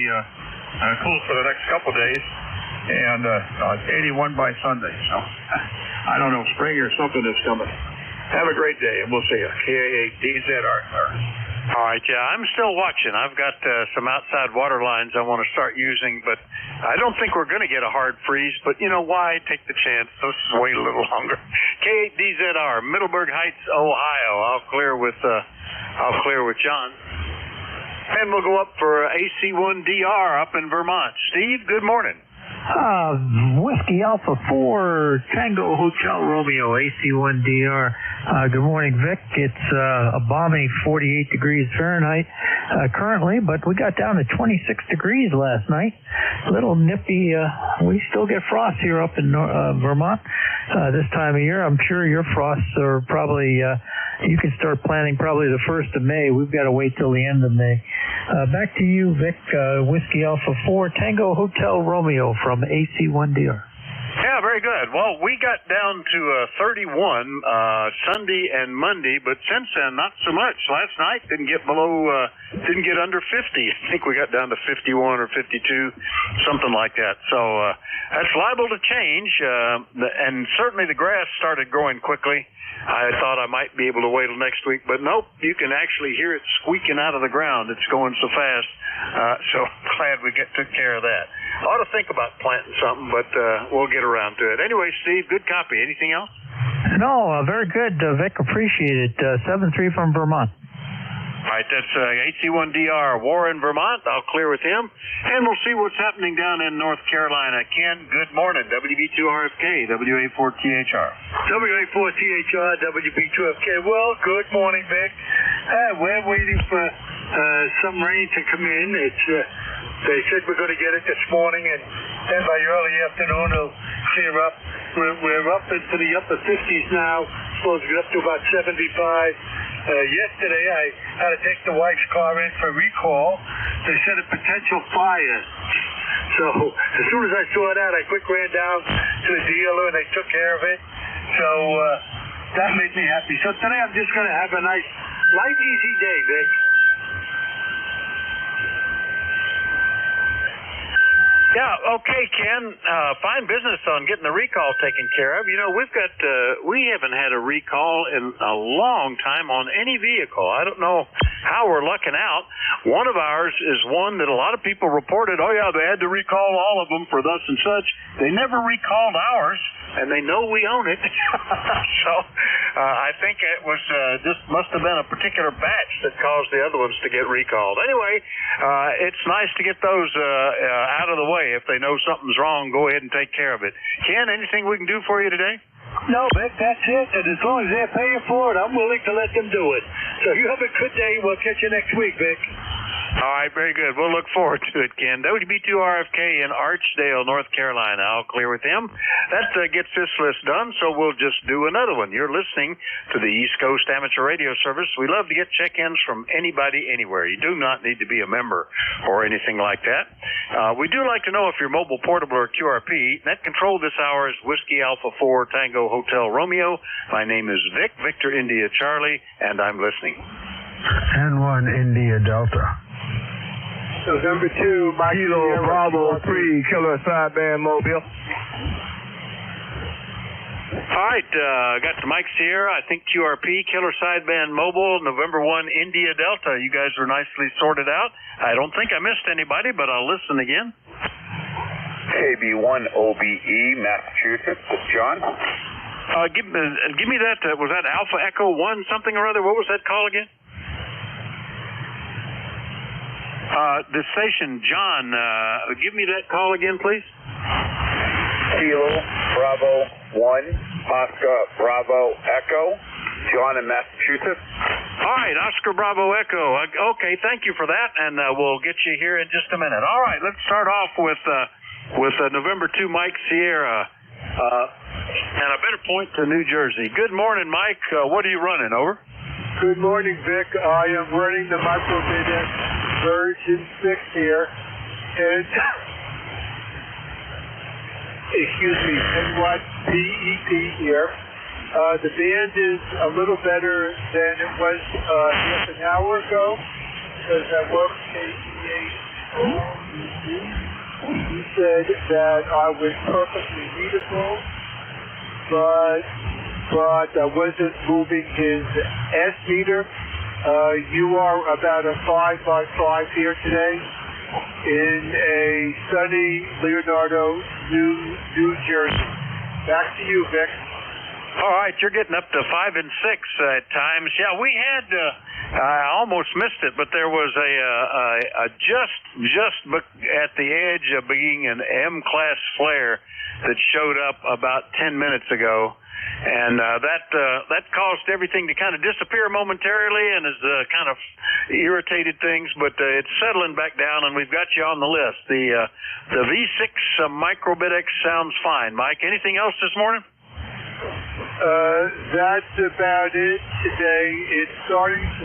cool for the next couple days, and 81 by Sunday. So I don't know, spring or something is coming. Have a great day, and we'll see you. KA8DZR. All right, yeah, I'm still watching. I've got some outside water lines I want to start using, but I don't think we're going to get a hard freeze. But you know why? Take the chance. Let's just wait a little longer. K8DZR, Middleburg Heights, Ohio. I'll clear with John. And we'll go up for AC1DR up in Vermont. Steve, good morning. Whiskey Alpha 4 Tango Hotel Romeo AC1DR. Good morning, Vic. It's a balmy 48 degrees Fahrenheit currently, but we got down to 26 degrees last night. A little nippy. We still get frost here up in Vermont this time of year. I'm sure your frosts are probably, you can start planting probably the 1st of May. We've got to wait till the end of May. Back to you, Vic. Whiskey Alpha 4 Tango Hotel Romeo from AC1DR. Yeah, very good. Well, we got down to 31 Sunday and Monday, but since then, not so much. Last night didn't get under 50. I think we got down to 51 or 52, something like that. So that's liable to change, and certainly the grass started growing quickly. I thought I might be able to wait till next week, but nope, you can actually hear it squeaking out of the ground. It's going so fast. So glad we took care of that. I ought to think about planting something, but we'll get around to it. Anyway, Steve, good copy. Anything else? No, very good, Vic. Appreciate it. 7-3 from Vermont. All right, that's AC1DR, Warren, Vermont. I'll clear with him. And we'll see what's happening down in North Carolina. Ken, good morning. WB2RFK, WA4THR. WA4THR, WB2FK. Well, good morning, Vic. We're waiting for some rain to come in. They said we're going to get it this morning, and then by early afternoon it'll clear up. We're up into the upper 50s now. Supposed to get up to about 75. Yesterday I had to take the wife's car in for recall. They said a potential fire. So as soon as I saw that, I quick ran down to the dealer and they took care of it. So that made me happy. So today I'm just going to have a nice, light, easy day, Vic. Yeah, okay, Ken. Fine business on getting the recall taken care of. You know, we haven't had a recall in a long time on any vehicle. I don't know how we're lucking out. One of ours is one that a lot of people reported, oh yeah, they had to recall all of them for thus and such. They never recalled ours, and they know we own it. So I think it was just must have been a particular batch that caused the other ones to get recalled. Anyway, it's nice to get those out of the way. If they know something's wrong, go ahead and take care of it. Ken, anything we can do for you today? No, Vic, that's it. And as long as they're paying for it, I'm willing to let them do it. So you have a good day. We'll catch you next week, Vic. All right, very good. We'll look forward to it, Ken. WB2RFK in Archdale, North Carolina. I'll clear with him. That gets this list done, so we'll just do another one. You're listening to the East Coast Amateur Radio Service. We love to get check-ins from anybody, anywhere. You do not need to be a member or anything like that. We do like to know if you're mobile, portable, or QRP. Net control this hour is Whiskey Alpha 4 Tango Hotel Romeo. My name is Vic, Victor India Charlie, and I'm listening. N1 India Delta. November 2, Kilo Bravo 3, Killer Sideband Mobile. All right, got the mics here. I think QRP, Killer Sideband Mobile, November 1, India Delta. You guys were nicely sorted out. I don't think I missed anybody, but I'll listen again. KB1 OBE, Massachusetts. This is John. Give me that. Was that Alpha Echo 1 something or other? What was that call again? The station, John, give me that call again, please. Kilo Bravo 1, Oscar Bravo Echo, John in Massachusetts. All right, Oscar Bravo Echo. Okay, thank you for that, and we'll get you here in just a minute. All right, let's start off with November 2 Mike Sierra, and I better point to New Jersey. Good morning, Mike. What are you running, over? Good morning, Vic. I am running the Microbidex version 6 here, and excuse me, 10 watt PEP here. The band is a little better than it was half an hour ago, because I worked KCA. He said that I was perfectly readable, but I wasn't moving his S meter. You are about a 5 here today in a sunny Leonardo, New Jersey. Back to you, Vic. All right, you're getting up to 5 and 6 at times. Yeah, we had. I almost missed it, but there was a just at the edge of being an M-class flare that showed up about 10 minutes ago, and that caused everything to kind of disappear momentarily and has kind of irritated things. But it's settling back down, and we've got you on the list. The V6 Microbidex sounds fine, Mike. Anything else this morning? That's about it today. It's starting to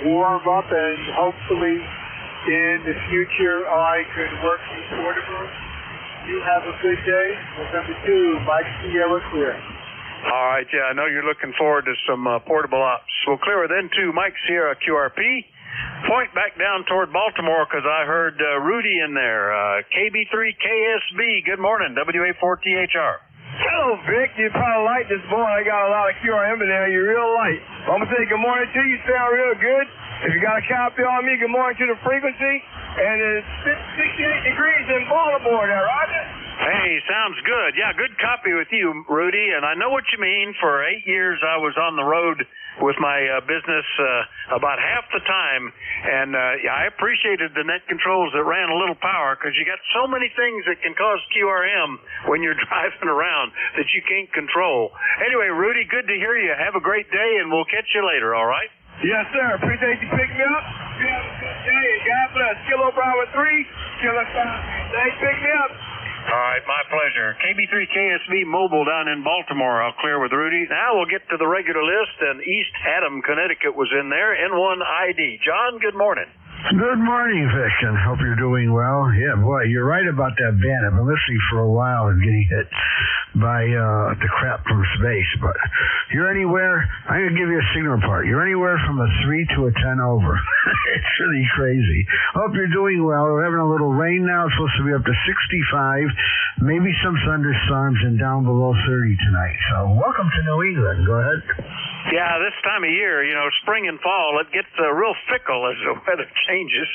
warm up, and hopefully in the future I could work these portables. You have a good day. November 2, Mike Sierra clear. All right, yeah, I know you're looking forward to some portable ops. We'll clear then to Mike Sierra QRP. Point back down toward Baltimore, because I heard Rudy in there. KB3KSB, good morning, WA4THR. Hello, Vic. You probably like this boy. I got a lot of QRM in there. You're real light. I'm going to say good morning to you. Sound real good. If you got a copy on me, good morning to the frequency. And it's 68 degrees in Baltimore there, Roger. Hey, sounds good. Yeah, good copy with you, Rudy. And I know what you mean. For 8 years, I was on the road with my business about half the time. And I appreciated the net controls that ran a little power, because you got so many things that can cause QRM when you're driving around that you can't control. Anyway, Rudy, good to hear you. Have a great day, and we'll catch you later, all right? Yes, sir. Appreciate you picking me up. You have a good day. God bless. Kilo Bravo 3. Kilo 5. Thanks, pick me up. All right, my pleasure. KB3KSV Mobile down in Baltimore. I'll clear with Rudy. Now we'll get to the regular list, and East Haddam, Connecticut was in there. N1ID. John, good morning. Good morning, Vic, and hope you're doing well. Yeah, boy, you're right about that band. I've been listening for a while and getting hit by the crap from space, but you're anywhere, I'm going to give you a signal part. You're anywhere from a 3 to a 10 over. It's really crazy. Hope you're doing well. We're having a little rain now. It's supposed to be up to 65, maybe some thunderstorms, and down below 30 tonight. So welcome to New England. Go ahead. Yeah, this time of year, spring and fall, it gets real fickle as the weather changes.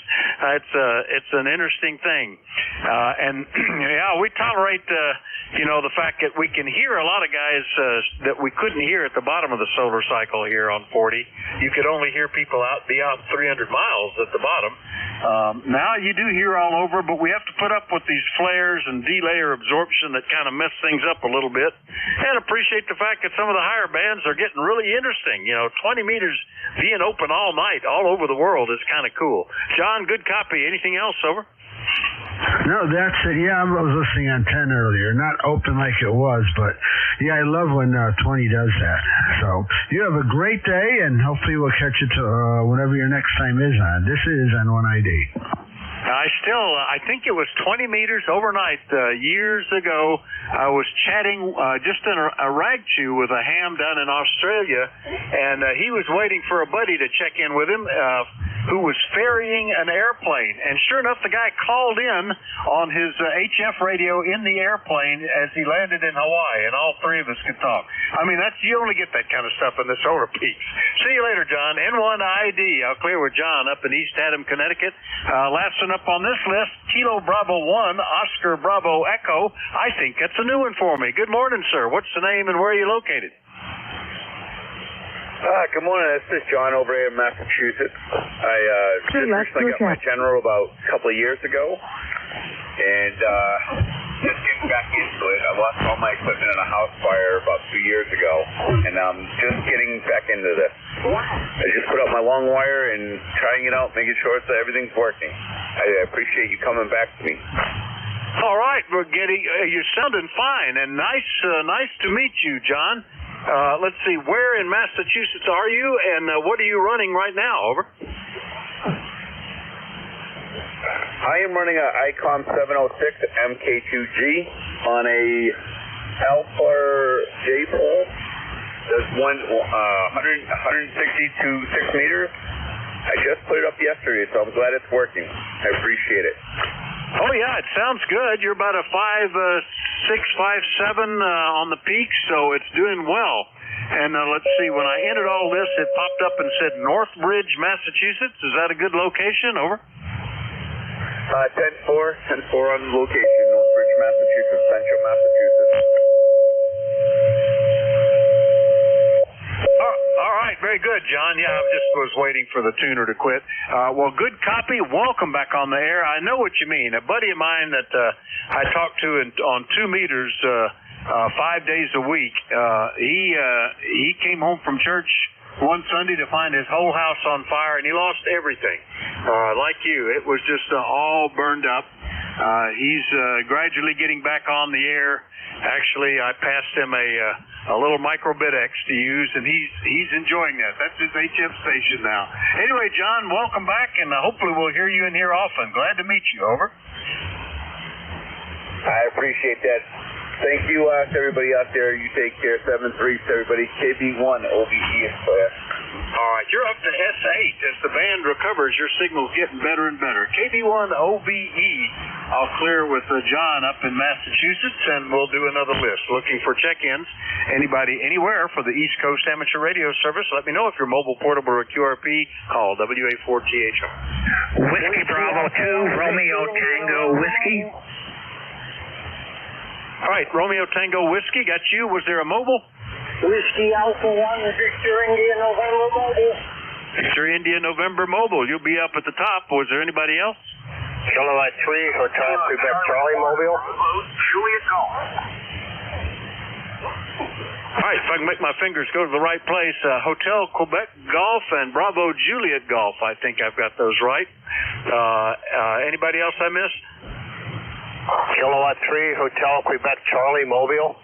It's an interesting thing. And, yeah, we tolerate, the fact that we can hear a lot of guys that we couldn't hear at the bottom of the solar cycle here on 40. You could only hear people beyond 300 miles at the bottom. Now you do hear all over, but we have to put up with these flares and delayer absorption that kind of mess things up a little bit. And appreciate the fact that some of the higher bands are getting really interesting. 20 meters being open all night all over the world is kind of cool. John, good copy. Anything else, over? No, that's it. Yeah, I was listening on 10 earlier. Not open like it was, but yeah, I love when 20 does that. So you have a great day, and hopefully we'll catch you to whenever your next time is on. This is N1ID. I think it was 20 meters overnight. Years ago, I was chatting just in a rag chew with a ham down in Australia, and he was waiting for a buddy to check in with him who was ferrying an airplane. And sure enough, the guy called in on his HF radio in the airplane as he landed in Hawaii, and all three of us could talk. I mean, you only get that kind of stuff in the solar peaks. See you later, John. N1ID. I'll clear with John up in East Haddam, Connecticut. Last one up on this list, Kilo Bravo 1, Oscar Bravo Echo. I think that's a new one for me. Good morning, sir. What's the name and where are you located? Good morning. This is John over here in Massachusetts. I just recently got my General about a couple of years ago, and just getting back into it. I lost all my equipment in a house fire about 2 years ago, and I'm just getting back into this. I just put up my long wire and trying it out, making sure that everything's working. I appreciate you coming back to me. All right, we're getting. You're sounding fine, and nice to meet you, John. Let's see, where in Massachusetts are you, and what are you running right now? Over. I am running a ICOM 706 MK2G on a Alpha J pole. There's one 160 to 6 meters. I just put it up yesterday, so I'm glad it's working. I appreciate it. Oh yeah, it sounds good. You're about a 5'6", 5'7" on the peak, so it's doing well. And let's see, when I entered all this, it popped up and said Northbridge, Massachusetts. Is that a good location? Over. 10-4 on the location, Northbridge, Massachusetts, Central Massachusetts. All right, very good, John. Yeah, I just was waiting for the tuner to quit. Well, good copy. Welcome back on the air. I know what you mean. A buddy of mine that I talked to on 2 meters 5 days a week, he came home from church one Sunday to find his whole house on fire, and he lost everything. Like you, it was just all burned up. He's gradually getting back on the air. Actually, I passed him a little micro-bit-X to use, and he's enjoying that. That's his HF station now. Anyway, John, welcome back, and hopefully we'll hear you in here often. Glad to meet you. Over. I appreciate that. Thank you to everybody out there. You take care. 7-3 to everybody. KB1 OBE is clear. All right, you're up to S8 as the band recovers. Your signal's getting better and better. KB1 OBE. I'll clear with John up in Massachusetts, and we'll do another list. Looking for check-ins. Anybody anywhere for the East Coast Amateur Radio Service, let me know if you're mobile, portable, or QRP. Call WA4THR. Whiskey Bravo 2, Romeo Tango Whiskey. All right, Romeo Tango Whiskey, got you. Was there a mobile? Whiskey Alpha 1, Victor India November Mobile. Victor India November Mobile. You'll be up at the top. Was there anybody else? Kilowatt 3, Hotel Quebec Charlie Mobile. Juliet Golf. All right, if I can make my fingers go to the right place, Hotel Quebec Golf and Bravo Juliet Golf. I think I've got those right. Anybody else I missed? Kilowatt 3, Hotel Quebec Charlie Mobile.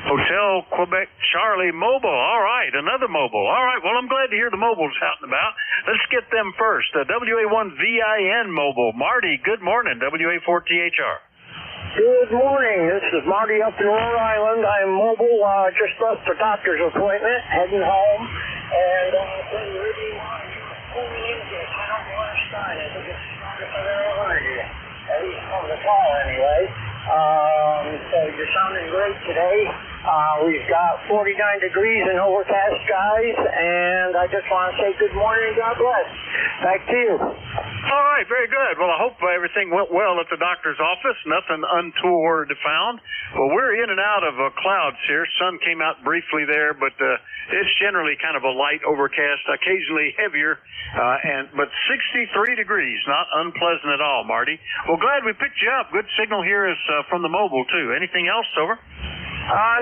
Hotel Quebec Charlie Mobile. All right, another mobile. All right, well, I'm glad to hear the mobiles out and about. Let's get them first. WA1 VIN Mobile. Marty, good morning. WA4THR. Good morning. This is Marty up in Rhode Island. I'm mobile. Just left the doctor's appointment, heading home. And really pulling into it. I don't know last night. I think it's at least on the call anyway. So you're sounding great today. We've got 49 degrees and overcast skies, and I just want to say good morning and God bless. Back to you. All right, very good. Well, I hope everything went well at the doctor's office. Nothing untoward found. Well, we're in and out of clouds here. Sun came out briefly there, but it's generally kind of a light overcast, occasionally heavier, but 63 degrees, not unpleasant at all, Marty. Well, glad we picked you up. Good signal here is from the mobile, too. Anything else, over?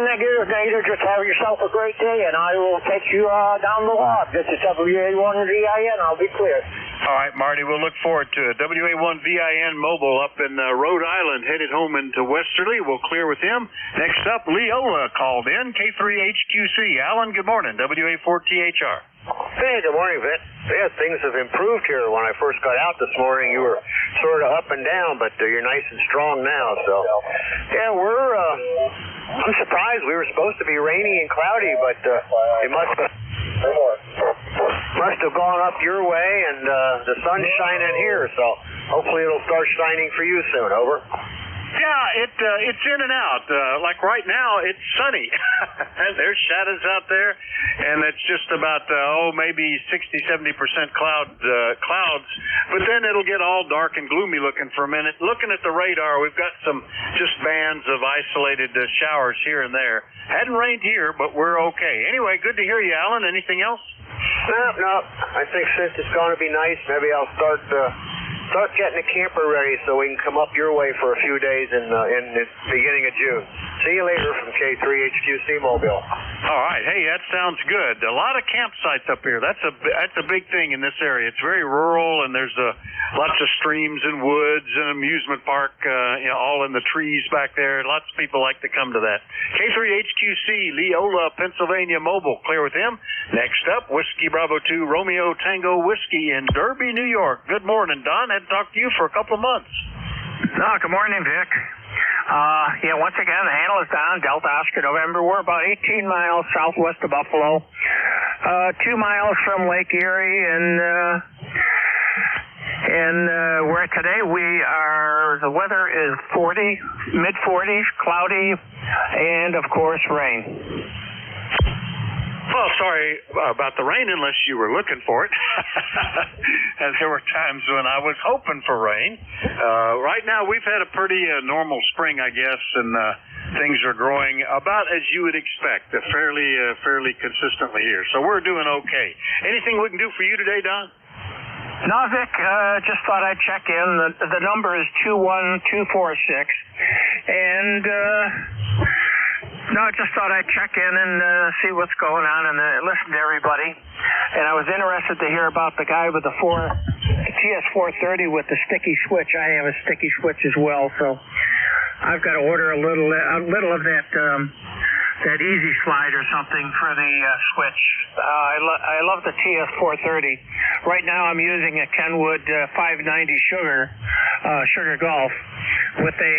Negative, Gator. Just have yourself a great day, and I will take you down the log. This is WA1 VIN. I'll be clear. All right, Marty, we'll look forward to it. WA1 VIN Mobile up in Rhode Island, headed home into Westerly. We'll clear with him. Next up, Leola called in, K3HQC. Alan, good morning, WA4THR. Hey, good morning, Vic. Yeah, things have improved here. When I first got out this morning, you were sort of up and down, but you're nice and strong now. So, yeah, I'm surprised. We were supposed to be rainy and cloudy, but it must have gone up your way, and the sun's shining here. So hopefully it'll start shining for you soon. Over. Yeah, it's in and out. Like right now, it's sunny. There's shadows out there, and it's just about maybe 60-70% clouds. But then it'll get all dark and gloomy looking for a minute. Looking at the radar, we've got some just bands of isolated showers here and there. Hadn't rained here, but we're okay. Anyway, good to hear you, Alan. Anything else? No. I think since it's going to be nice, maybe I'll start getting the camper ready so we can come up your way for a few days in the beginning of June. See you later from K3HQC Mobile. All right. Hey, that sounds good. A lot of campsites up here. That's a big thing in this area. It's very rural, and there's lots of streams and woods and amusement park, all in the trees back there. Lots of people like to come to that. K3HQC, Leola, Pennsylvania Mobile. Clear with him. Next up, Whiskey Bravo 2, Romeo Tango Whiskey in Derby, New York. Good morning, Don. Hadn't talked to you for a couple of months. Good morning, Vic. Once again, the handle is down, Delta Oscar November. We're about 18 miles southwest of Buffalo, 2 miles from Lake Erie, and where today the weather is 40, mid-40s, cloudy, and of course rain. Well, sorry about the rain, unless you were looking for it. And there were times when I was hoping for rain. Right now, we've had a pretty normal spring, I guess, and things are growing about as you would expect, fairly consistently here. So we're doing okay. Anything we can do for you today, Don? No, Vic, just thought I'd check in. The number is 21246, and just thought I'd check in and see what's going on and listen to everybody. And I was interested to hear about the guy with the TS430 with the sticky switch. I have a sticky switch as well, so I've got to order a little of that easy slide or something for the switch. I love the TS430. Right now I'm using a Kenwood 590 Sugar Golf with a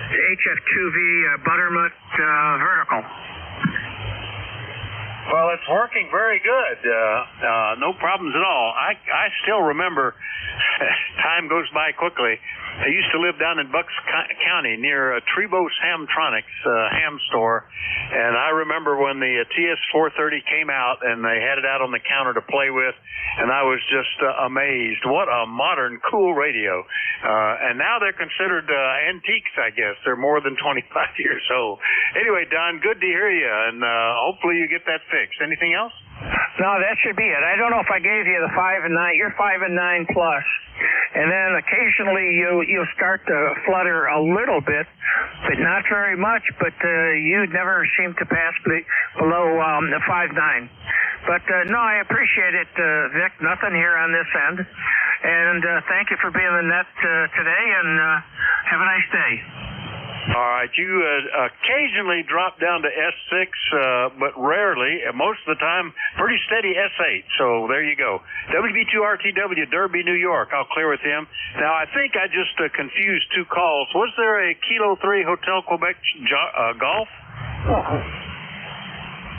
HF2V Buttermut vertical. Well, it's working very good. No problems at all. I still remember, time goes by quickly. I used to live down in Bucks County near Trebos Hamtronics ham store, and I remember when the TS430 came out and they had it out on the counter to play with, and I was just amazed. What a modern, cool radio. And now they're considered antiques, I guess. They're more than 25 years old. Anyway, Don, good to hear you, and hopefully you get that fixed. Anything else? No, that should be it. I don't know if I gave you the 5 and 9. You're 5 and 9 plus. And then occasionally you'll start to flutter a little bit, but not very much. But you never seem to pass below the 5.9. But no, I appreciate it, Vic. Nothing here on this end. And thank you for being on the net today, and have a nice day. All right, you occasionally drop down to S6, but rarely. Most of the time, pretty steady S8. So there you go. WB2RTW, Derby, New York. I'll clear with him. Now, I think I just confused two calls. Was there a Kilo 3 Hotel Quebec Golf?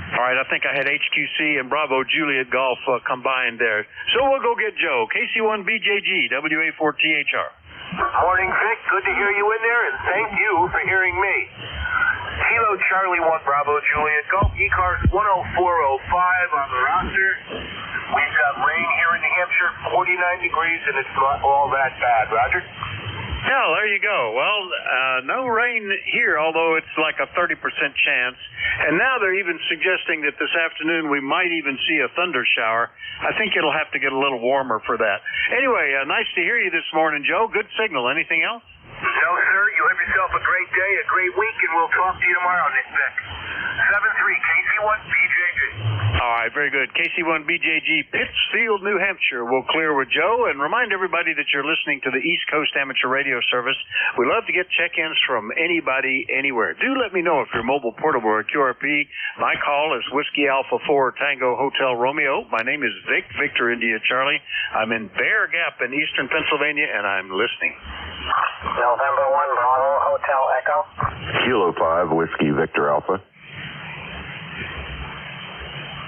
All right, I think I had HQC and Bravo Juliet Golf combined there. So we'll go get Joe. KC1BJG, WA4THR. Morning, Vic. Good to hear you in there, and thank you for hearing me. Kilo Charlie 1 Bravo Juliet Golf, ECARS 10405 on the roster. We've got rain here in New Hampshire, 49 degrees, and it's not all that bad. Roger? Yeah, there you go. Well, no rain here, although it's like a 30% chance. And now they're even suggesting that this afternoon we might even see a thunder shower. I think it'll have to get a little warmer for that. Anyway, nice to hear you this morning, Joe. Good signal. Anything else? No, sir. You have yourself a great day, a great week, and we'll talk to you tomorrow, Nick Vic. 73 KC1BJG. All right, very good. KC1BJG, Pittsfield, New Hampshire. We'll clear with Joe and remind everybody that you're listening to the East Coast Amateur Radio Service. We love to get check-ins from anybody, anywhere. Do let me know if you're mobile, portable, or QRP. My call is Whiskey Alpha 4 Tango Hotel Romeo. My name is Vic, Victor India Charlie. I'm in Bear Gap in eastern Pennsylvania, and I'm listening. November 1 Bravo Hotel Echo. Kilo 5 Whiskey Victor Alpha.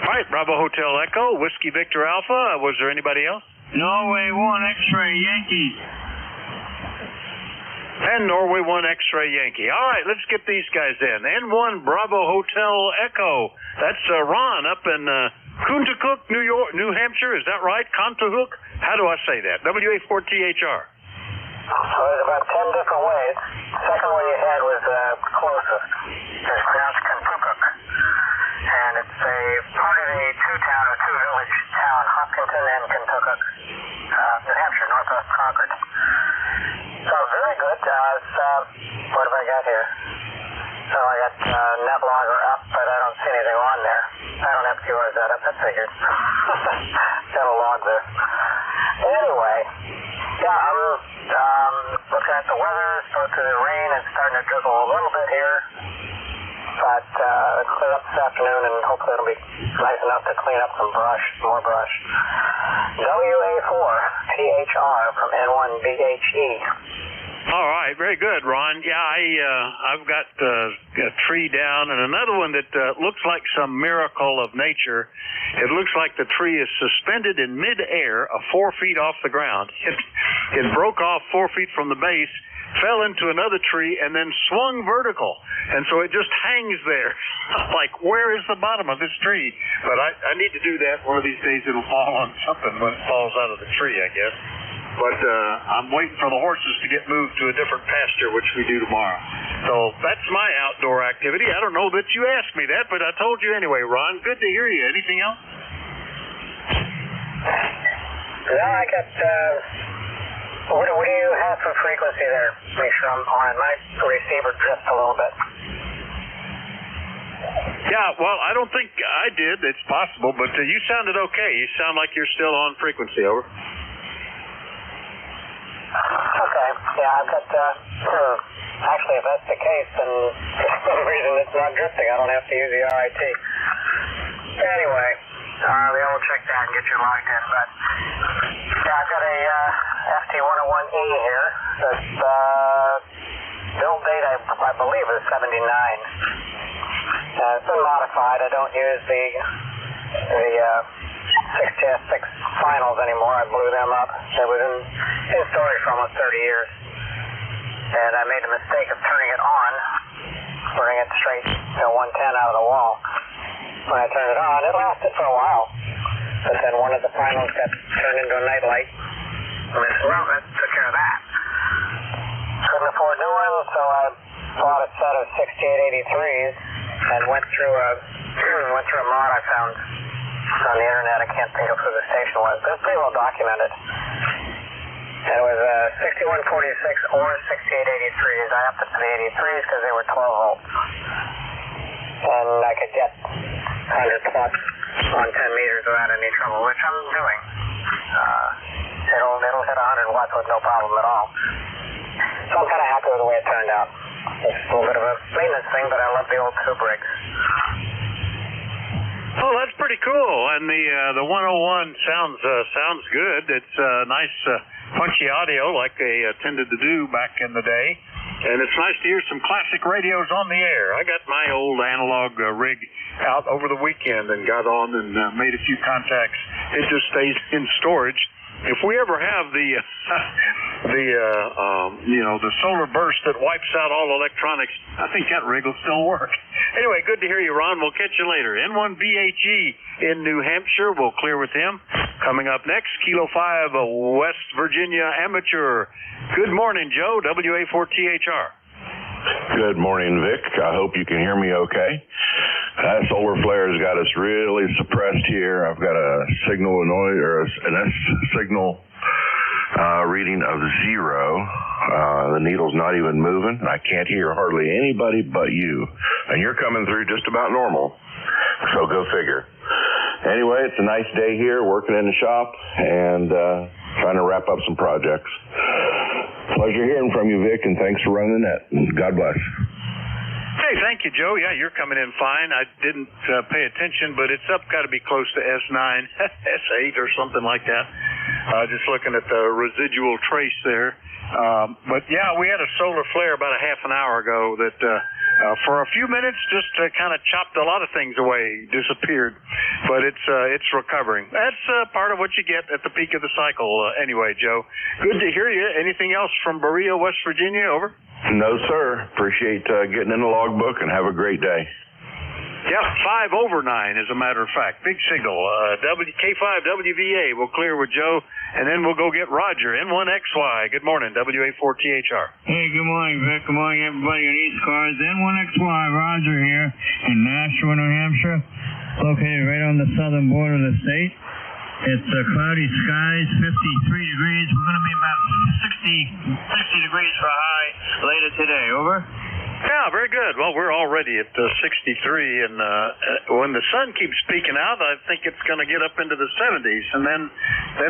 All right, Bravo Hotel Echo, Whiskey Victor Alpha. Was there anybody else? Norway 1 X-Ray Yankee. And Norway 1 X-Ray Yankee. All right, let's get these guys in. N1 Bravo Hotel Echo. That's Ron up in Coontacook, New Hampshire. Is that right? Coontacook? How do I say that? WA4THR. So there's about 10 different ways. The second one you had was closest. It's pronounced Coontacook. And it's a part of a two-village town, Hopkinton and Coontacook, New Hampshire, northwest Concord. So very good. What have I got here? So I got net logger up, but I don't see anything on there. I don't have QRs that up, I figured. Got a log there. Anyway, yeah, I'm looking at the weather. Supposed to rain and starting to drizzle a little bit here. But it'll clear up this afternoon, and hopefully it'll be nice enough to clean up some more brush. WA4THR from N1BHE. All right, very good, Ron. Yeah, I've got a tree down and another one that looks like some miracle of nature. It looks like the tree is suspended in midair, 4 feet off the ground. It broke off 4 feet from the base, fell into another tree, and then swung vertical. And so it just hangs there. Like, where is the bottom of this tree? But I need to do that. One of these days it'll fall on something when it falls out of the tree, I guess. But I'm waiting for the horses to get moved to a different pasture, which we do tomorrow. So that's my outdoor activity. I don't know that you asked me that, but I told you anyway, Ron. Good to hear you. Anything else? No, I got... What do you have for frequency there? Make sure I'm on. My receiver drift a little bit. Yeah, well, I don't think I did. It's possible, but you sounded okay. You sound like you're still on frequency. Over. Okay. Yeah, I've got... actually, if that's the case, then for some reason it's not drifting. I don't have to use the RIT. Anyway, we'll check that and get you logged in. But yeah, I've got a FT101E here. That's build date, I believe, is 79. It's been modified. I don't use the 6TS6 finals anymore. I blew them up. It was in storage for almost 30 years. And I made the mistake of turning it on, running it straight 110 out of the wall. When I turned it on, it lasted for a while. But then one of the finals got turned into a nightlight. And that took care of that. Couldn't afford new ones, so I bought a set of 6883s and went through a mod I found on the internet. I can't think of who the station was, but it's pretty well documented. And it was 6146 or 6883s. I upped it to the 83s because they were 12 volts. And I could get 100 plus on 10 meters without any trouble, which I'm doing. It'll hit 100 watts with no problem at all. So I'm kind of happy with the way it turned out. It's a little bit of a maintenance thing, but I love the old tube rigs. Oh, that's pretty cool. And the 101 sounds good. It's nice punchy audio like they tended to do back in the day. And it's nice to hear some classic radios on the air. I got my old analog rig out over the weekend and got on and made a few contacts. It just stays in storage. If we ever have the solar burst that wipes out all electronics, I think that rig will still work. Anyway, good to hear you, Ron. We'll catch you later. N1BHE in New Hampshire. We'll clear with him. Coming up next, Kilo 5, West Virginia Amateur. Good morning, Joe, WA4THR. Good morning, Vic. I hope you can hear me okay. That solar flare has got us really suppressed here. I've got a signal an S signal reading of 0. The needle's not even moving. I can't hear hardly anybody but you. And you're coming through just about normal. So go figure. Anyway, it's a nice day here, working in the shop and trying to wrap up some projects. Pleasure hearing from you, Vic, and thanks for running the net. God bless. Hey, thank you, Joe. Yeah, you're coming in fine. I didn't pay attention, but it's got to be close to S9, S8 or something like that. Just looking at the residual trace there. But yeah, we had a solar flare about a half an hour ago that for a few minutes, just kind of chopped a lot of things away, disappeared. But it's recovering. That's part of what you get at the peak of the cycle anyway, Joe. Good to hear you. Anything else from Berea, West Virginia? Over. No, sir. Appreciate getting in the logbook, and have a great day. Yeah, 5 over 9, as a matter of fact. Big signal. K5 WVA. We'll clear with Joe, and then we'll go get Roger. N1XY. Good morning, WA4THR. Hey, good morning, Vic. Good morning, everybody on ECARS. N1XY, Roger here in Nashua, New Hampshire, located right on the southern border of the state. It's cloudy skies, 53 degrees. We're going to be about 60 degrees for a high later today. Over. Yeah, very good. Well, we're already at 63, and when the sun keeps peeking out, I think it's going to get up into the 70s, and then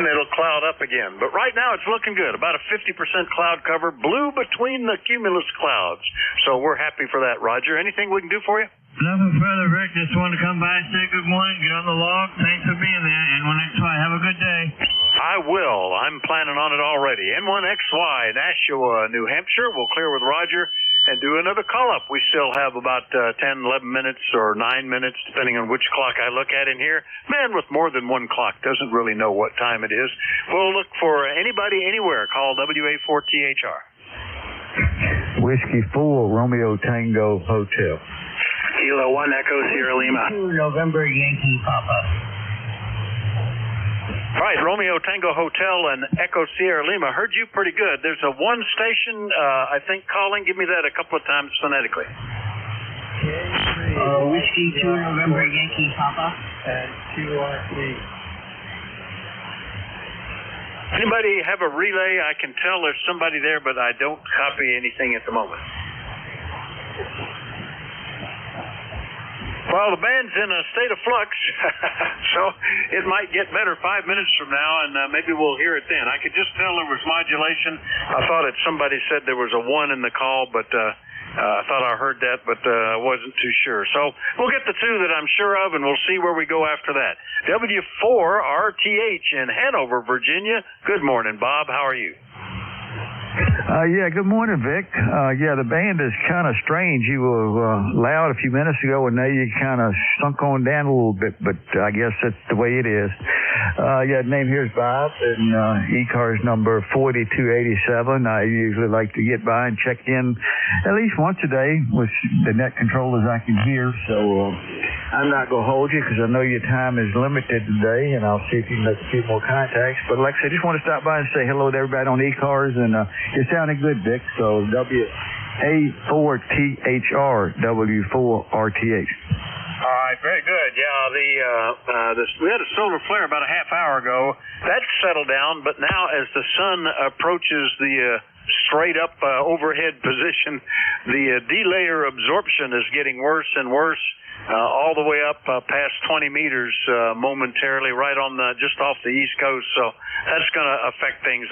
it'll cloud up again. But right now, it's looking good. About a 50% cloud cover, blue between the cumulus clouds. So we're happy for that, Roger. Anything we can do for you? Nothing further, Rick. Just wanted to come by, say good morning, get on the log. Thanks for being there. N1XY, have a good day. I will. I'm planning on it already. N1XY, Nashua, New Hampshire. We'll clear with Roger and do another call-up. We still have about 10, 11 minutes or 9 minutes, depending on which clock I look at in here. Man with more than one clock doesn't really know what time it is. We'll look for anybody, anywhere. Call WA4THR. Whiskey 4, Romeo Tango Hotel. Kilo 1 Echo Sierra Lima. 2 November Yankee Papa. All right, Romeo Tango Hotel and Echo Sierra Lima. Heard you pretty good. There's a one station, I think, calling. Give me that a couple of times phonetically. Whiskey 2 November Yankee Papa. And QRT. Anybody have a relay? I can tell there's somebody there, but I don't copy anything at the moment. Well, the band's in a state of flux, so it might get better 5 minutes from now, and maybe we'll hear it then. I could just tell there was modulation. I thought that somebody said there was a 1 in the call, but I thought I heard that, but I wasn't too sure. So we'll get the 2 that I'm sure of, and we'll see where we go after that. W4RTH in Hanover, Virginia. Good morning, Bob. How are you? Yeah, good morning, Vic. Yeah, the band is kind of strange. You were loud a few minutes ago, and now you kind of sunk on down a little bit, but I guess that's the way it is. Yeah, the name here is Bob, and ECARS number 4287. I usually like to get by and check in at least once a day with the net controllers I can hear, so I'm not going to hold you because I know your time is limited today, and I'll see if you can make a few more contacts. But like I said, I just want to stop by and say hello to everybody on ECARS, and you're sounding good, Vic, so WA4THR, W4RTH. All right, very good. Yeah, we had a solar flare about a half hour ago. That's settled down, but now as the sun approaches the straight up overhead position, the delayer absorption is getting worse and worse. All the way up past 20 meters momentarily, right on just off the East Coast. So that's going to affect things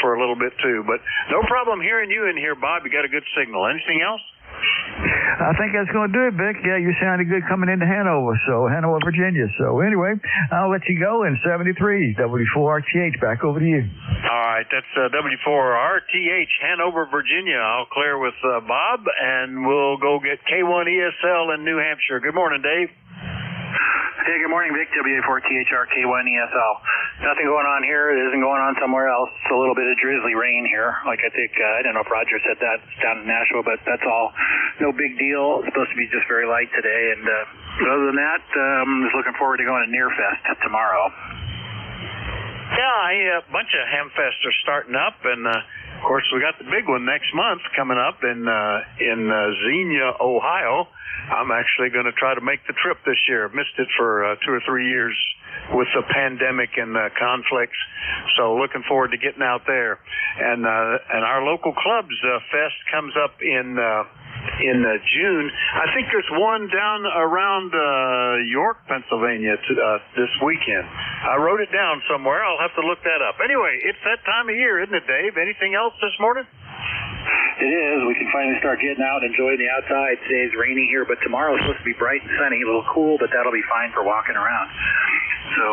for a little bit too. But no problem hearing you in here, Bob. You got a good signal. Anything else? I think that's going to do it, Vic. Yeah, you sounded good coming into Hanover, Virginia. So anyway, I'll let you go in 73, W4RTH. Back over to you. All right, that's W4RTH, Hanover, Virginia. I'll clear with Bob, and we'll go get K1ESL in New Hampshire. Good morning, Dave. Hey, good morning, Vic. WA4THR K1ESL. Nothing going on here. It isn't going on somewhere else. It's a little bit of drizzly rain here. Like I think, I don't know if Roger said that. It's down in Nashua, but that's all. No big deal. It's supposed to be just very light today. And other than that, I'm just looking forward to going to Nearfest tomorrow. Yeah, a bunch of Hamfests are starting up, and of course we got the big one next month coming up in Xenia, Ohio. I'm actually going to try to make the trip this year. Missed it for 2 or 3 years with the pandemic and conflicts. So looking forward to getting out there. And our local clubs fest comes up in June. I think there's one down around York, Pennsylvania this weekend. I wrote it down somewhere. I'll have to look that up. Anyway, it's that time of year, isn't it, Dave? Anything else this morning? It is. We can finally start getting out and enjoying the outside. Today's rainy here, but tomorrow's supposed to be bright and sunny, a little cool, but that'll be fine for walking around. So,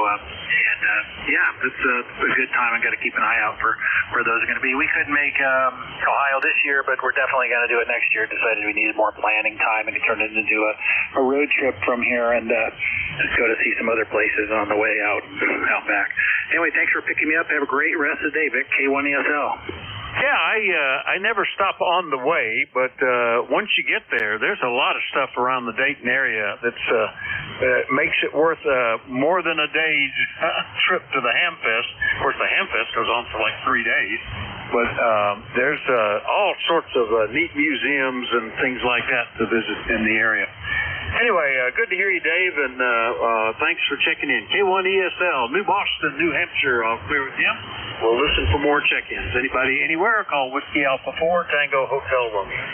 yeah, it's a good time. I got to keep an eye out for where those are going to be. We couldn't make Ohio this year, but we're definitely going to do it next year. Decided we needed more planning time and turned it into a road trip from here and just go to see some other places on the way out back. Anyway, thanks for picking me up. Have a great rest of the day, Vic. K1ESL. Yeah, I never stop on the way, but once you get there, there's a lot of stuff around the Dayton area that's makes it worth more than a day's trip to the Hamfest. Of course, the Hamfest goes on for like 3 days, but there's all sorts of neat museums and things like that to visit in the area. Anyway, good to hear you, Dave, and thanks for checking in. K1ESL, New Boston, New Hampshire. I'll clear with you. We'll listen for more check-ins. Anybody anywhere, call Whiskey Alpha 4, Tango Hotel Romeo.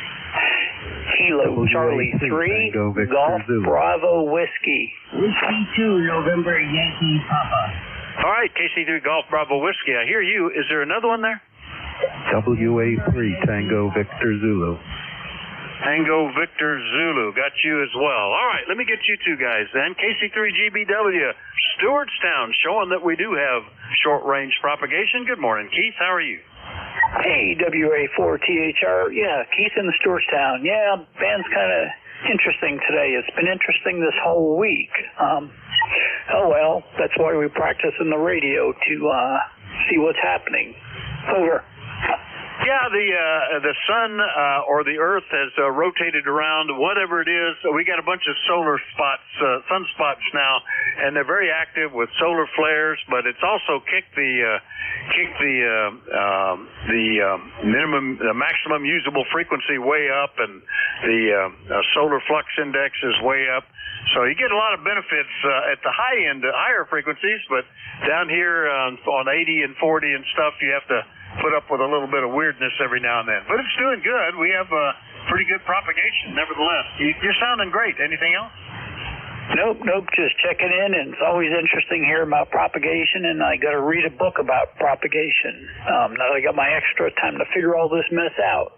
Kilo Charlie 3, Golf Bravo Whiskey. Whiskey 2, November Yankee Papa. All right, KC3 Golf Bravo Whiskey. I hear you. Is there another one there? WA3, Tango Victor Zulu. Tango Victor Zulu. Got you as well. All right, let me get you two guys then. KC3GBW, Stewartstown, showing that we do have short-range propagation. Good morning, Keith. How are you? Hey, WA4THR. Yeah, Keith in the Stewartstown. Yeah, band's kind of interesting today. It's been interesting this whole week. Oh, well, that's why we practice in the radio to see what's happening. Over. Yeah, the sun or the Earth has rotated around, whatever it is. We got a bunch of solar spots, sunspots now, and they're very active with solar flares. But it's also kicked the maximum usable frequency way up, and the solar flux index is way up. So you get a lot of benefits at the high end, higher frequencies, but down here on 80 and 40 and stuff, you have to put up with a little bit of weirdness every now and then. But it's doing good. We have pretty good propagation, nevertheless. You're sounding great. Anything else? Nope. Just checking in, and it's always interesting hearing about propagation, and I got to read a book about propagation. Now that I got my extra time to figure all this mess out.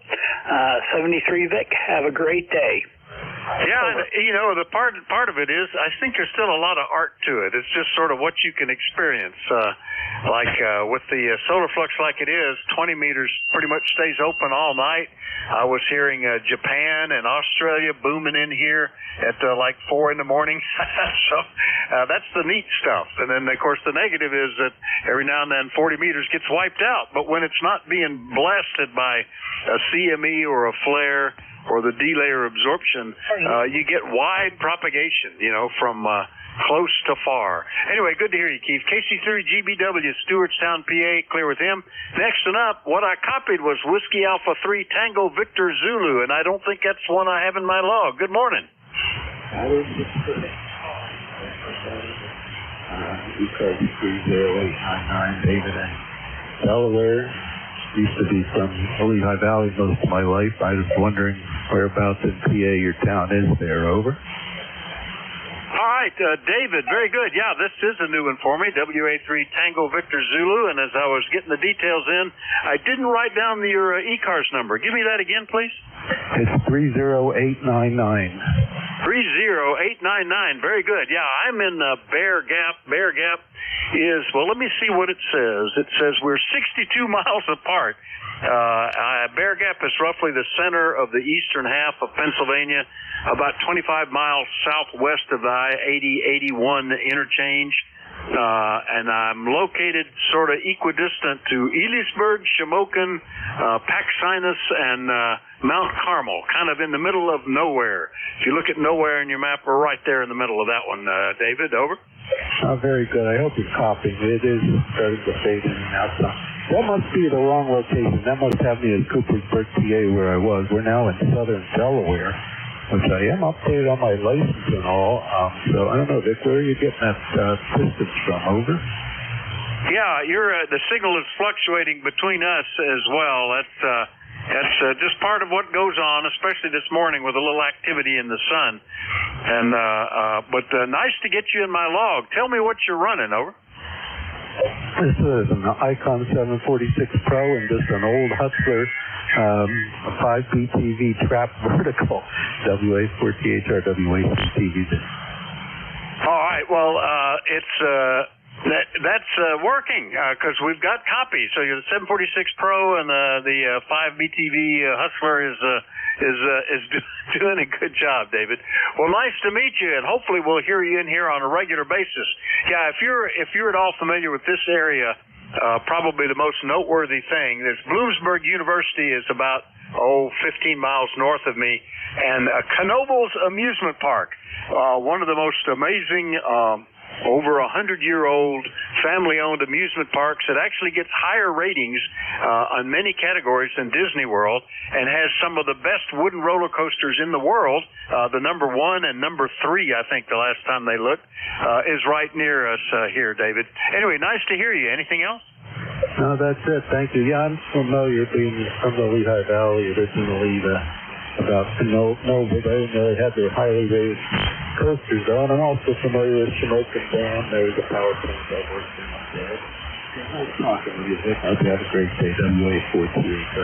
73 Vic, have a great day. Yeah, and, the part of it is, I think there's still a lot of art to it. It's just sort of what you can experience. With the solar flux like it is, 20 meters pretty much stays open all night. I was hearing Japan and Australia booming in here at like 4 in the morning. So that's the neat stuff. And then, of course, the negative is that every now and then 40 meters gets wiped out. But when it's not being blasted by a CME or a flare or the D-layer absorption, you get wide propagation, from close to far. Anyway, good to hear you, Keith. KC3GBW, Stewartstown, PA, clear with him. Next and up, what I copied was Whiskey Alpha 3 Tango Victor Zulu, and I don't think that's one I have in my log. Good morning. ECARS 30899, David and Delaware. Used to be from Lehigh Valley most of my life. I was wondering whereabouts in PA your town is there. Over. All right, David, very good. Yeah, this is a new one for me, WA3 Tango Victor Zulu, and as I was getting the details in, I didn't write down your ECARS number. Give me that again, please. It's 30899. 30899, very good. Yeah, I'm in Bear Gap. Bear Gap is, well, let me see what it says. It says we're 62 miles apart. Bear Gap is roughly the center of the eastern half of Pennsylvania, about 25 miles southwest of the I-80-81 interchange. And I'm located sort of equidistant to Elisburg, Shamokin, Paxinus, and Mount Carmel, kind of in the middle of nowhere. If you look at nowhere in your map, we're right there in the middle of that one. David, over. Very good. I hope you're copying. It is starting to fade in and out. That must be the wrong location. That must have me at Coopersburg, PA, where I was. We're now in southern Delaware, which I am updated on my license and all. So I don't know, Vic, where are you getting that distance from? Over. Yeah, the signal is fluctuating between us as well. That's just part of what goes on, especially this morning with a little activity in the sun. And but nice to get you in my log. Tell me what you're running. Over. This is an Icon 746 Pro and just an old Hustler 5BTV trap vertical. WA4THR, WA3TV. All right. Well, it's That's working because we've got copies. So the 746 Pro and the 5 BTV Hustler is doing a good job, David. Well, nice to meet you, and hopefully we'll hear you in here on a regular basis. Yeah, if you're at all familiar with this area, probably the most noteworthy thing is Bloomsburg University is about 15 miles north of me, and Knoebels Amusement Park, one of the most amazing over 100-year-old family-owned amusement parks that actually gets higher ratings on many categories than Disney World, and has some of the best wooden roller coasters in the world. The number 1 and number 3, I think, the last time they looked, is right near us here, David. Anyway, nice to hear you. Anything else? No, that's it. Thank you. Yeah, I'm familiar, being from the Lehigh Valley originally, about Knoebels. They had their highly rated coasters on. I'm also familiar with Shamokin Dam. There's a power plant that works in there. Nice talking with you, Vic. I hope you have a great day. WA48.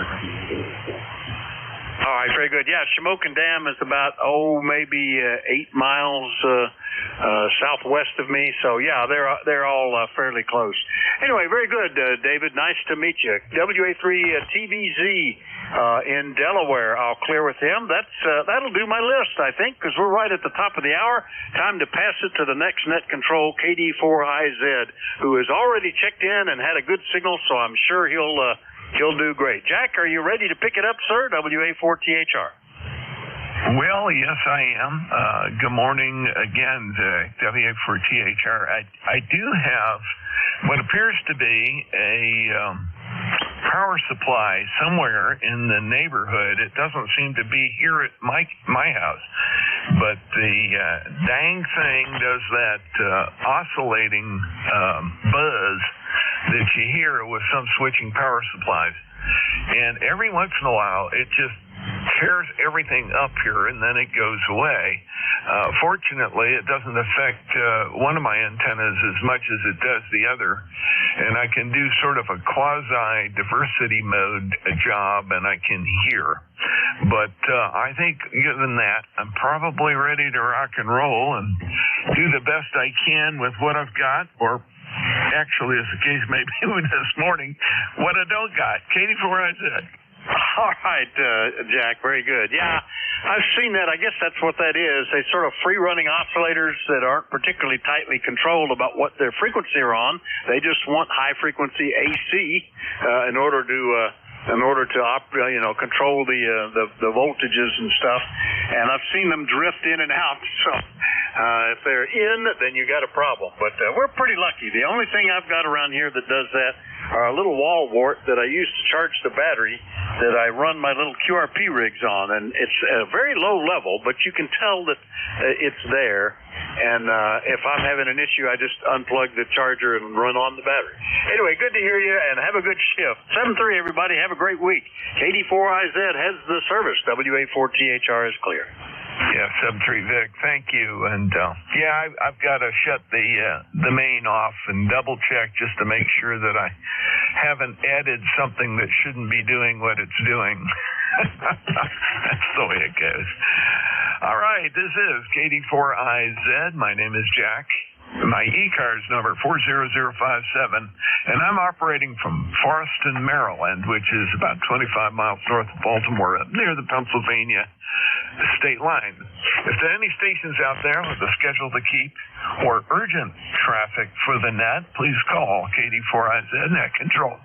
All right, very good. Yeah, Shamokin Dam is about, maybe 8 miles southwest of me. So, yeah, they're all fairly close. Anyway, very good, David. Nice to meet you. WA3 TVZ in Delaware. I'll clear with him. That'll do my list, I think, because we're right at the top of the hour. Time to pass it to the next net control, KD4IZ, who has already checked in and had a good signal, so I'm sure he'll do great. Jack, are you ready to pick it up, sir? WA4THR. Well, yes, I am. Good morning again, WA4THR. I do have what appears to be a power supply somewhere in the neighborhood. It doesn't seem to be here at my house, but the dang thing does that oscillating buzz that you hear with some switching power supplies. And every once in a while, it just tears everything up here, and then it goes away. Fortunately, it doesn't affect one of my antennas as much as it does the other, and I can do sort of a quasi-diversity mode job, and I can hear. But I think, given that, I'm probably ready to rock and roll and do the best I can with what I've got, or actually, as the case may be this morning, what I don't got. KD4IZ. All right, Jack, very good. Yeah, I've seen that. I guess that's what that is. They sort of free-running oscillators that aren't particularly tightly controlled about what their frequency are on. They just want high-frequency AC in order to control the voltages and stuff. And I've seen them drift in and out. So if they're in, then you got a problem. But we're pretty lucky. The only thing I've got around here that does that are a little wall wart that I use to charge the battery that I run my little QRP rigs on. And it's a very low level, but you can tell that it's there. And if I'm having an issue, I just unplug the charger and run on the battery. Anyway, good to hear you, and have a good shift. 7-3, everybody. Have a great week. KD4IZ has the service. WA4THR is clear. Yeah, 7-3, Vic. Thank you. And I've got to shut the main off and double check just to make sure that I haven't added something that shouldn't be doing what it's doing. That's the way it goes. All right, this is KD4IZ. My name is Jack. My ECARS number 40057, and I'm operating from Forreston, Maryland, which is about 25 miles north of Baltimore, near the Pennsylvania state line. If there are any stations out there with a schedule to keep or urgent traffic for the net, please call KD4IZ Net Control.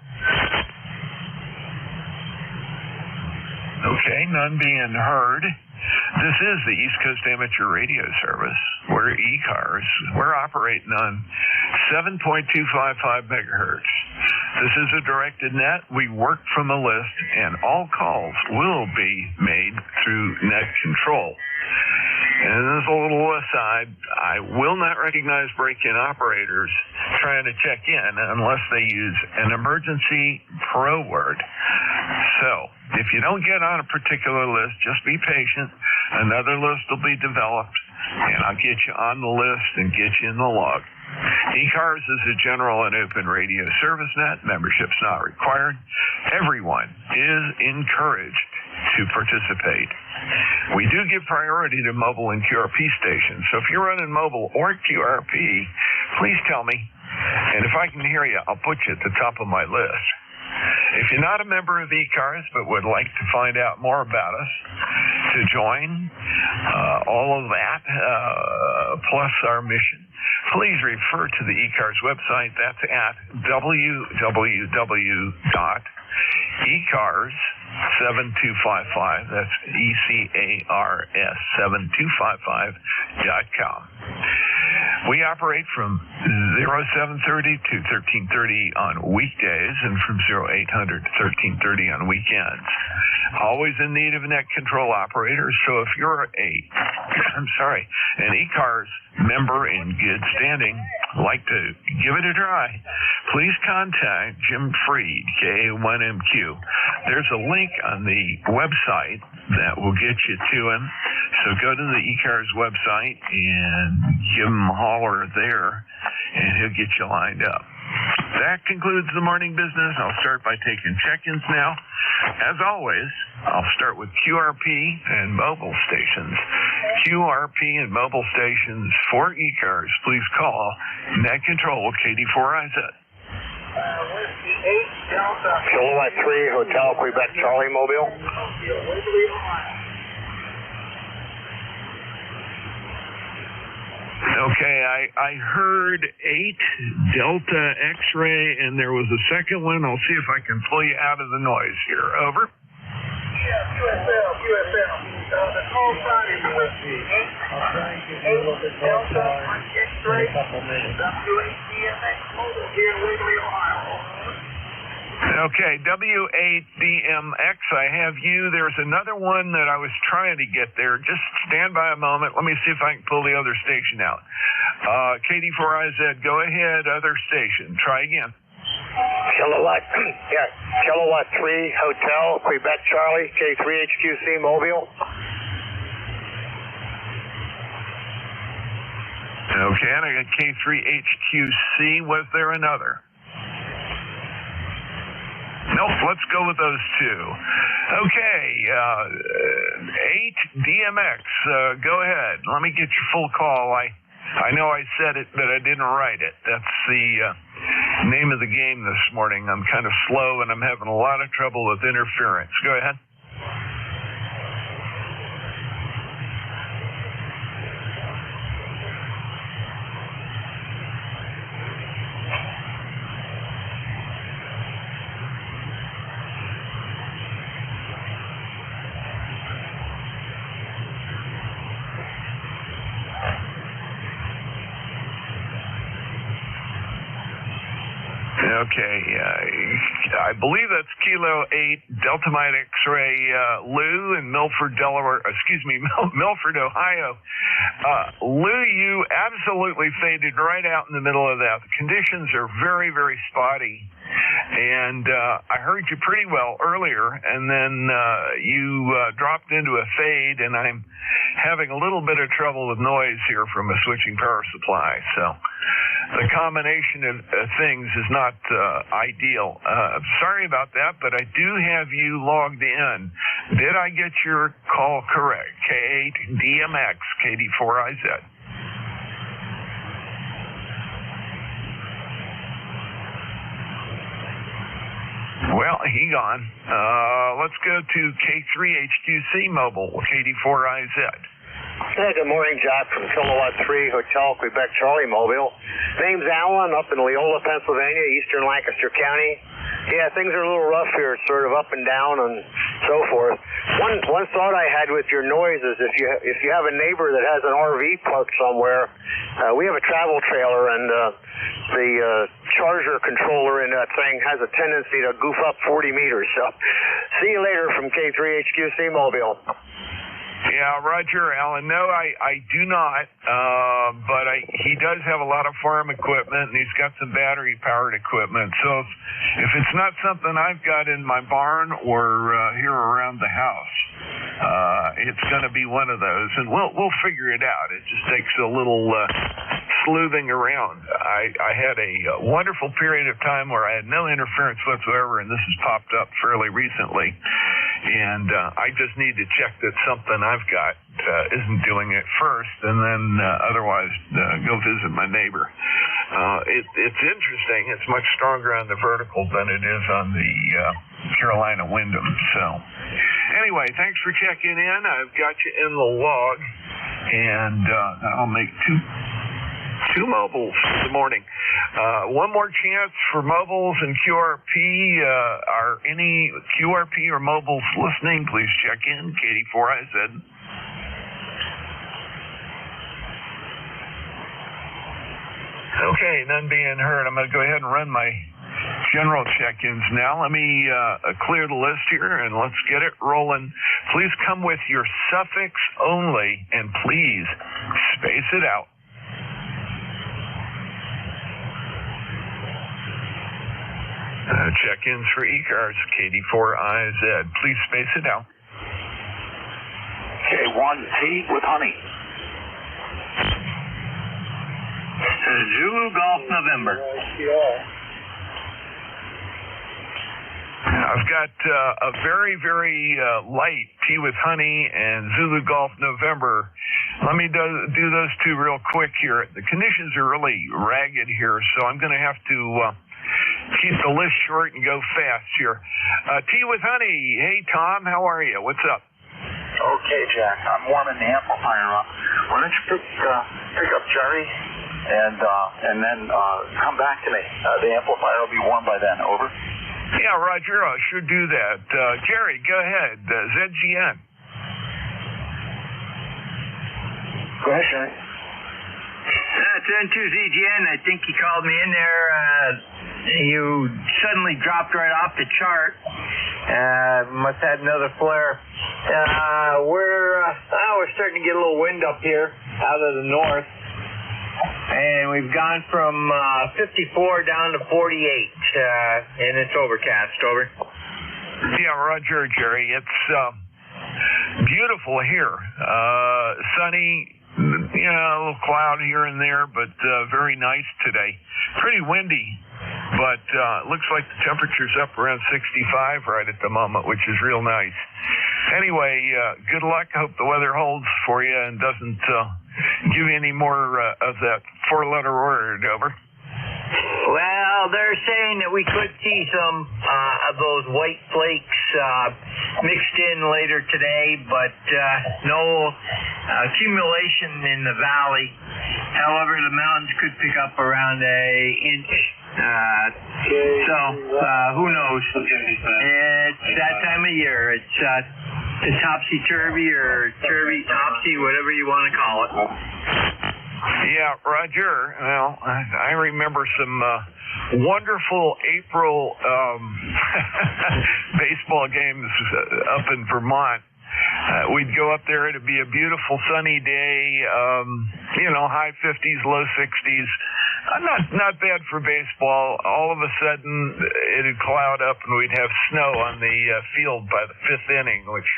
Okay, none being heard. This is the East Coast Amateur Radio Service. We're ECARS. We're operating on 7.255 megahertz. This is a directed net. We work from a list, and all calls will be made through net control. And as a little aside, I will not recognize break-in operators trying to check in unless they use an emergency pro word. So, if you don't get on a particular list, just be patient. Another list will be developed, and I'll get you on the list and get you in the log. ECARS is a general and open radio service net. Membership's not required. Everyone is encouraged to participate. We do give priority to mobile and QRP stations. So if you're running mobile or QRP, please tell me And if I can hear you, I'll put you at the top of my list. If you're not a member of ECARS but would like to find out more about us, to join all of that, plus our mission, please refer to the ECARS website. That's at www.ECARS7255. That's ECARS 7255.com. We operate from 0730 to 1330 on weekdays and from 0800 to 1330 on weekends. Always in need of net control operators, so if you're an ECARS member in good standing, like to give it a try, please contact Jim Freed, KA1MQ. There's a link on the website that will get you to him. So go to the ECARS website and give him a holler there, and he'll get you lined up. That concludes the morning business. I'll start by taking check-ins now. As always, I'll start with QRP and mobile stations. QRP and mobile stations for ECARS, please call Net Control KD4IZ. Kilowatt 3, Hotel Quebec Charlie Mobile. Okay, I heard 8 Delta X-ray, and there was a second one. I'll see if I can pull you out of the noise here. Over. QSL. The call sign is 8 Delta X-ray, W8DMX Mobile here in Waverly, Ohio. Okay, W8DMX, I have you. There's another one that I was trying to get there. Just stand by a moment. Let me see if I can pull the other station out. KD4IZ, go ahead, other station. Try again. Kilowatt 3, Hotel Quebec Charlie, K3HQC Mobile. Okay, and I got K3HQC. Was there another? Nope, let's go with those two. Okay, 8 DMX, go ahead. Let me get your full call. I know I said it, but I didn't write it. That's the name of the game this morning. I'm kind of slow, and I'm having a lot of trouble with interference. Go ahead. Okay, I believe that's Kilo 8 Delta Mike X-ray Lou in Milford, Delaware. Milford, Ohio. Lou, you absolutely faded right out in the middle of that. The conditions are very, very spotty. And I heard you pretty well earlier, and then you dropped into a fade, and I'm having a little bit of trouble with noise here from a switching power supply. So the combination of things is not ideal. Sorry about that, but I do have you logged in. Did I get your call correct? K8 DMX KD4IZ. Well, he gone. Let's go to K3HQC Mobile, KD4IZ. Hey, good morning, Jack from Kilowatt 3 Hotel Quebec Charlie Mobile. Name's Alan, up in Leola, Pennsylvania, eastern Lancaster County. Yeah, things are a little rough here, sort of up and down and so forth. One thought I had with your noise is if you have a neighbor that has an RV parked somewhere, we have a travel trailer, and the charger controller in that thing has a tendency to goof up 40 meters. So see you later from K3HQC Mobile. Yeah, Roger, Alan. No, I do not, but he does have a lot of farm equipment, and he's got some battery-powered equipment. So if it's not something I've got in my barn or here around the house, it's going to be one of those, and we'll figure it out. It just takes a little sleuthing around. I had a wonderful period of time where I had no interference whatsoever, and this has popped up fairly recently. And I just need to check that something I've got isn't doing it first, and then otherwise go visit my neighbor. It's interesting. It's much stronger on the vertical than it is on the Carolina Wyndham. So anyway, thanks for checking in. I've got you in the log, and I'll make two mobiles for the morning. One more chance for mobiles and QRP. Are any QRP or mobiles listening? Please check in. Katie4IZ. Okay, none being heard. I'm going to go ahead and run my general check-ins now. Let me clear the list here, and let's get it rolling. Please come with your suffix only, and please space it out. Check-ins for ECARS, Katie4IZ. Please space it out. K1T with honey. Zulu Golf November. I've got a very, very light Tea with Honey and Zulu Golf November. Let me do those two real quick here. The conditions are really ragged here, so I'm going to have to keep the list short and go fast here. Tea with Honey. Hey, Tom, how are you? What's up? Okay, Jack. I'm warming the amplifier up. Why don't you pick up Jerry and then come back to me? The amplifier will be warm by then. Over. Yeah, Roger. I should do that. Jerry, go ahead. ZGN. Go ahead, Jerry. It's N2ZGN. I think you called me in there. You suddenly dropped right off the chart. Must have had another flare. We're starting to get a little wind up here out of the north. And we've gone from 54 down to 48, and it's overcast. Over. Yeah, Roger, Jerry. It's beautiful here. Sunny, a little cloud here and there, but very nice today. Pretty windy, but it looks like the temperature's up around 65 right at the moment, which is real nice. Anyway, good luck. I hope the weather holds for you and doesn't give you any more of that four-letter word. Over. Well, they're saying that we could see some of those white flakes mixed in later today, but no accumulation in the valley. However, the mountains could pick up around an inch. So who knows? It's that time of year. It's the topsy-turvy or turvy-topsy, whatever you want to call it. Yeah, Roger. Well, I remember some wonderful April baseball games up in Vermont. We'd go up there. It'd be a beautiful sunny day, high 50s, low 60s. Not bad for baseball. All of a sudden, it'd cloud up and we'd have snow on the field by the fifth inning, which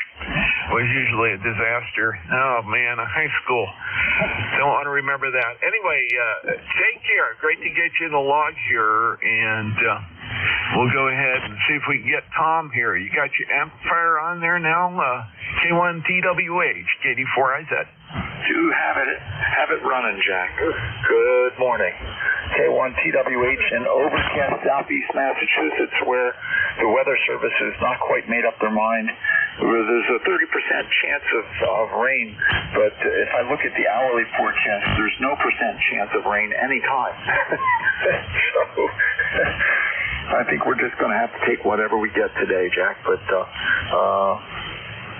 was usually a disaster. Oh, man, high school. Don't want to remember that. Anyway, take care. Great to get you in the lodge here, and we'll go ahead and see if we can get Tom here. You got your amplifier on there now? K1TWH, Katie4IZ. Do have it running, Jack. Good morning. K1TWH in overcast southeast Massachusetts, where the Weather Service has not quite made up their mind. There's a 30% chance of rain, but if I look at the hourly forecast, there's no percent chance of rain anytime. So I think we're just going to have to take whatever we get today, Jack. But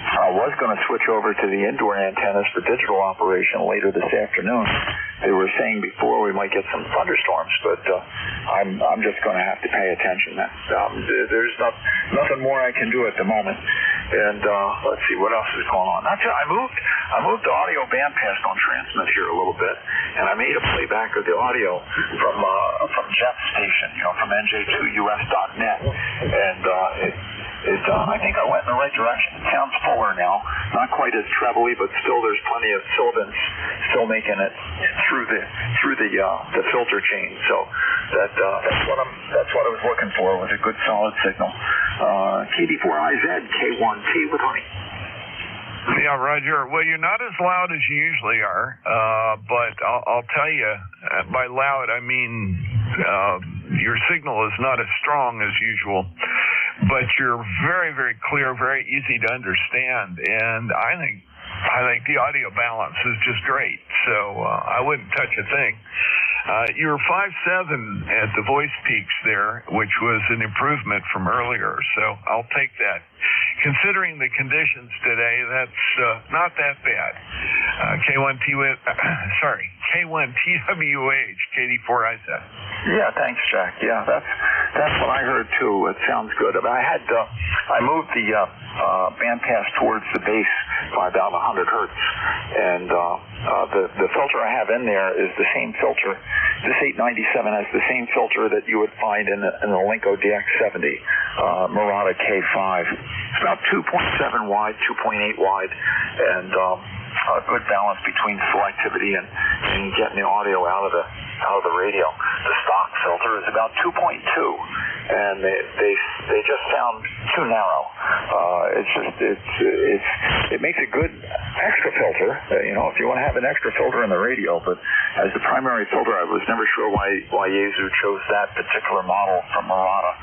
I was going to switch over to the indoor antennas for digital operation later this afternoon. They were saying before we might get some thunderstorms, but I'm just going to have to pay attention. There's nothing more I can do at the moment. And let's see what else is going on. I moved the audio bandpass on transmit here a little bit, and I made a playback of the audio from Jeff's station, from NJ2US.net, and I think I went in the right direction. It sounds fuller now, not quite as trebly, but still there's plenty of syllabants still making it through the filter chain. So that's what I was looking for, was a good solid signal. KD4IZ, K1T with honey. Yeah, Roger. Well, you're not as loud as you usually are, but I'll tell you, by loud, I mean your signal is not as strong as usual, but you're very, very clear, very easy to understand, and I think the audio balance is just great, so I wouldn't touch a thing. You were 5.7 at the voice peaks there, which was an improvement from earlier, so I'll take that. Considering the conditions today, that's not that bad. K1TWH, KD4IZ. Yeah, thanks, Jack. Yeah, that's what I heard too. It sounds good. But I moved the bandpass towards the base by about 100 hertz, and the filter I have in there is the same filter. This 897 has the same filter that you would find in the Linko DX70 Murata K5. It's about 2.7 wide, 2.8 wide, and a good balance between selectivity and getting the audio out of the radio. The stock filter is about 2.2, and they just sound too narrow. It makes a good extra filter, if you want to have an extra filter in the radio, but as the primary filter, I was never sure why Yaesu chose that particular model from Murata.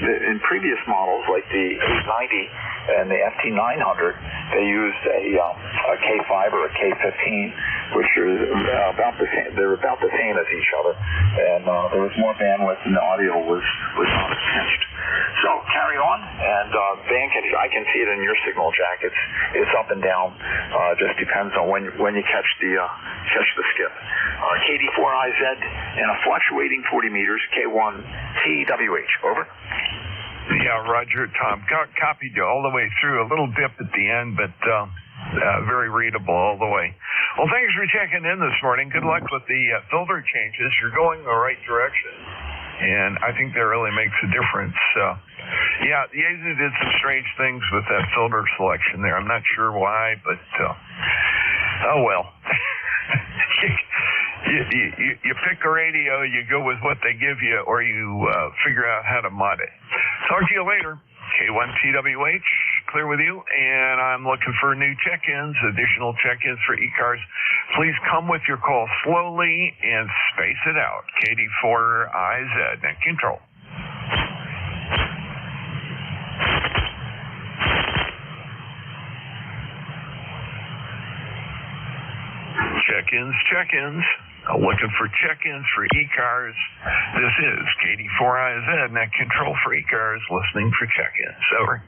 In previous models, like the 890 and the FT900, they used a K5 or a K15, which are about the same. They're about the same as each other, and there was more bandwidth, and the audio was not as pinched. So carry on, and I can see it in your signal, Jack. It's up and down. Just depends on when you catch the skip. KD4IZ and a fluctuating 40 meters. K1TWH. Over. Yeah, Roger, Tom. Copied you all the way through. A little dip at the end, but very readable all the way. Well, thanks for checking in this morning. Good luck with the filter changes. You're going the right direction, and I think that really makes a difference. Yeah, Yaesu did some strange things with that filter selection there. I'm not sure why, but oh well. You pick a radio, you go with what they give you, or you figure out how to mod it. Talk to you later. K1TWH, clear with you, and I'm looking for new check-ins, additional check-ins for ECARS. Please come with your call slowly and space it out. KD4IZ, net control. Check-ins. Looking for check-ins for ECARS. This is KD4IZ, net control for ECARS, listening for check-ins. Over.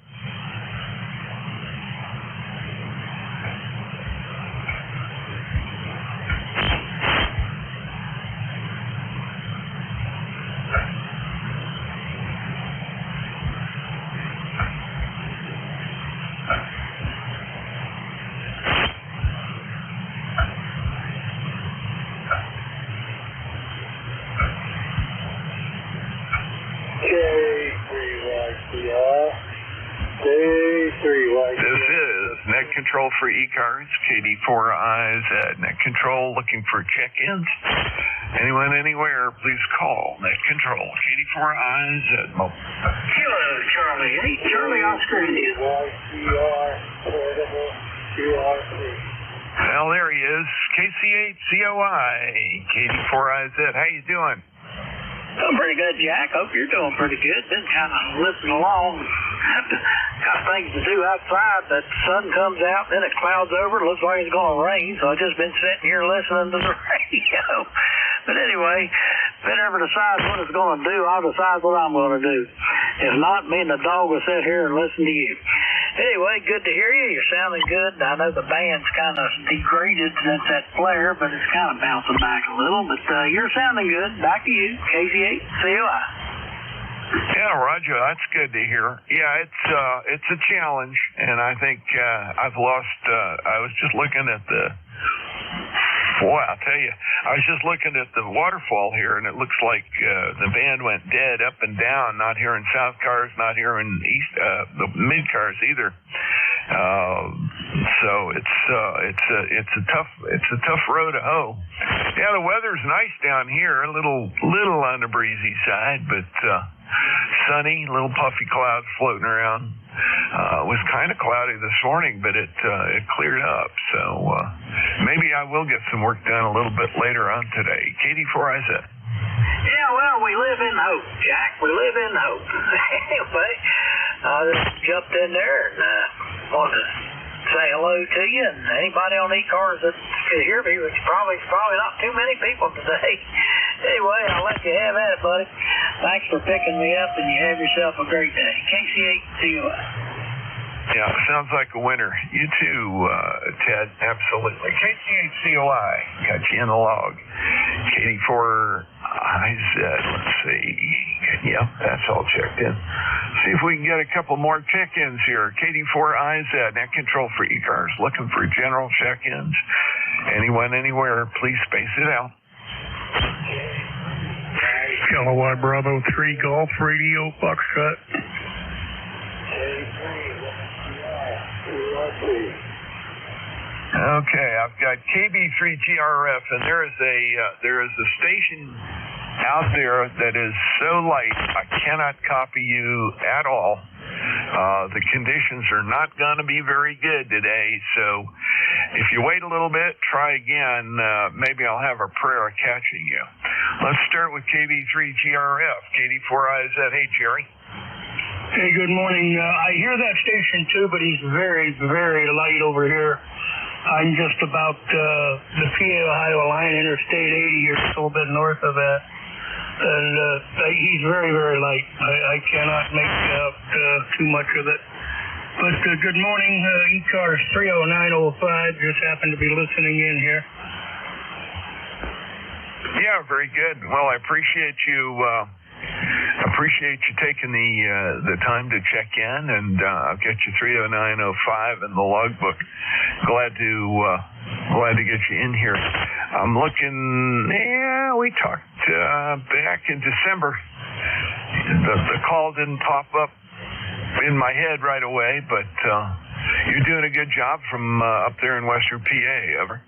This is net control for ECARS, KD4IZ, net control, looking for check-ins. Anyone, anywhere, please call net control, KD4IZ. Hello, Charlie. Hey, Charlie, Oscar India. Well, there he is, KC8COI, KD4IZ. How you doing? Doing pretty good, Jack. Hope you're doing pretty good. Been kind of listening along. Got things to do outside. That sun comes out, then it clouds over. It looks like it's going to rain, so I've just been sitting here listening to the radio. But anyway, if it ever decides what it's going to do, I'll decide what I'm going to do. If not, me and the dog will sit here and listen to you. Anyway, good to hear you. You're sounding good. I know the band's kind of degraded since that flare, but it's kind of bouncing back a little. But you're sounding good. Back to you, KC8COI. Yeah, Roger, that's good to hear. Yeah, it's a challenge, and I think I've lost. I was just looking at the. Boy, I'll tell you, I was just looking at the waterfall here, and it looks like the band went dead up and down. Not here in South Cars, not here in the Mid Cars either. So it's a tough row to hoe. Yeah, the weather's nice down here, a little on the breezy side, but sunny, little puffy clouds floating around. It was kind of cloudy this morning, but it cleared up. So maybe I will get some work done a little bit later on today. KD4IZ. Yeah, well, we live in hope, Jack. We live in hope. Anyway, I just jumped in there and wanted to say hello to you and anybody on ECARS that could hear me, which probably not too many people today. Anyway, I'll let you have at it, buddy. Thanks for picking me up, and you have yourself a great day. KC8COI. Yeah, sounds like a winner. You too, Ted. Absolutely. KC8COI. Got you in the log. KD4IZ. Let's see. Yeah, that's all checked in. See if we can get a couple more check-ins here. KD4IZ, net control for ECARS. Looking for general check-ins. Anyone, anywhere, please space it out. Kilowatt Bravo 3 Golf Radio Foxtrot. Okay, I've got KB3GRF, and there is a station out there that is so light I cannot copy you at all. The conditions are not going to be very good today, so if you wait a little bit, try again. Maybe I'll have a prayer of catching you. Let's start with KB3GRF, KD4IZ. Hey, Jerry. Hey, good morning. I hear that station too, but he's very, very light over here. I'm just about the PA-Ohio line, Interstate 80, or just a little bit north of that. And he's very, very light. I cannot make out too much of it. But good morning, ECARS 30905. Just happened to be listening in here. Yeah, very good. Well, I appreciate you taking the time to check in, and I'll get you 30905 in the logbook. Glad to get you in here. I'm looking. Yeah, we talked back in December. The call didn't pop up in my head right away, but you're doing a good job from up there in Western PA. Over.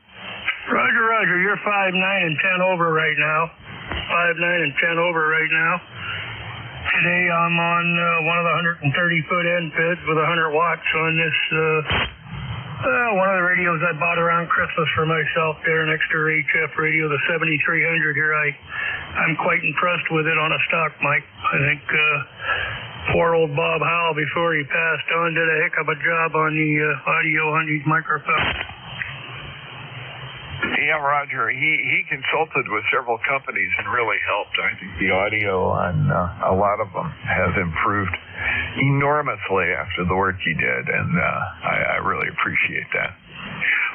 Roger. You're 5'9" and 10 over right now. 5'9" and 10 over right now. Today I'm on one of the 130-foot end feds with 100 watts on this, one of the radios I bought around Christmas for myself there, an extra HF radio, the 7300 here. I'm quite impressed with it on a stock mic. I think poor old Bob Howell, before he passed on, did a heck of a job on the audio on these microphones. Yeah, Roger. He consulted with several companies and really helped. I think the audio on a lot of them has improved enormously after the work he did, and I really appreciate that.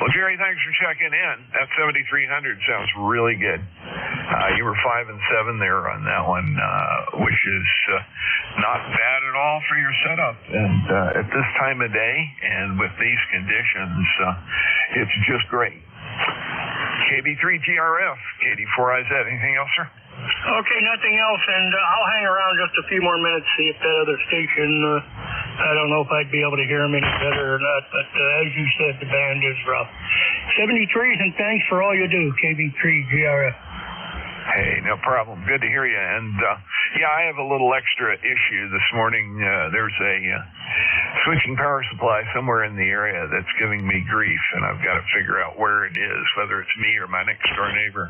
Well, Jerry, thanks for checking in. That 7300 sounds really good. You were 5 and 7 there on that one, which is not bad at all for your setup. And at this time of day and with these conditions, it's just great. KB3GRF, KD4IZ. Anything else, sir? Okay, nothing else, and I'll hang around just a few more minutes, see if that other station, I don't know if I'd be able to hear them any better or not, but as you said, the band is rough. 73s, and thanks for all you do, KB3GRF. Hey, no problem. Good to hear you. And, yeah, I have a little extra issue this morning. There's a switching power supply somewhere in the area that's giving me grief, and I've got to figure out where it is, whether it's me or my next-door neighbor.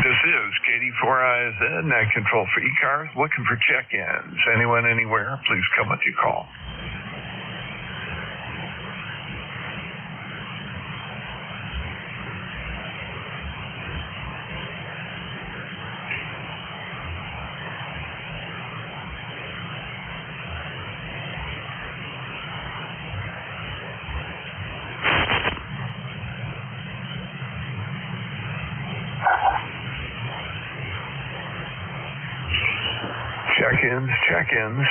This is KD4IZ, Night Control for ECARS, looking for check-ins. Anyone, anywhere, please come with your call. check-ins.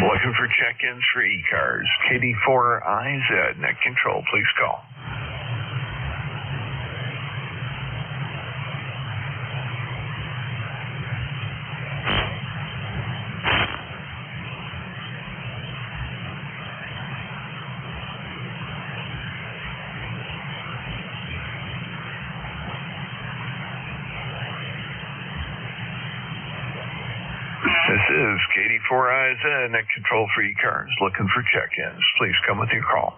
Looking for check-ins for ECARS. KD4IZ, net control, please call. This is KD4IZ, net control for ECARS, looking for check-ins. Please come with your call.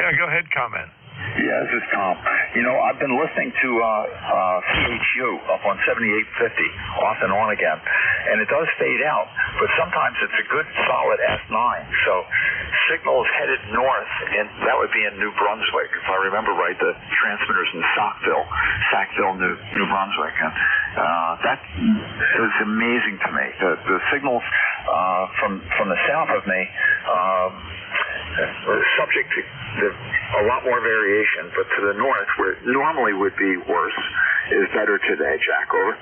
Yeah, go ahead, comment. Yeah, this is Tom. You know, I've been listening to CHU up on 7850 off and on again, and it does fade out, but sometimes it's a good solid S9. So signal is headed north, and that would be in New Brunswick. If I remember right, the transmitter's in Sackville, New Brunswick. And that is amazing to me. The signals from the south of me subject to a lot more variation, but to the north, where it normally would be worse, is better today. Jack, over.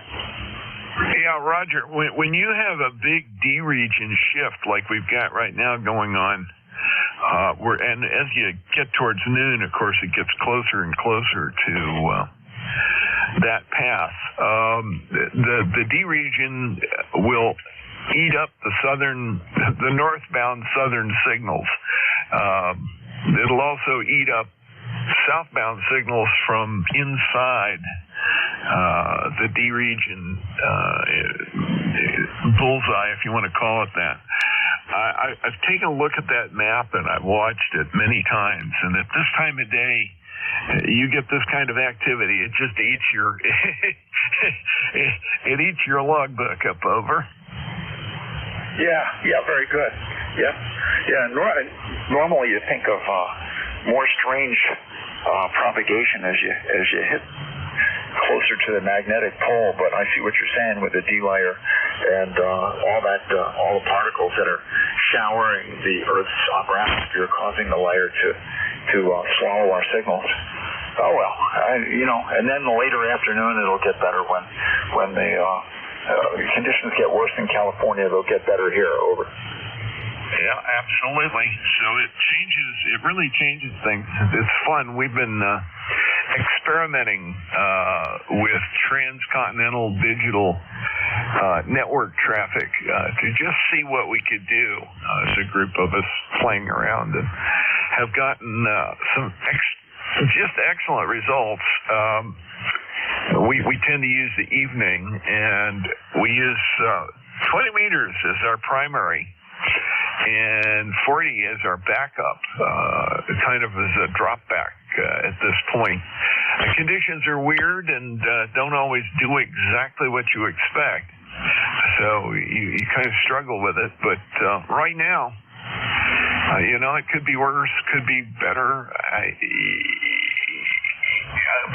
Yeah, Roger, when you have a big D region shift like we've got right now going on, and as you get towards noon, of course, it gets closer and closer to that path. The D region will eat up the northbound southern signals. It'll also eat up southbound signals from inside the D region bullseye, if you want to call it that. I've taken a look at that map and I've watched it many times, and at this time of day, you get this kind of activity. It just eats it eats your logbook up, over. Yeah, very good. Yeah. Normally you think of more strange propagation as you hit closer to the magnetic pole, but I see what you're saying with the D layer and all the particles that are showering the Earth's upper atmosphere, causing the layer to swallow our signals. Oh well, and then the later afternoon it'll get better when the conditions get worse in California. They'll get better here. Over. Yeah, absolutely. So it really changes things. It's fun. We've been experimenting with transcontinental digital network traffic to just see what we could do as a group of us playing around, and have gotten some just excellent results. We tend to use the evening, and we use 20 meters as our primary and 40 as our backup, kind of as a drop back at this point. Conditions are weird and don't always do exactly what you expect, so you kind of struggle with it. But right now, it could be worse, could be better.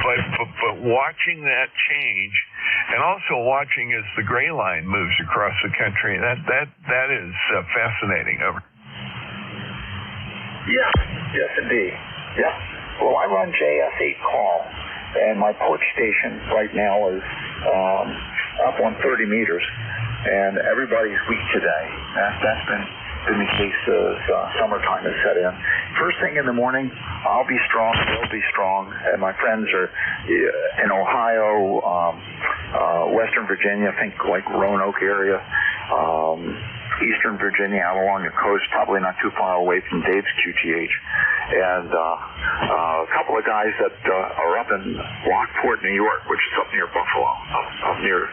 But watching that change, and also watching as the gray line moves across the country, that is fascinating. Over. Yeah. Yes, indeed. Yeah. Well, I run JS8 call, and my port station right now is up on 30 meters, and everybody's weak today. That's been the case as summertime has set in. First thing in the morning, I'll be strong, they'll be strong, and my friends are in Ohio, Western Virginia, think like Roanoke area, Eastern Virginia, out along the coast, probably not too far away from Dave's QTH, and a couple of guys that are up in Lockport, New York, which is up near Buffalo, up near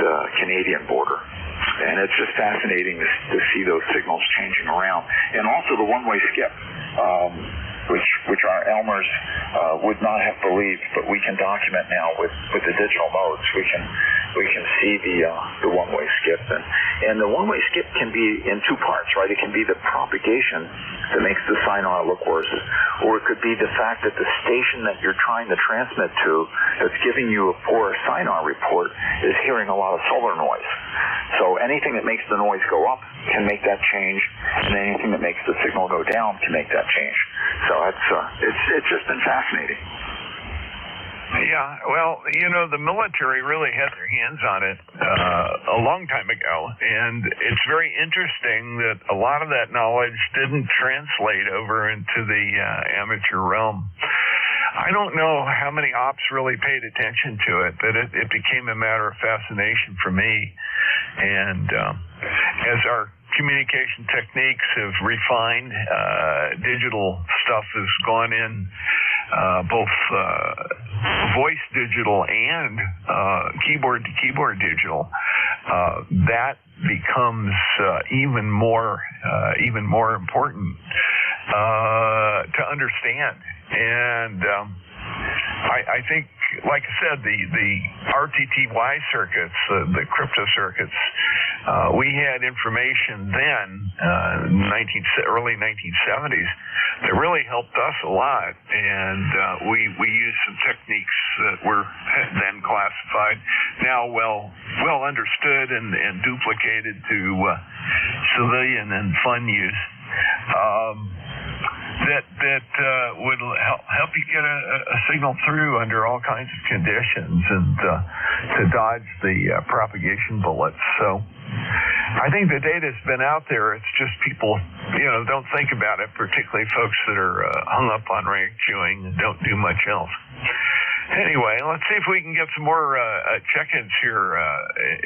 the Canadian border. And it's just fascinating to see those signals changing around. And also the one-way skip. which our Elmers would not have believed, but we can document now with the digital modes. We can see the one-way skip, and the one-way skip can be in two parts, right? It can be the propagation that makes the sonar look worse, or it could be the fact that the station that you're trying to transmit to, that's giving you a poor sonar report, is hearing a lot of solar noise. So anything that makes the noise go up can make that change, and anything that makes the signal go down can make that change. So it's just been fascinating. Yeah, well, the military really had their hands on it a long time ago, and it's very interesting that a lot of that knowledge didn't translate over into the amateur realm. I don't know how many ops really paid attention to it, but it became a matter of fascination for me. And as our communication techniques have refined, digital stuff has gone in, both voice digital and keyboard to keyboard digital. That becomes even more important to understand. And I think, like I said, the RTTY circuits, the crypto circuits, we had information then, early 1970s, that really helped us a lot. And we used some techniques that were then classified, now well understood and duplicated to civilian and fun use. That would help you get a signal through under all kinds of conditions and to dodge the propagation bullets. So I think the data's been out there. It's just people, don't think about it, particularly folks that are hung up on rank chewing and don't do much else. Anyway, let's see if we can get some more check-ins here,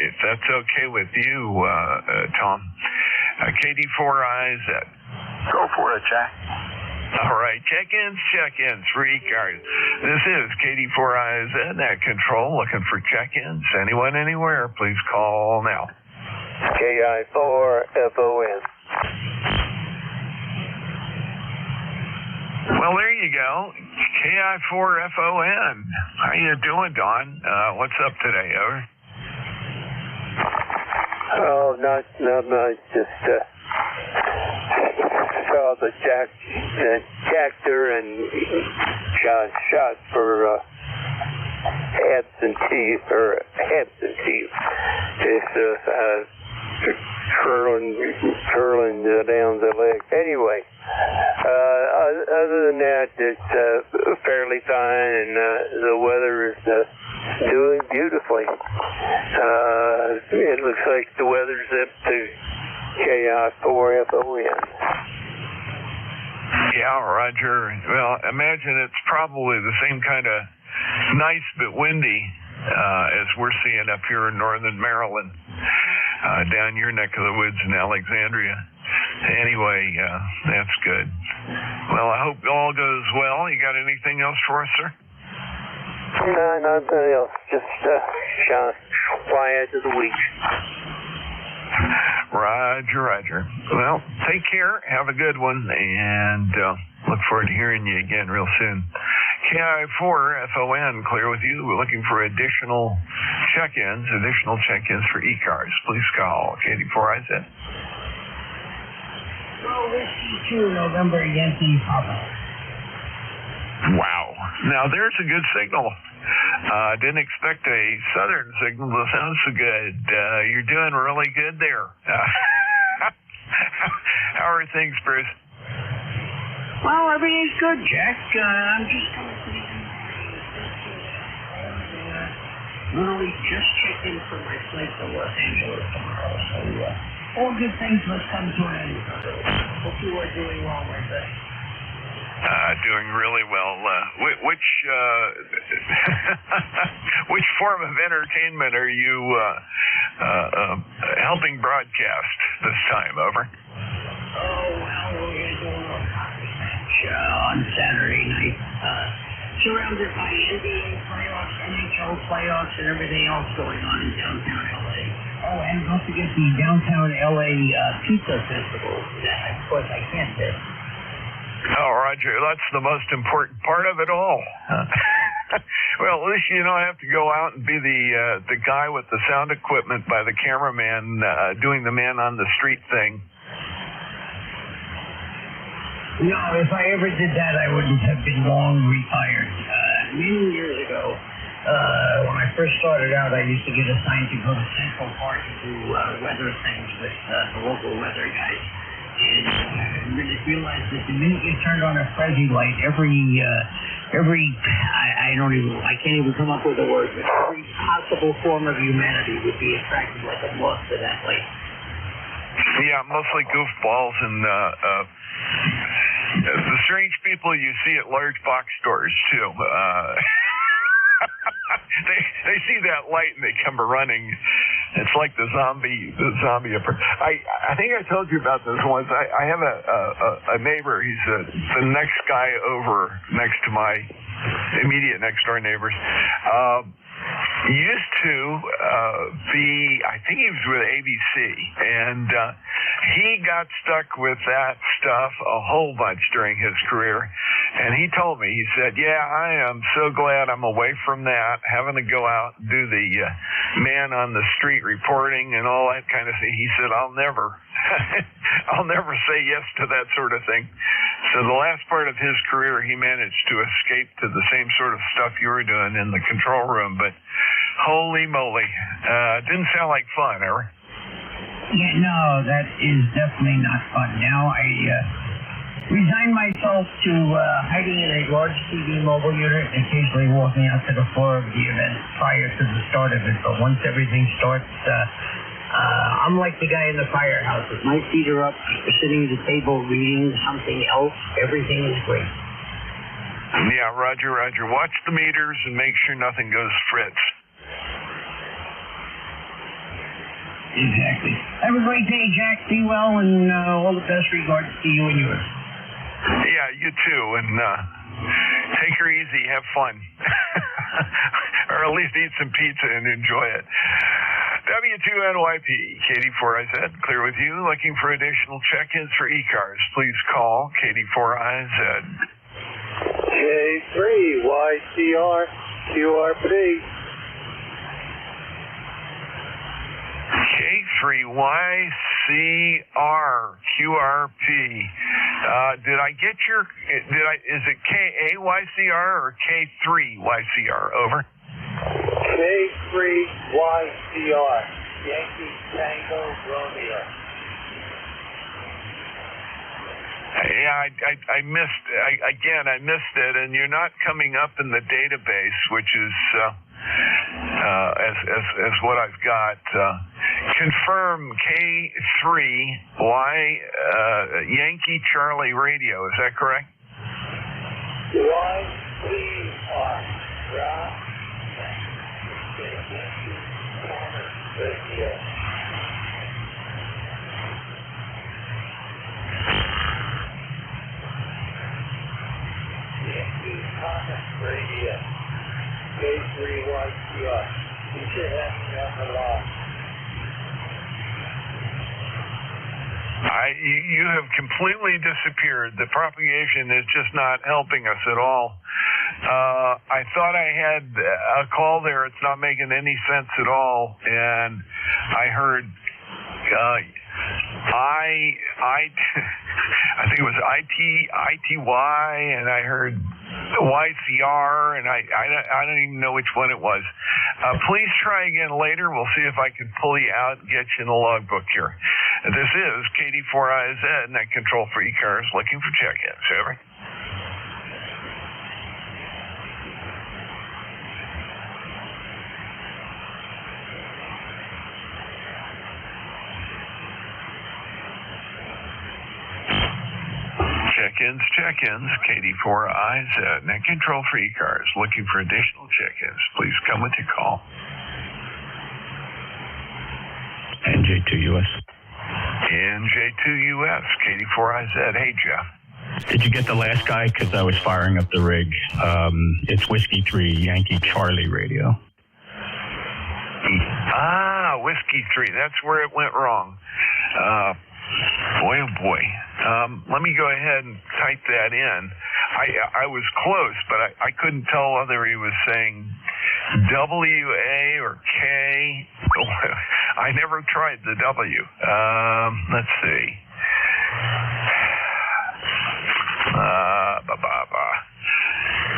if that's okay with you, Tom. KD4IZ. Go for it, Jack. All right, check-ins for ECARS. This is KD4IZ at Control, looking for check-ins. Anyone, anywhere, please call now. KI4FON. Well, there you go. KI4FON. How you doing, Don? What's up today, over? Oh, not much. Just saw the Jactor and shot for absentee. It's curling down the leg. Anyway, other than that, it's fairly fine, and the weather is doing beautifully. It looks like the weather's up to KI4FON. Yeah, Roger. Well, imagine it's probably the same kind of nice but windy as we're seeing up here in northern Maryland, down your neck of the woods in Alexandria. Anyway, that's good. Well, I hope all goes well. You got anything else for us, sir? No, nothing else. Just quiet of the week. Roger. Well, take care. Have a good one, and look forward to hearing you again real soon. KI4FON, clear with you. We're looking for additional check-ins for ECARS. Please call KD4IZ. Well, this is 2 November Yankee Papa. Wow. Now, there's a good signal. Didn't expect a southern signal to sound so good. You're doing really good there. How are things, Bruce? Well, everything's good, Jack. I'm just coming to the literally just checked in for my flight to Los Angeles tomorrow. So, all good things must come to an end. Hope you are doing well, my friend. Doing really well. Which form of entertainment are you helping broadcast this time? Over. Oh, well, we're going to do a little hockey match on Saturday night. Surrounded by NBA playoffs, NHL playoffs, and everything else going on in downtown LA. Oh, and don't forget the downtown LA Pizza Festival. That, of course, I can't miss. Oh, Roger, that's the most important part of it all. Well, at least you don't have to go out and be the guy with the sound equipment by the cameraman doing the man on the street thing. No, if I ever did that, I wouldn't have been long retired. Many years ago, when I first started out, I used to get assigned to go to Central Park and do weather things with the local weather guys. And I really realized that the minute you turned on a fuzzy light, I can't even come up with a word, but every possible form of humanity would be attracted like a moth to that light. Yeah, mostly goofballs and the strange people you see at large box stores too. They see that light and they come running. It's like the zombie. I think I told you about this once. I have a neighbor. He's the next guy over, next to my immediate next door neighbors. Used to be, I think he was with ABC, and he got stuck with that stuff a whole bunch during his career. And he told me, he said, yeah, I am so glad I'm away from that, having to go out and do the man on the street reporting and all that kind of thing. He said, I'll never say yes to that sort of thing. So the last part of his career, he managed to escape to the same sort of stuff you were doing in the control room, but holy moly, didn't sound like fun, ever. Yeah, no, that is definitely not fun. Now I resigned myself to hiding in a large TV mobile unit and occasionally walking out to the floor of the event prior to the start of it. But once everything starts, I'm like the guy in the firehouse. If my feet are up, sitting at the table reading something else, everything is great. Yeah, Roger. Watch the meters and make sure nothing goes fritz. Exactly. Have a great day, Jack. Be well, and all the best regards to you and yours. Yeah, you too, and take her easy, have fun. Or at least eat some pizza and enjoy it. W2NYP, KD4IZ, clear with you. Looking for additional check-ins for ECARS, please call KD4IZ. K3YCR QRP. K3YCR QRP. Did I get your? Is it KAYCR or K3YCR? Over. K3YCR. Yankee Tango Romeo. Yeah, I missed. I missed it, and you're not coming up in the database, which is as what I've got. Confirm K3Y Yankee Charlie Radio. Is that correct? YCR. Radio. K3YCR. You should have me on the line. You have completely disappeared. The propagation is just not helping us at all. I thought I had a call there. It's not making any sense at all. And I heard I think it was ITY, and I heard YCR, and I don't even know which one it was. Please try again later. We'll see if I can pull you out and get you in the logbook here. This is KD4IZ, Net Control for ECARS, looking for check-ins. Over. Check-ins, KD4IZ, Net Control for ECARS, looking for additional check-ins. Please come with your call. NJ2US. NJ2US, KD4IZ. Hey, Jeff. Did you get the last guy? Because I was firing up the rig. It's Whiskey 3, Yankee Charlie Radio. Whiskey 3. That's where it went wrong. Boy, oh boy. Let me go ahead and type that in. I was close, but I couldn't tell whether he was saying W-A or K. I never tried the W. Let's see.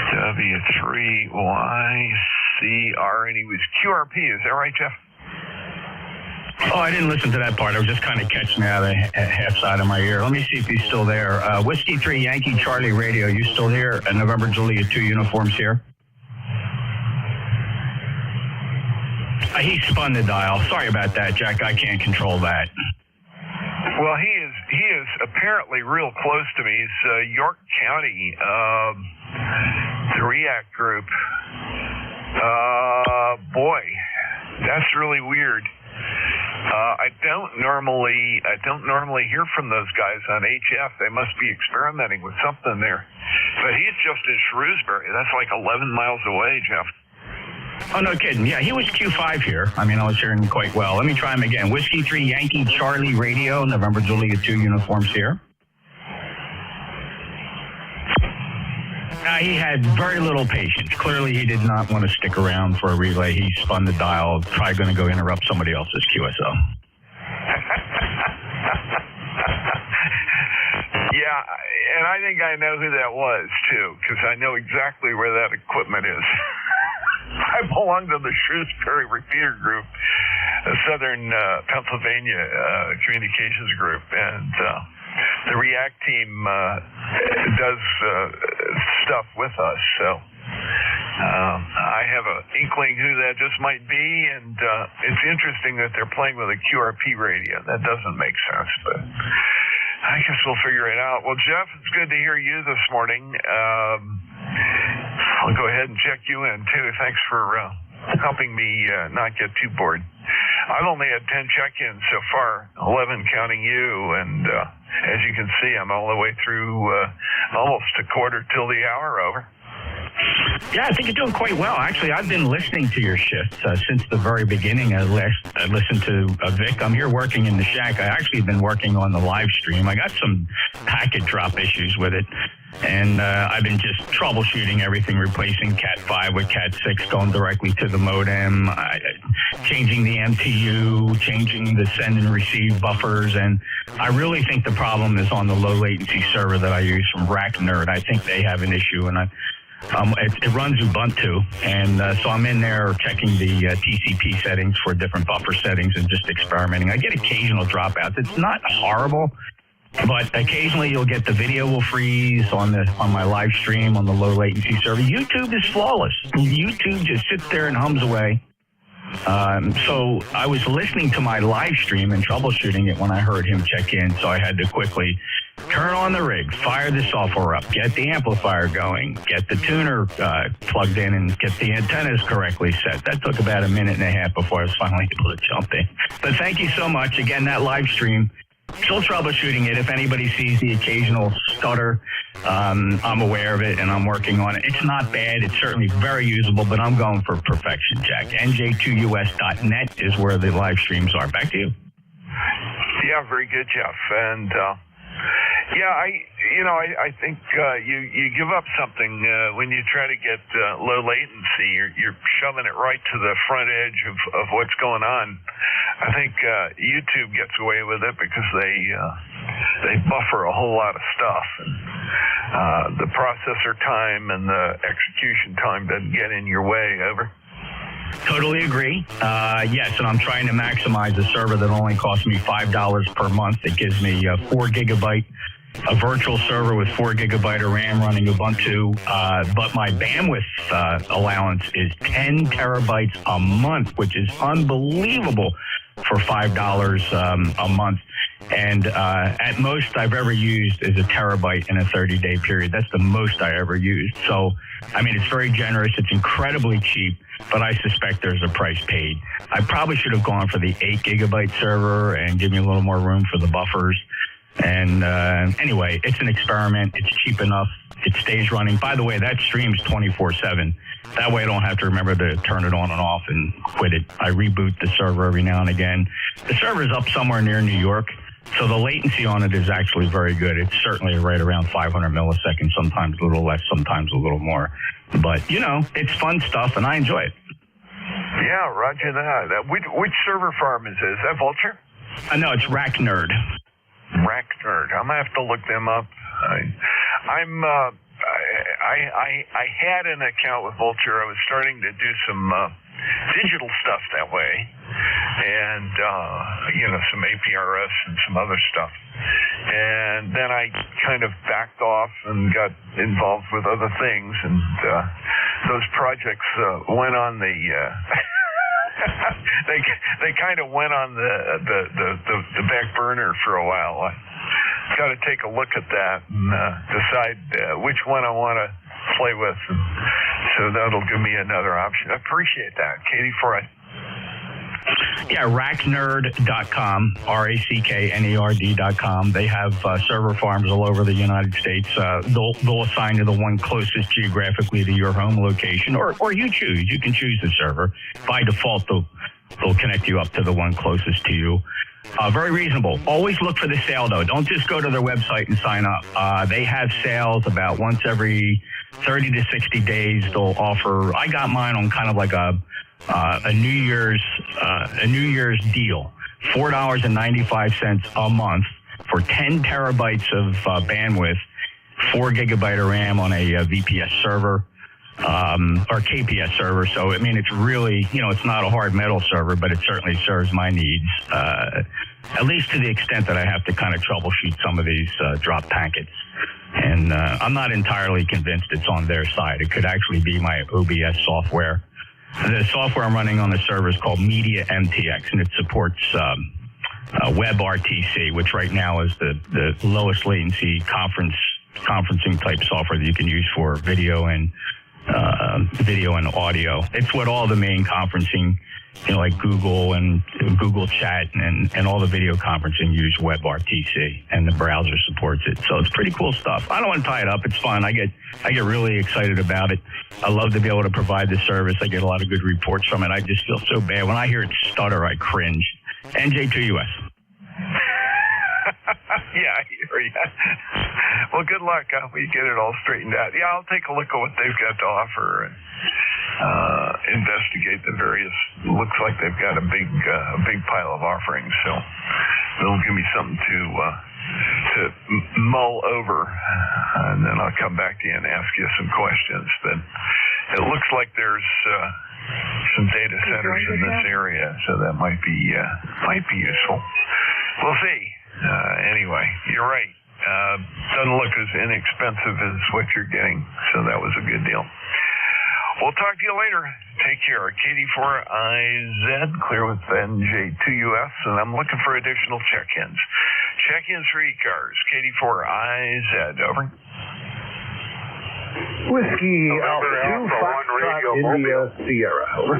W3YCR, and he was QRP. Is that right, Jeff? Oh, I didn't listen to that part. I was just kind of catching out of the half side of my ear. Let me see if he's still there. Whiskey 3 Yankee Charlie Radio, you still here? November Juliet 2 uniforms here. He spun the dial. Sorry about that, Jack. I can't control that. Well, he is apparently real close to me. He's York County, the REACT group. Boy, that's really weird. I don't normally hear from those guys on HF. They must be experimenting with something there. But he's just in Shrewsbury. That's like 11 miles away, Jeff. Oh, no kidding. Yeah, he was Q5 here. I mean, I was hearing him quite well. Let me try him again. Whiskey 3 Yankee Charlie Radio, November Juliet 2 uniforms here. He had very little patience. Clearly, he did not want to stick around for a relay. He spun the dial, probably going to go interrupt somebody else's QSO. Yeah, and I think I know who that was, too, because I know exactly where that equipment is. I belong to the Shrewsbury Repeater Group, a Southern Pennsylvania communications group, and the REACT team does stuff with us, so I have an inkling who that just might be, and it's interesting that they're playing with a QRP radio. That doesn't make sense, but I guess we'll figure it out. Well, Jeff, it's good to hear you this morning. I'll go ahead and check you in, too. Thanks for helping me not get too bored. I've only had 10 check-ins so far, 11 counting you, and as you can see, I'm all the way through almost a quarter till the hour over. Yeah, I think you're doing quite well. Actually, I've been listening to your shifts since the very beginning. I listened to Vic. I'm here working in the shack. I actually been working on the live stream. I got some packet drop issues with it. And I've been just troubleshooting everything, replacing Cat 5 with Cat 6, going directly to the modem, changing the MTU, changing the send and receive buffers. And I really think the problem is on the low latency server that I use from Rack Nerd. I think they have an issue, and it runs Ubuntu. And so I'm in there checking the TCP settings for different buffer settings and just experimenting. I get occasional dropouts. It's not horrible. But occasionally you'll get the video will freeze on my live stream on the low latency server. YouTube is flawless. YouTube just sits there and hums away. So I was listening to my live stream and troubleshooting it when I heard him check in. So I had to quickly turn on the rig, fire the software up, get the amplifier going, get the tuner plugged in, and get the antennas correctly set. That took about a minute and a half before I was finally able to jump in. But thank you so much. Again, that live stream. Still troubleshooting it. If anybody sees the occasional stutter, I'm aware of it and I'm working on it. It's not bad. It's certainly very usable, but I'm going for perfection, Jack. NJ2US.net is where the live streams are. Back to you. Yeah, very good, Jeff. And I think you give up something when you try to get low latency. You're shoving it right to the front edge of what's going on. I think YouTube gets away with it because they buffer a whole lot of stuff, and the processor time and the execution time doesn't get in your way. Over. Totally agree. Yes, and I'm trying to maximize a server that only costs me $5 per month. It gives me 4 gigabyte, a virtual server with 4 gigabyte of RAM running Ubuntu, but my bandwidth allowance is 10 terabytes a month, which is unbelievable for $5 a month. And at most I've ever used is a terabyte in a 30-day period. That's the most I ever used. So, I mean, it's very generous. It's incredibly cheap, but I suspect there's a price paid. I probably should have gone for the 8 gigabyte server and give me a little more room for the buffers. And anyway, it's an experiment. It's cheap enough. It stays running. By the way, that streams 24/7. That way I don't have to remember to turn it on and off and quit it. I reboot the server every now and again. The server's up somewhere near New York, So the latency on it is actually very good. It's certainly right around 500 milliseconds, sometimes a little less, sometimes a little more. But, it's fun stuff, and I enjoy it. Yeah, roger that. Which server farm is this? Is that Vulture? No, it's Rack Nerd. Rack Nerd. I'm going to have to look them up. I had an account with Vulture. I was starting to do some digital stuff that way, and some APRS and some other stuff. And then I kind of backed off and got involved with other things, and those projects went on the they kind of went on the back burner for a while. I got to take a look at that and decide which one I want to play with, and so that'll give me another option. I appreciate that, Katie, for it. Yeah, racknerd.com, racknerd.com. They have server farms all over the United States. They'll assign you the one closest geographically to your home location, or you choose. You can choose the server. By default, they'll connect you up to the one closest to you. Very reasonable. Always look for the sale, though. Don't just go to their website and sign up. They have sales about once every 30 to 60 days. They'll offer. I got mine on kind of like a New Year's deal, $4.95 a month for 10 terabytes of bandwidth, 4 gigabyte of RAM on a VPS server. Or KPS server. So, it's really, it's not a hard metal server, but it certainly serves my needs, at least to the extent that I have to kind of troubleshoot some of these drop packets. And I'm not entirely convinced it's on their side. It could actually be my OBS software. The software I'm running on the server is called Media MTX, and it supports WebRTC, which right now is the lowest latency conferencing type software that you can use for video and audio. It's what all the main conferencing, like Google and Google Chat and all the video conferencing use WebRTC, and the browser supports it. So it's pretty cool stuff. I don't want to tie it up. It's fun. I get really excited about it. I love to be able to provide the service. I get a lot of good reports from it. I just feel so bad. When I hear it stutter, I cringe. NJ2US. Yeah, I hear you. Well, good luck. We get it all straightened out. Yeah, I'll take a look at what they've got to offer and investigate the various. Looks like they've got a big pile of offerings, so they'll give me something to mull over, and then I'll come back to you and ask you some questions. But it looks like there's some data centers in this area, so that might be useful. We'll see. Anyway, you're right. Doesn't look as inexpensive as what you're getting, so that was a good deal. We'll talk to you later. Take care. KD4IZ, clear with NJ2US, and I'm looking for additional check-ins. Check-ins for ECARS, KD4IZ, over. Whiskey Alpha 2, Foxtrot India Sierra, over.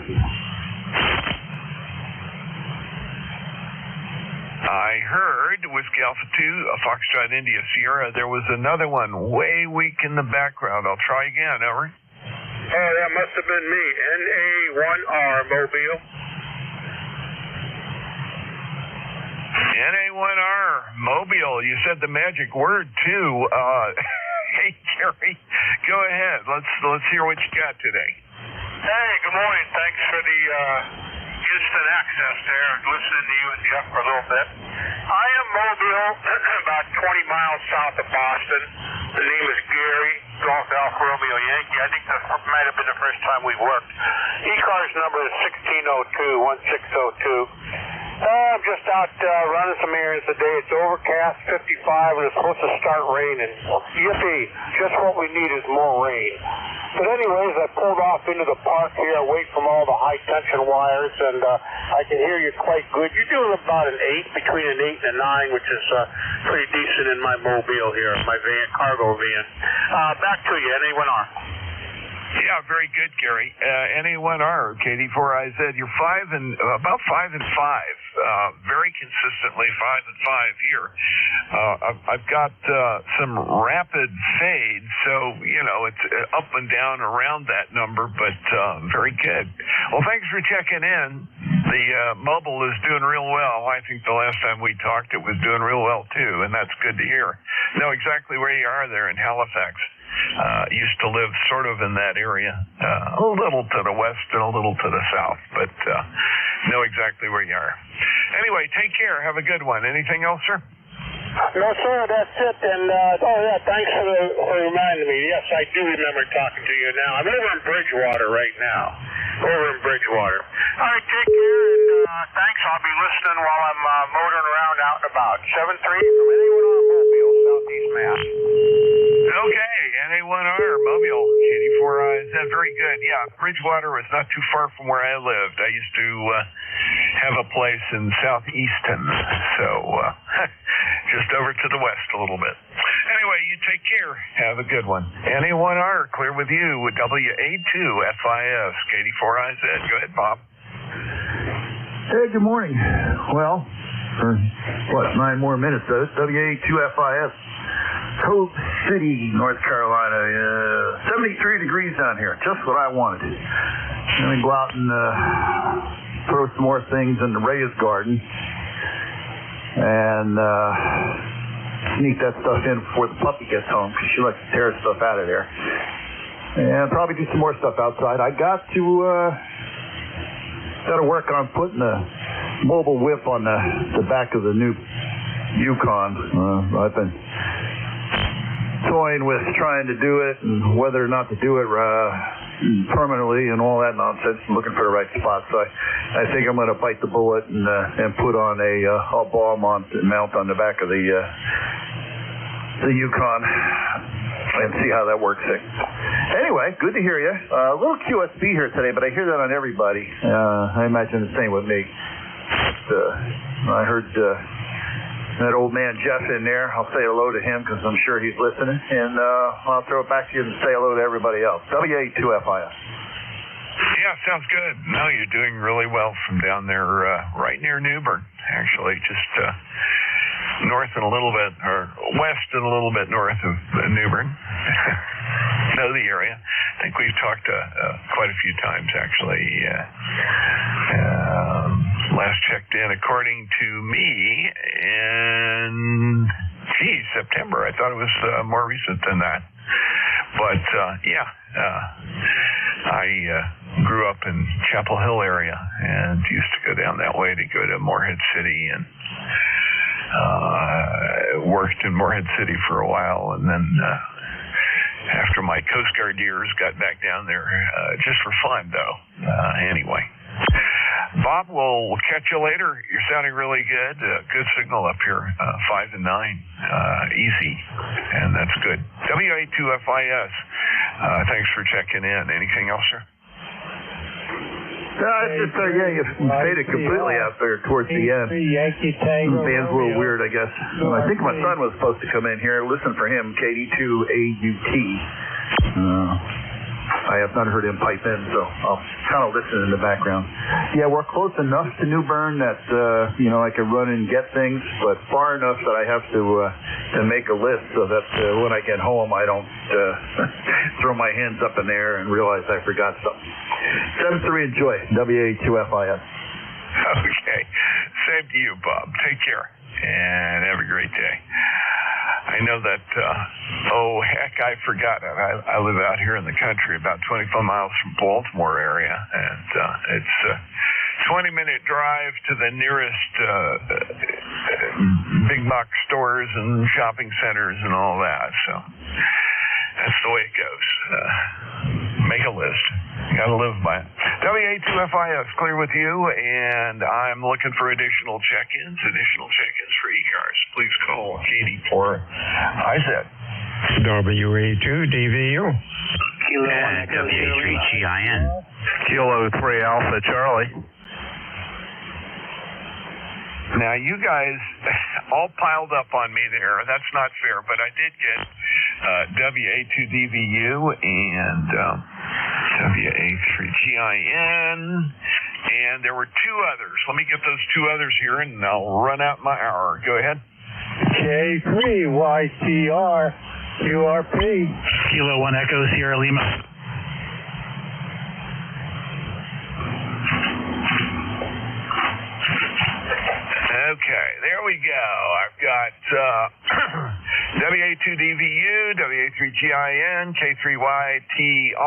I heard Whiskey Alpha 2, Foxtrot India Sierra. There was another one way weak in the background. I'll try again, over. Oh, that must have been me. NA1R Mobile. NA1R Mobile. You said the magic word too. Hey Gary, go ahead. Let's hear what you got today. Hey, good morning. Thanks for the instant access there. Listening to you and Jeff for a little bit. I am Mobile, about 20 miles south of Boston. The name is Gary, Golf Alpha Romeo Yankee. I think that might have been the first time we worked. ECARS number is 1602-1602. I'm just out running some errands today. It's overcast, 55, and it's supposed to start raining. Yippee! Just what we need is more rain. But anyways, I pulled off into the park here away from all the high tension wires, and I can hear you quite good. You're doing about an 8, between an 8 and a 9, which is pretty decent in my Mobile here, my van, cargo van. Back to you, NA1R. Yeah, very good, Gary. NA1R, KD4IZ, you're about 5 and 5, very consistently 5 and 5 here. I've got some rapid fade, so it's up and down around that number, but very good. Well, thanks for checking in. The mobile is doing real well. I think the last time we talked, it was doing real well too, and that's good to hear. Know exactly where you are there in Halifax. Used to live sort of in that area, a little to the west and a little to the south, but know exactly where you are. Anyway, take care. Have a good one. Anything else, sir? No, sir, that's it. And, thanks for reminding me. Yes, I do remember talking to you now. I'm over in Bridgewater right now. Over in Bridgewater. All right, take care, and thanks. I'll be listening while I'm motoring around out and about. 7-3 from anyone on Mobile, Southeast Mass. Okay, NA1R, Mobile, 84 is that very good. Yeah, Bridgewater was not too far from where I lived. I used to have a place in Southeaston, so just over to the west a little bit. Anyway, you take care. Have a good one. NA1R, clear with you with WA2FIS, 84IZ. Go ahead, Bob. Hey, good morning. Well, for 9 more minutes, though. WA2FIS. Cove City, North Carolina. 73 degrees down here. Just what I wanted. I'm going to go out and throw some more things in the raised garden. And sneak that stuff in before the puppy gets home, because she likes to tear stuff out of there. And probably do some more stuff outside. I got to work on putting a mobile whip on the back of the new Yukon. I've been toying with trying to do it and whether or not to do it permanently and all that nonsense, looking for the right spot. So I think I'm going to bite the bullet and put on a ball mount on the back of the Yukon and see how that works. Anyway, good to hear you. A little QSB here today, but I hear that on everybody. I imagine the same with me. I heard that old man Jeff in there. I'll say hello to him because I'm sure he's listening. And I'll throw it back to you and say hello to everybody else. WA2FIS. Yeah, sounds good. No, you're doing really well from down there right near Newbern, actually. Just north and a little bit, or west and a little bit north of Newbern. Know the area. I think we've talked quite a few times, actually. Last checked in, according to me, in September. I thought it was more recent than that. But I grew up in Chapel Hill area and used to go down that way to go to Morehead City, and worked in Morehead City for a while, and then after my Coast Guard years, got back down there just for fun, though. Anyway. Bob, we'll catch you later. You're sounding really good. Good signal up here, 5 and 9. Easy, and that's good. WA2FIS, thanks for checking in. Anything else, sir? It's just, you faded completely out there towards the end. The band's a little weird, I guess. I think my son was supposed to come in here. Listen for him, KD2AUT. I have not heard him pipe in, so I'll kind of listen in the background. Yeah, we're close enough to New Bern that, I can run and get things, but far enough that I have to make a list so that when I get home, I don't throw my hands up in the air and realize I forgot something. 7-3, enjoy. WA2FIS. Okay. Same to you, Bob. Take care, and have a great day. I know that, I forgot it. I live out here in the country, about 25 miles from Baltimore area, and it's a 20-minute drive to the nearest big box stores and shopping centers and all that. So that's the way it goes. Make a list. You got to live by it. WA2FIS, clear with you, and I'm looking for additional check-ins for ECARS. Please call KD4IZ. WA2DVU. Kilo WA3GIN. Kilo 3 Alpha Charlie. Now, you guys all piled up on me there. That's not fair, but I did get WA2DVU and WA3GIN, and there were two others. Let me get those two others here, and I'll run out my hour. Go ahead. K3YTR QRP. Kilo 1 Echo Sierra Lima. we go. I've got WA2DVU, WA3GIN, K3YTR.